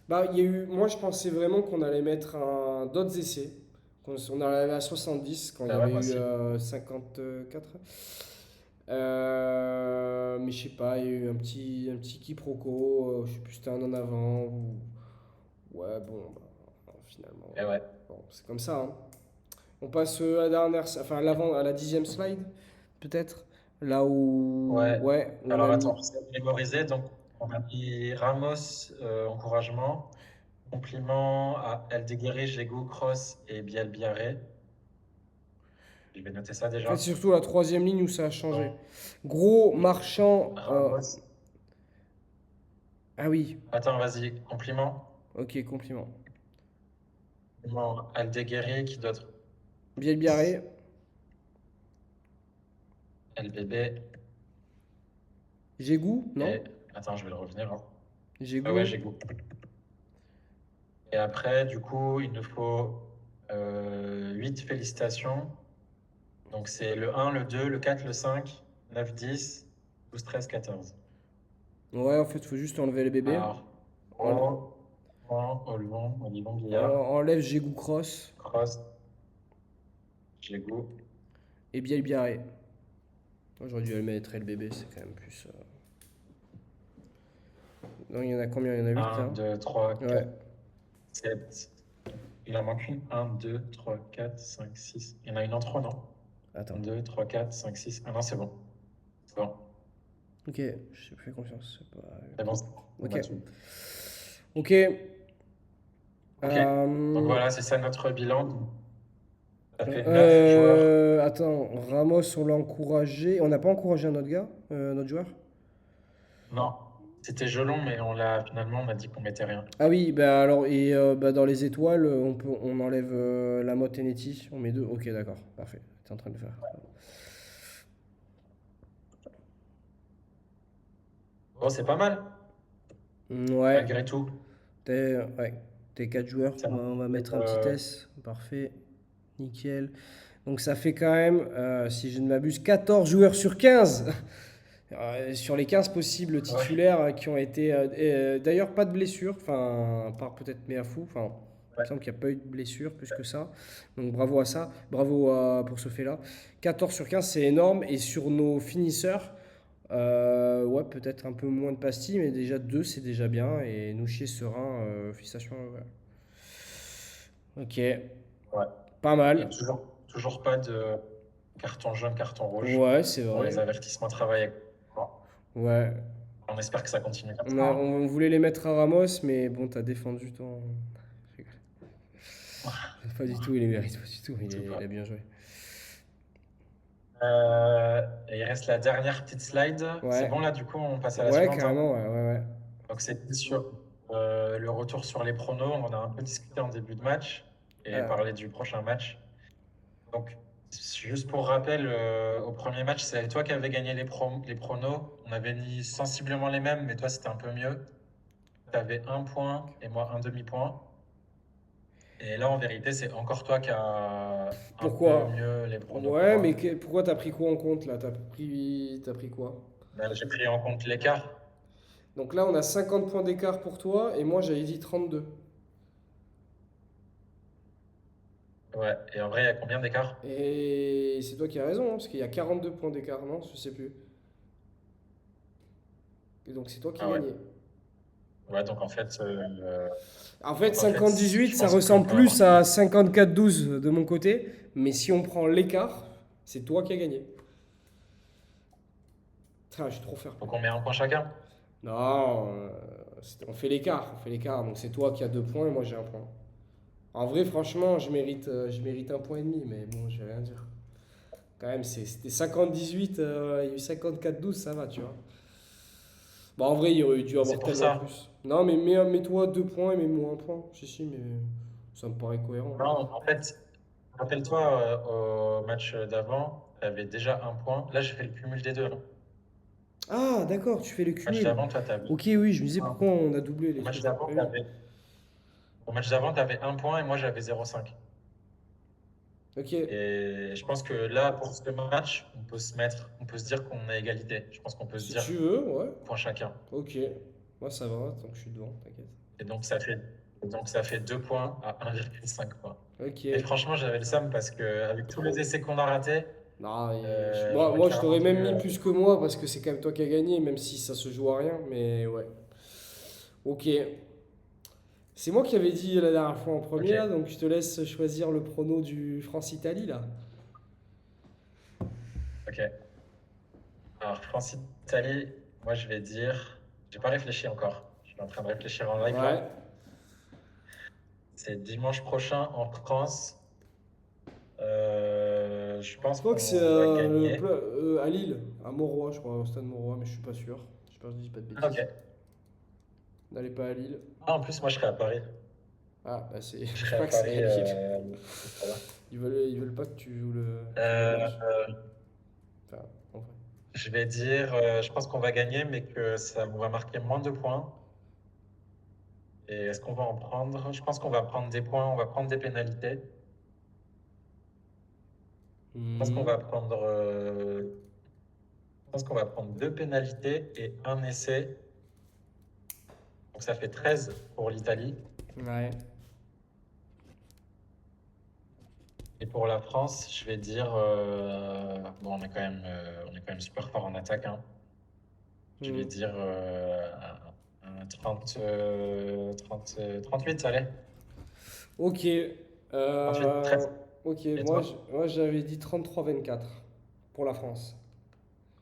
[SPEAKER 1] Bah, il y a eu, moi, je pensais vraiment qu'on allait mettre d'autres essais. On allait à 70 quand il y
[SPEAKER 2] Ah ouais,
[SPEAKER 1] avait
[SPEAKER 2] moi
[SPEAKER 1] eu
[SPEAKER 2] aussi.
[SPEAKER 1] 54. Mais je sais pas, il y a eu un petit quiproquo. Je sais plus, c'était un en avant. Ouais, bon, finalement,
[SPEAKER 2] Et ouais.
[SPEAKER 1] bon, c'est comme ça, hein. On passe à la dernière, enfin à la 10e slide, peut-être. Là où,
[SPEAKER 2] Ouais.
[SPEAKER 1] ouais, on
[SPEAKER 2] Alors
[SPEAKER 1] a
[SPEAKER 2] attends,
[SPEAKER 1] mis.
[SPEAKER 2] j'essaie de mémoriser. Donc, on a mis Ramos, encouragement. Compliment à Eldeguerri, Jégou, Cross et Biel Biarré. Je vais noter ça
[SPEAKER 1] En fait,
[SPEAKER 2] déjà.
[SPEAKER 1] c'est surtout la troisième ligne où ça a changé.
[SPEAKER 2] Donc,
[SPEAKER 1] Gros, marchand.
[SPEAKER 2] Ramos.
[SPEAKER 1] Ah oui,
[SPEAKER 2] Attends, vas-y. Compliment.
[SPEAKER 1] ok, compliment.
[SPEAKER 2] Compliment Eldeguerri, qui d'autre?
[SPEAKER 1] Biel Biarré,
[SPEAKER 2] LBB.
[SPEAKER 1] Jégou, non?
[SPEAKER 2] Et attends, je vais le revenir, hein. Ah ouais,
[SPEAKER 1] Jégou.
[SPEAKER 2] Jégou. Et après, du coup, il nous faut 8 félicitations. Donc, c'est le 1, le 2, le 4, le 5, 9, 10, 12, 13, 14.
[SPEAKER 1] Ouais, en fait, faut juste enlever les bébés.
[SPEAKER 2] Alors,
[SPEAKER 1] En-
[SPEAKER 2] Gros, Point, Olivon, Billard,
[SPEAKER 1] enlève Jégou Cross
[SPEAKER 2] Cross, Jégou.
[SPEAKER 1] et Biel Biarré. Moi, j'aurais dû le mettre le bébé, c'est quand même plus. Non, il y en a combien? Il y en a 8
[SPEAKER 2] 1,
[SPEAKER 1] là?
[SPEAKER 2] 2, 3,
[SPEAKER 1] Ouais.
[SPEAKER 2] 4, 7. Il en manque une. 1, 2, 3, 4, 5, 6. Il y en a une en trop, non? 1,
[SPEAKER 1] Attends.
[SPEAKER 2] 2, 3, 4, 5, 6. Ah non, c'est bon. C'est bon.
[SPEAKER 1] Ok, je fais confiance. C'est pas...
[SPEAKER 2] C'est bon. On a
[SPEAKER 1] Ok.
[SPEAKER 2] tout.
[SPEAKER 1] Ok.
[SPEAKER 2] Ok. Donc
[SPEAKER 1] Euh,
[SPEAKER 2] voilà, c'est ça notre bilan. Ça fait 9 joueurs.
[SPEAKER 1] Attends, Ramos, on l'a encouragé. On n'a pas encouragé un autre gars, notre joueur?
[SPEAKER 2] Non, c'était Jelon, mais finalement, on a dit qu'on mettait rien.
[SPEAKER 1] Ah oui, bah alors, et bah, dans les étoiles, on enlève la Motte et Netty. On met deux. Ok, d'accord, parfait. T'es en train de le faire.
[SPEAKER 2] Bon, c'est pas mal,
[SPEAKER 1] Ouais,
[SPEAKER 2] malgré tout.
[SPEAKER 1] ouais, t'es 4 joueurs.
[SPEAKER 2] Ça
[SPEAKER 1] On va
[SPEAKER 2] fait,
[SPEAKER 1] mettre un petit S. Parfait. Nickel. Donc ça fait quand même, si je ne m'abuse, 14 joueurs sur 15. Sur les 15 possibles
[SPEAKER 2] ouais,
[SPEAKER 1] titulaires qui ont été. D'ailleurs, pas de blessure. Enfin, à part peut-être Meafou. Enfin, il me
[SPEAKER 2] ouais.
[SPEAKER 1] semble qu'il n'y a pas eu de blessure plus que ça. Donc bravo à ça. Bravo pour ce fait-là. 14 sur 15, c'est énorme. Et sur nos finisseurs, ouais, peut-être un peu moins de pastilles, mais déjà 2, c'est déjà bien. Et Nouchier serein, félicitations. Ouais. Ok,
[SPEAKER 2] Ouais.
[SPEAKER 1] pas
[SPEAKER 2] Et
[SPEAKER 1] mal.
[SPEAKER 2] toujours pas de carton jaune, carton rouge.
[SPEAKER 1] Ouais, c'est
[SPEAKER 2] Bon, les
[SPEAKER 1] vrai.
[SPEAKER 2] avertissements travaillent. Bon,
[SPEAKER 1] Ouais.
[SPEAKER 2] on espère que ça continue comme ça, hein.
[SPEAKER 1] On voulait les mettre à Ramos, mais bon, t'as défendu ton. Pas du tout, il les mérite pas du tout.
[SPEAKER 2] Surtout
[SPEAKER 1] Il
[SPEAKER 2] pas.
[SPEAKER 1] a bien joué.
[SPEAKER 2] Et il reste la dernière petite slide. C'est
[SPEAKER 1] Ouais,
[SPEAKER 2] bon là, du coup, on passe à la
[SPEAKER 1] ouais,
[SPEAKER 2] suivante, hein.
[SPEAKER 1] carrément, ouais, ouais, ouais.
[SPEAKER 2] Donc c'est sur le retour sur les pronos. On en a un peu discuté en début de match et
[SPEAKER 1] Alors,
[SPEAKER 2] parlé du prochain match. Donc juste pour rappel, au premier match, c'est toi qui avais gagné les pronos. On avait mis sensiblement les mêmes, mais toi c'était un peu mieux. Tu avais un point et moi un demi-point. Et là, en vérité, c'est encore toi qui as un peu
[SPEAKER 1] pourquoi?
[SPEAKER 2] mieux les pronos que
[SPEAKER 1] Ouais,
[SPEAKER 2] moi.
[SPEAKER 1] mais pourquoi t'as pris quoi en compte là? T'as pris quoi?
[SPEAKER 2] Là, j'ai pris en compte l'écart.
[SPEAKER 1] Donc là, on a 50 points d'écart pour toi et moi j'avais dit 32.
[SPEAKER 2] Ouais. Et en vrai, il y a combien d'écart?
[SPEAKER 1] Et c'est toi qui as raison, hein, parce qu'il y a 42 points d'écart, non? Je sais plus. Et donc c'est toi qui
[SPEAKER 2] Ah ouais.
[SPEAKER 1] gagnais.
[SPEAKER 2] Ouais, donc en fait,
[SPEAKER 1] En fait,
[SPEAKER 2] donc en fait,
[SPEAKER 1] 50-18,
[SPEAKER 2] je
[SPEAKER 1] ça
[SPEAKER 2] pense qu'on
[SPEAKER 1] ressemble
[SPEAKER 2] peut avoir
[SPEAKER 1] plus à 54-12 de mon côté, mais si on prend l'écart, c'est toi qui as gagné. Ah, je suis trop fair play.
[SPEAKER 2] Donc on met un point chacun.
[SPEAKER 1] Non, on fait l'écart, donc c'est toi qui as 2 points et moi j'ai un point. En vrai, franchement, je mérite un point et demi, mais bon, je vais rien dire. Quand même, c'était 50-18, il y a eu 54-12, ça va, tu vois. Bon, en vrai, il y aurait dû
[SPEAKER 2] C'est
[SPEAKER 1] avoir
[SPEAKER 2] pour
[SPEAKER 1] tellement
[SPEAKER 2] ça.
[SPEAKER 1] plus. Non, mais mets-toi 2 points et mets-moi un point. Si, si, mais ça me paraît cohérent.
[SPEAKER 2] Non, en fait, rappelle-toi, au match d'avant, tu avais déjà un point. Là, j'ai fait le cumul des deux, hein.
[SPEAKER 1] Ah, d'accord, tu fais le
[SPEAKER 2] Au match
[SPEAKER 1] cumul.
[SPEAKER 2] d'avant, toi, tu avais
[SPEAKER 1] Ok, oui, je me disais
[SPEAKER 2] un
[SPEAKER 1] pourquoi
[SPEAKER 2] point.
[SPEAKER 1] on a doublé
[SPEAKER 2] Au
[SPEAKER 1] les
[SPEAKER 2] match
[SPEAKER 1] trucs.
[SPEAKER 2] d'avant,
[SPEAKER 1] Ah
[SPEAKER 2] tu
[SPEAKER 1] oui.
[SPEAKER 2] avais... Au match d'avant, tu avais un point et moi, j'avais 0,5.
[SPEAKER 1] Ok,
[SPEAKER 2] Et je pense que là, pour ce match, on peut se dire qu'on a égalité. Je pense qu'on peut se
[SPEAKER 1] si
[SPEAKER 2] dire
[SPEAKER 1] tu veux, ouais.
[SPEAKER 2] point chacun.
[SPEAKER 1] Ok, moi ça va, tant que je suis devant, t'inquiète.
[SPEAKER 2] Et donc ça fait 2 points à 1,5 points.
[SPEAKER 1] Ok.
[SPEAKER 2] Et franchement, j'avais le seum parce que avec tous les essais qu'on a ratés,
[SPEAKER 1] Non,
[SPEAKER 2] j'aurais
[SPEAKER 1] moi je
[SPEAKER 2] clairement
[SPEAKER 1] t'aurais
[SPEAKER 2] dû.
[SPEAKER 1] même mis plus que moi parce que c'est quand même toi qui as gagné, même si ça se joue à rien, mais ouais. Ok, C'est moi qui avais dit la dernière fois en
[SPEAKER 2] Ok,
[SPEAKER 1] premier, là, donc je te laisse choisir le prono du France-Italie, là.
[SPEAKER 2] ok. Alors, France-Italie, moi je vais dire. J'ai pas réfléchi encore. Je suis en train de réfléchir en live
[SPEAKER 1] Ouais.
[SPEAKER 2] là. C'est dimanche prochain en France. Je
[SPEAKER 1] Je
[SPEAKER 2] pense
[SPEAKER 1] crois que c'est
[SPEAKER 2] qu'on va gagner.
[SPEAKER 1] à Lille, à Mauroy, je crois, au stade Mauroy, mais je suis pas sûr. J'espère que je dis pas de
[SPEAKER 2] Ah, ok.
[SPEAKER 1] bêtises. N'allez pas à Lille.
[SPEAKER 2] Ah, en plus, moi je serai à Paris.
[SPEAKER 1] Ah, bah c'est.
[SPEAKER 2] Je
[SPEAKER 1] Je
[SPEAKER 2] serai à
[SPEAKER 1] crois que c'est à
[SPEAKER 2] Paris.
[SPEAKER 1] Lille.
[SPEAKER 2] Ce soir-là.
[SPEAKER 1] Ils veulent pas que tu joues le
[SPEAKER 2] Euh,
[SPEAKER 1] match. Enfin, en vrai.
[SPEAKER 2] je vais dire, je pense qu'on va gagner, mais que ça, on va marquer moins de points. Et est-ce qu'on va en prendre? Je pense qu'on va prendre des points, on va prendre des pénalités. Je pense qu'on
[SPEAKER 1] Mhm.
[SPEAKER 2] va prendre, je pense qu'on va prendre deux pénalités et un essai. Donc ça fait 13 pour l'Italie.
[SPEAKER 1] Ouais.
[SPEAKER 2] Et pour la France, je vais dire, bon, on est quand même super fort en attaque, hein. Je vais
[SPEAKER 1] Mhm.
[SPEAKER 2] dire un 30, 30, 38, allez.
[SPEAKER 1] Ok.
[SPEAKER 2] 38, 13.
[SPEAKER 1] Ok,
[SPEAKER 2] Et
[SPEAKER 1] moi,
[SPEAKER 2] toi?
[SPEAKER 1] moi j'avais dit 33-24 pour la France.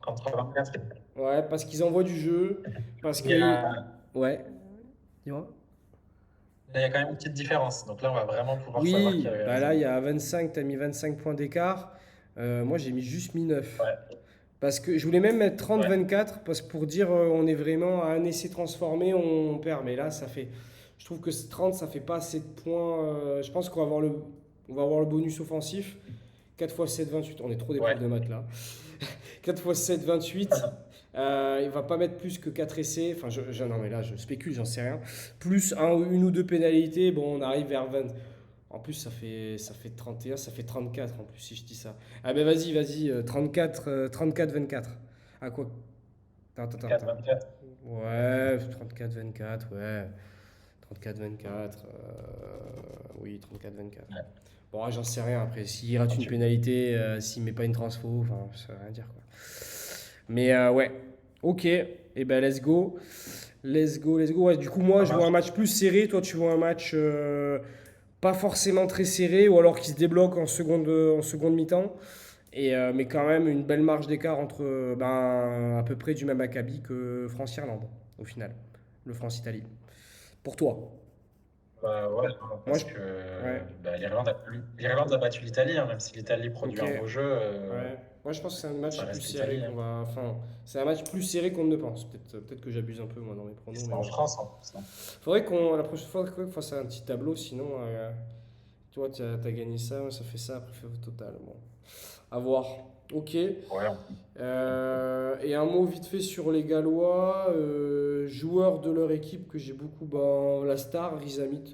[SPEAKER 2] 33, 24.
[SPEAKER 1] Ouais, parce qu'ils envoient du jeu, parce
[SPEAKER 2] Il y
[SPEAKER 1] que...
[SPEAKER 2] a,
[SPEAKER 1] Ouais. Dis-moi.
[SPEAKER 2] il y a quand même une petite différence. Donc là, on va vraiment pouvoir savoir qui
[SPEAKER 1] Oui,
[SPEAKER 2] avait
[SPEAKER 1] bah là,
[SPEAKER 2] raison.
[SPEAKER 1] il y a 25, t'as mis 25 points d'écart. Moi, j'ai juste mis 9.
[SPEAKER 2] Ouais,
[SPEAKER 1] Parce que je voulais même mettre
[SPEAKER 2] ouais,
[SPEAKER 1] 30-24, parce que pour dire on est vraiment à un essai transformé, on perd. Mais là, ça fait. Je trouve que 30, ça fait pas assez de points. Je pense qu'on va avoir le bonus offensif. 4 x 7, 28. On est trop des
[SPEAKER 2] ouais.
[SPEAKER 1] profs de maths là. 4 x 7, 28. Il va pas mettre plus que 4 essais. Enfin, non, mais là, je spécule, j'en sais rien. Plus une ou deux pénalités. Bon, on arrive vers 20. En plus, ça fait 31, ça fait 34 en plus, si je dis ça. Ah ben vas-y, 34, 24. Ah quoi? Attends.
[SPEAKER 2] 4, 24.
[SPEAKER 1] Ouais, 34, 24, ouais. 34, 24. Oui, 34, 24.
[SPEAKER 2] Ouais.
[SPEAKER 1] Bon, j'en sais rien après. S'il rate une
[SPEAKER 2] 38.
[SPEAKER 1] pénalité, s'il met pas une transfo, enfin, ça veut rien dire quoi. Mais ouais, ok. Et ben let's go. Let's go, let's go. Ouais, du coup, moi,
[SPEAKER 2] Ça
[SPEAKER 1] je vois un
[SPEAKER 2] marche.
[SPEAKER 1] match plus serré. Toi, tu vois un match pas forcément très serré ou alors qui se débloque en seconde mi-temps. Mais quand même une belle marge d'écart entre à peu près du même acabit que France-Irlande au final, le France-Italie. Pour toi.
[SPEAKER 2] Bah, ouais,
[SPEAKER 1] Moi,
[SPEAKER 2] parce que
[SPEAKER 1] ouais,
[SPEAKER 2] bah, l'Irlande a battu l'Italie, hein, même si l'Italie
[SPEAKER 1] ok.
[SPEAKER 2] produit un beau jeu,
[SPEAKER 1] Ouais. Moi, je pense que c'est un match
[SPEAKER 2] ça
[SPEAKER 1] plus
[SPEAKER 2] reste
[SPEAKER 1] serré
[SPEAKER 2] l'Italie,
[SPEAKER 1] qu'on
[SPEAKER 2] hein.
[SPEAKER 1] va. Enfin, c'est un match plus serré qu'on ne le pense. Peut-être que j'abuse un peu moi dans mes
[SPEAKER 2] Et
[SPEAKER 1] pronos,
[SPEAKER 2] c'est
[SPEAKER 1] mais
[SPEAKER 2] en
[SPEAKER 1] ouais.
[SPEAKER 2] France en plus, hein.
[SPEAKER 1] Faudrait qu'on la prochaine fois qu'on fasse un petit tableau, sinon, tu vois, t'as gagné ça, moi, ça fait ça, après fait au total. Bon, à voir. Ok.
[SPEAKER 2] Ouais,
[SPEAKER 1] Et un mot vite fait sur les Gallois, joueurs de leur équipe que j'ai beaucoup, la star, Louis Rizamit,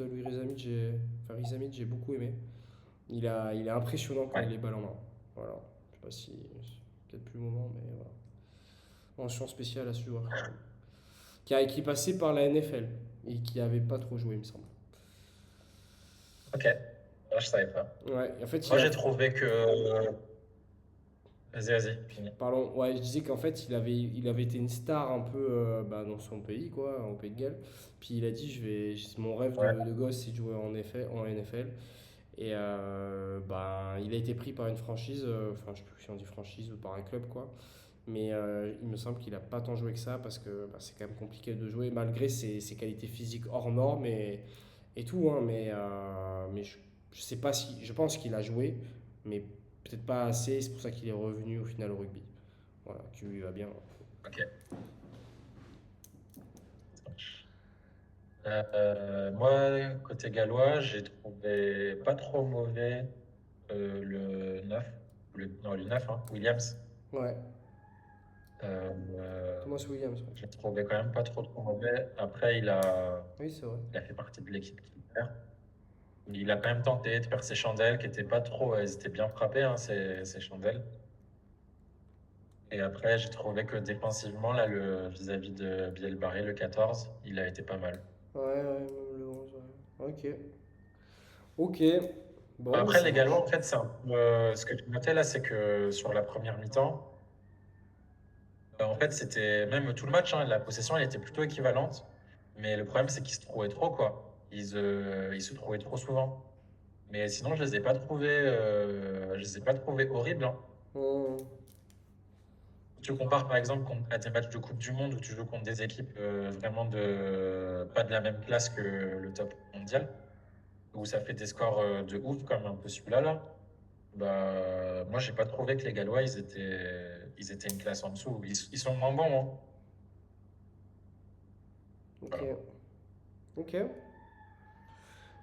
[SPEAKER 1] j'ai beaucoup aimé. Il est impressionnant quand
[SPEAKER 2] ouais.
[SPEAKER 1] il est balle en main. Voilà. Je sais pas si c'est peut-être plus le moment, mais voilà. Mention spéciale à ce joueur quand même. Qui est passé par la NFL et qui avait pas trop joué, il me semble.
[SPEAKER 2] Ok. Ah, je savais pas.
[SPEAKER 1] Ouais, en fait,
[SPEAKER 2] Moi, j'ai trouvé que. Vas-y, vas-y, finis.
[SPEAKER 1] Pardon, ouais, je disais qu'en fait, il avait été une star un peu dans son pays, quoi, au Pays de Galles. Puis il a dit, mon rêve
[SPEAKER 2] Ouais,
[SPEAKER 1] de gosse, c'est de jouer en NFL. Et il a été pris par une franchise, enfin, je sais plus si on dit franchise ou par un club, quoi. Mais il me semble qu'il n'a pas tant joué que ça parce que c'est quand même compliqué de jouer, malgré ses qualités physiques hors normes et tout, hein. Mais je sais pas si. Je pense qu'il a joué, mais peut-être pas assez. C'est pour ça qu'il est revenu au final au rugby. Voilà, qui lui va bien.
[SPEAKER 2] ok. Ça marche. Moi, côté gallois, j'ai trouvé pas trop mauvais le 9. Non, le 9, hein, Williams.
[SPEAKER 1] Ouais,
[SPEAKER 2] Euh,
[SPEAKER 1] Thomas Williams. Ouais.
[SPEAKER 2] j'ai trouvé quand même pas trop mauvais. Après,
[SPEAKER 1] Oui, c'est vrai.
[SPEAKER 2] il a fait partie de l'équipe qui perd. Il a quand même tenté de faire ses chandelles qui étaient pas trop. Elles étaient bien frappées, hein, ces chandelles. Et après, j'ai trouvé que défensivement, là, vis-à-vis de Biel Barré, le 14, il a été pas mal.
[SPEAKER 1] Ouais, même le 11. Ouais. Ok. Ok. Bon,
[SPEAKER 2] Après,
[SPEAKER 1] ça
[SPEAKER 2] les Gallois,
[SPEAKER 1] marche.
[SPEAKER 2] en fait, c'est un peu, ce que tu notais là, c'est que sur la première mi-temps, en fait, c'était même tout le match, hein, la possession, elle était plutôt équivalente. Mais le problème, c'est qu'ils se trouvaient trop, quoi. ils se trouvaient trop souvent. Mais sinon, je les ai pas trouvés horribles, hein.
[SPEAKER 1] Hmm.
[SPEAKER 2] Tu compares par exemple à des matchs de Coupe du Monde où tu joues contre des équipes vraiment pas de la même classe que le top mondial, où ça fait des scores de ouf comme un peu celui-là là. Bah, moi, j'ai pas trouvé que les Gallois ils étaient une classe en dessous. Ils sont moins bons, hein.
[SPEAKER 1] Ok.
[SPEAKER 2] Voilà.
[SPEAKER 1] Ok.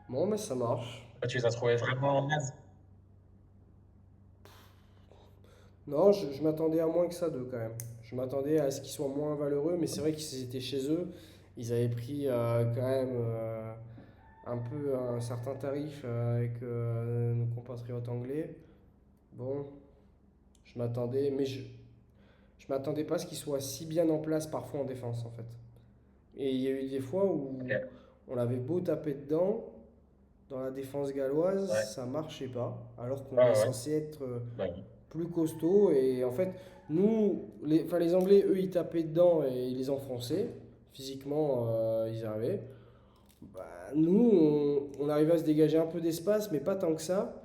[SPEAKER 1] Bon, mais ça marche.
[SPEAKER 2] Toi, tu les as trouvés vraiment nazes.
[SPEAKER 1] Non, je m'attendais à moins que ça d'eux quand même. Je m'attendais à ce qu'ils soient moins valeureux, mais c'est vrai qu'ils étaient chez eux. Ils avaient pris quand même un peu un certain tarif avec nos compatriotes anglais. Bon, je m'attendais, mais je m'attendais pas à ce qu'ils soient si bien en place parfois en défense en fait. Et il y a eu des fois où
[SPEAKER 2] Ok.
[SPEAKER 1] on avait beau taper dedans, dans la défense galloise,
[SPEAKER 2] Ouais.
[SPEAKER 1] ça marchait pas, alors qu'on est
[SPEAKER 2] Ouais, ouais.
[SPEAKER 1] censé être
[SPEAKER 2] Bah, oui.
[SPEAKER 1] plus costaud. Et en fait, nous, enfin, les Anglais, eux, ils tapaient dedans et ils les enfonçaient. Physiquement, ils arrivaient. Bah, nous, on arrivait à se dégager un peu d'espace, mais pas tant que ça.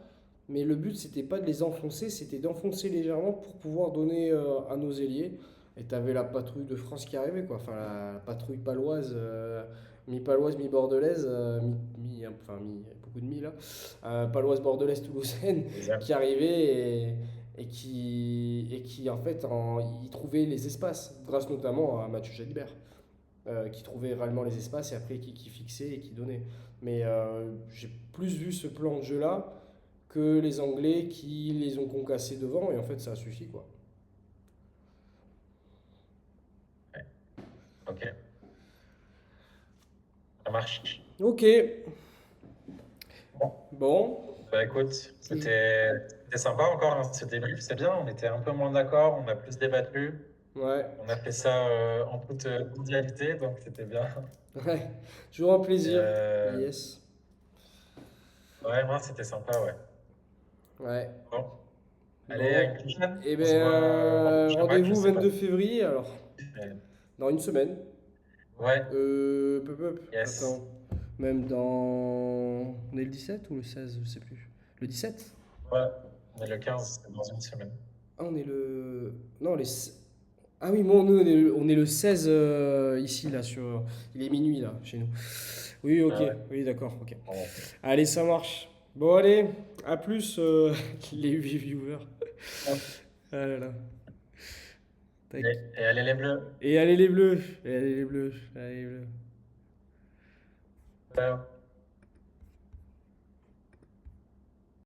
[SPEAKER 1] Mais le but, c'était pas de les enfoncer, c'était d'enfoncer légèrement pour pouvoir donner à nos ailiers. Et t'avais la patrouille de France qui arrivait, quoi. Enfin, la patrouille paloise, mi-paloise, mi-bordelaise, enfin, beaucoup de mi là. Paloise, bordelaise, toulousaine,
[SPEAKER 2] Exact.
[SPEAKER 1] qui arrivait et qui, en fait, ils trouvaient les espaces, grâce notamment à Mathieu Jalibert, qui trouvait réellement les espaces et après qui fixait et qui donnait. Mais j'ai plus vu ce plan de jeu-là que les Anglais qui les ont concassés devant et en fait ça a suffi quoi.
[SPEAKER 2] Ouais. Ok, ça marche.
[SPEAKER 1] Ok,
[SPEAKER 2] Bon,
[SPEAKER 1] bon,
[SPEAKER 2] bah écoute, c'était sympa encore, hein, ce débrief, c'est bien. On était un peu moins d'accord, on a plus débattu.
[SPEAKER 1] ouais,
[SPEAKER 2] On a fait ça en toute cordialité, donc c'était bien.
[SPEAKER 1] ouais, toujours un
[SPEAKER 2] Et,
[SPEAKER 1] plaisir. Yes,
[SPEAKER 2] ouais, moi, c'était sympa, ouais.
[SPEAKER 1] ouais,
[SPEAKER 2] Bon, allez, à
[SPEAKER 1] bon,
[SPEAKER 2] une prochaine.
[SPEAKER 1] et
[SPEAKER 2] On se
[SPEAKER 1] ben
[SPEAKER 2] voit dans le prochain match, je
[SPEAKER 1] rendez-vous
[SPEAKER 2] sais pas.
[SPEAKER 1] 22 février alors,
[SPEAKER 2] Euh,
[SPEAKER 1] dans une semaine.
[SPEAKER 2] Ouais, yes.
[SPEAKER 1] Attends, même dans... On est le 17 ou le 16, je sais plus. Le 17.
[SPEAKER 2] Ouais, on est le 15, c'est dans une semaine.
[SPEAKER 1] Ah, on est le... Non, Ah oui, moi, nous, on est le 16 ici, là, sur... Il est minuit, là, chez nous. Oui, ok.
[SPEAKER 2] Ah ouais.
[SPEAKER 1] Oui, d'accord, ok.
[SPEAKER 2] Bon.
[SPEAKER 1] Allez, ça marche. Bon, allez, à plus, les 8 viewers. Ah là là. Tac.
[SPEAKER 2] Et allez les bleus.
[SPEAKER 1] Et allez les bleus. Et allez les bleus. Allez les bleus.
[SPEAKER 2] Ciao.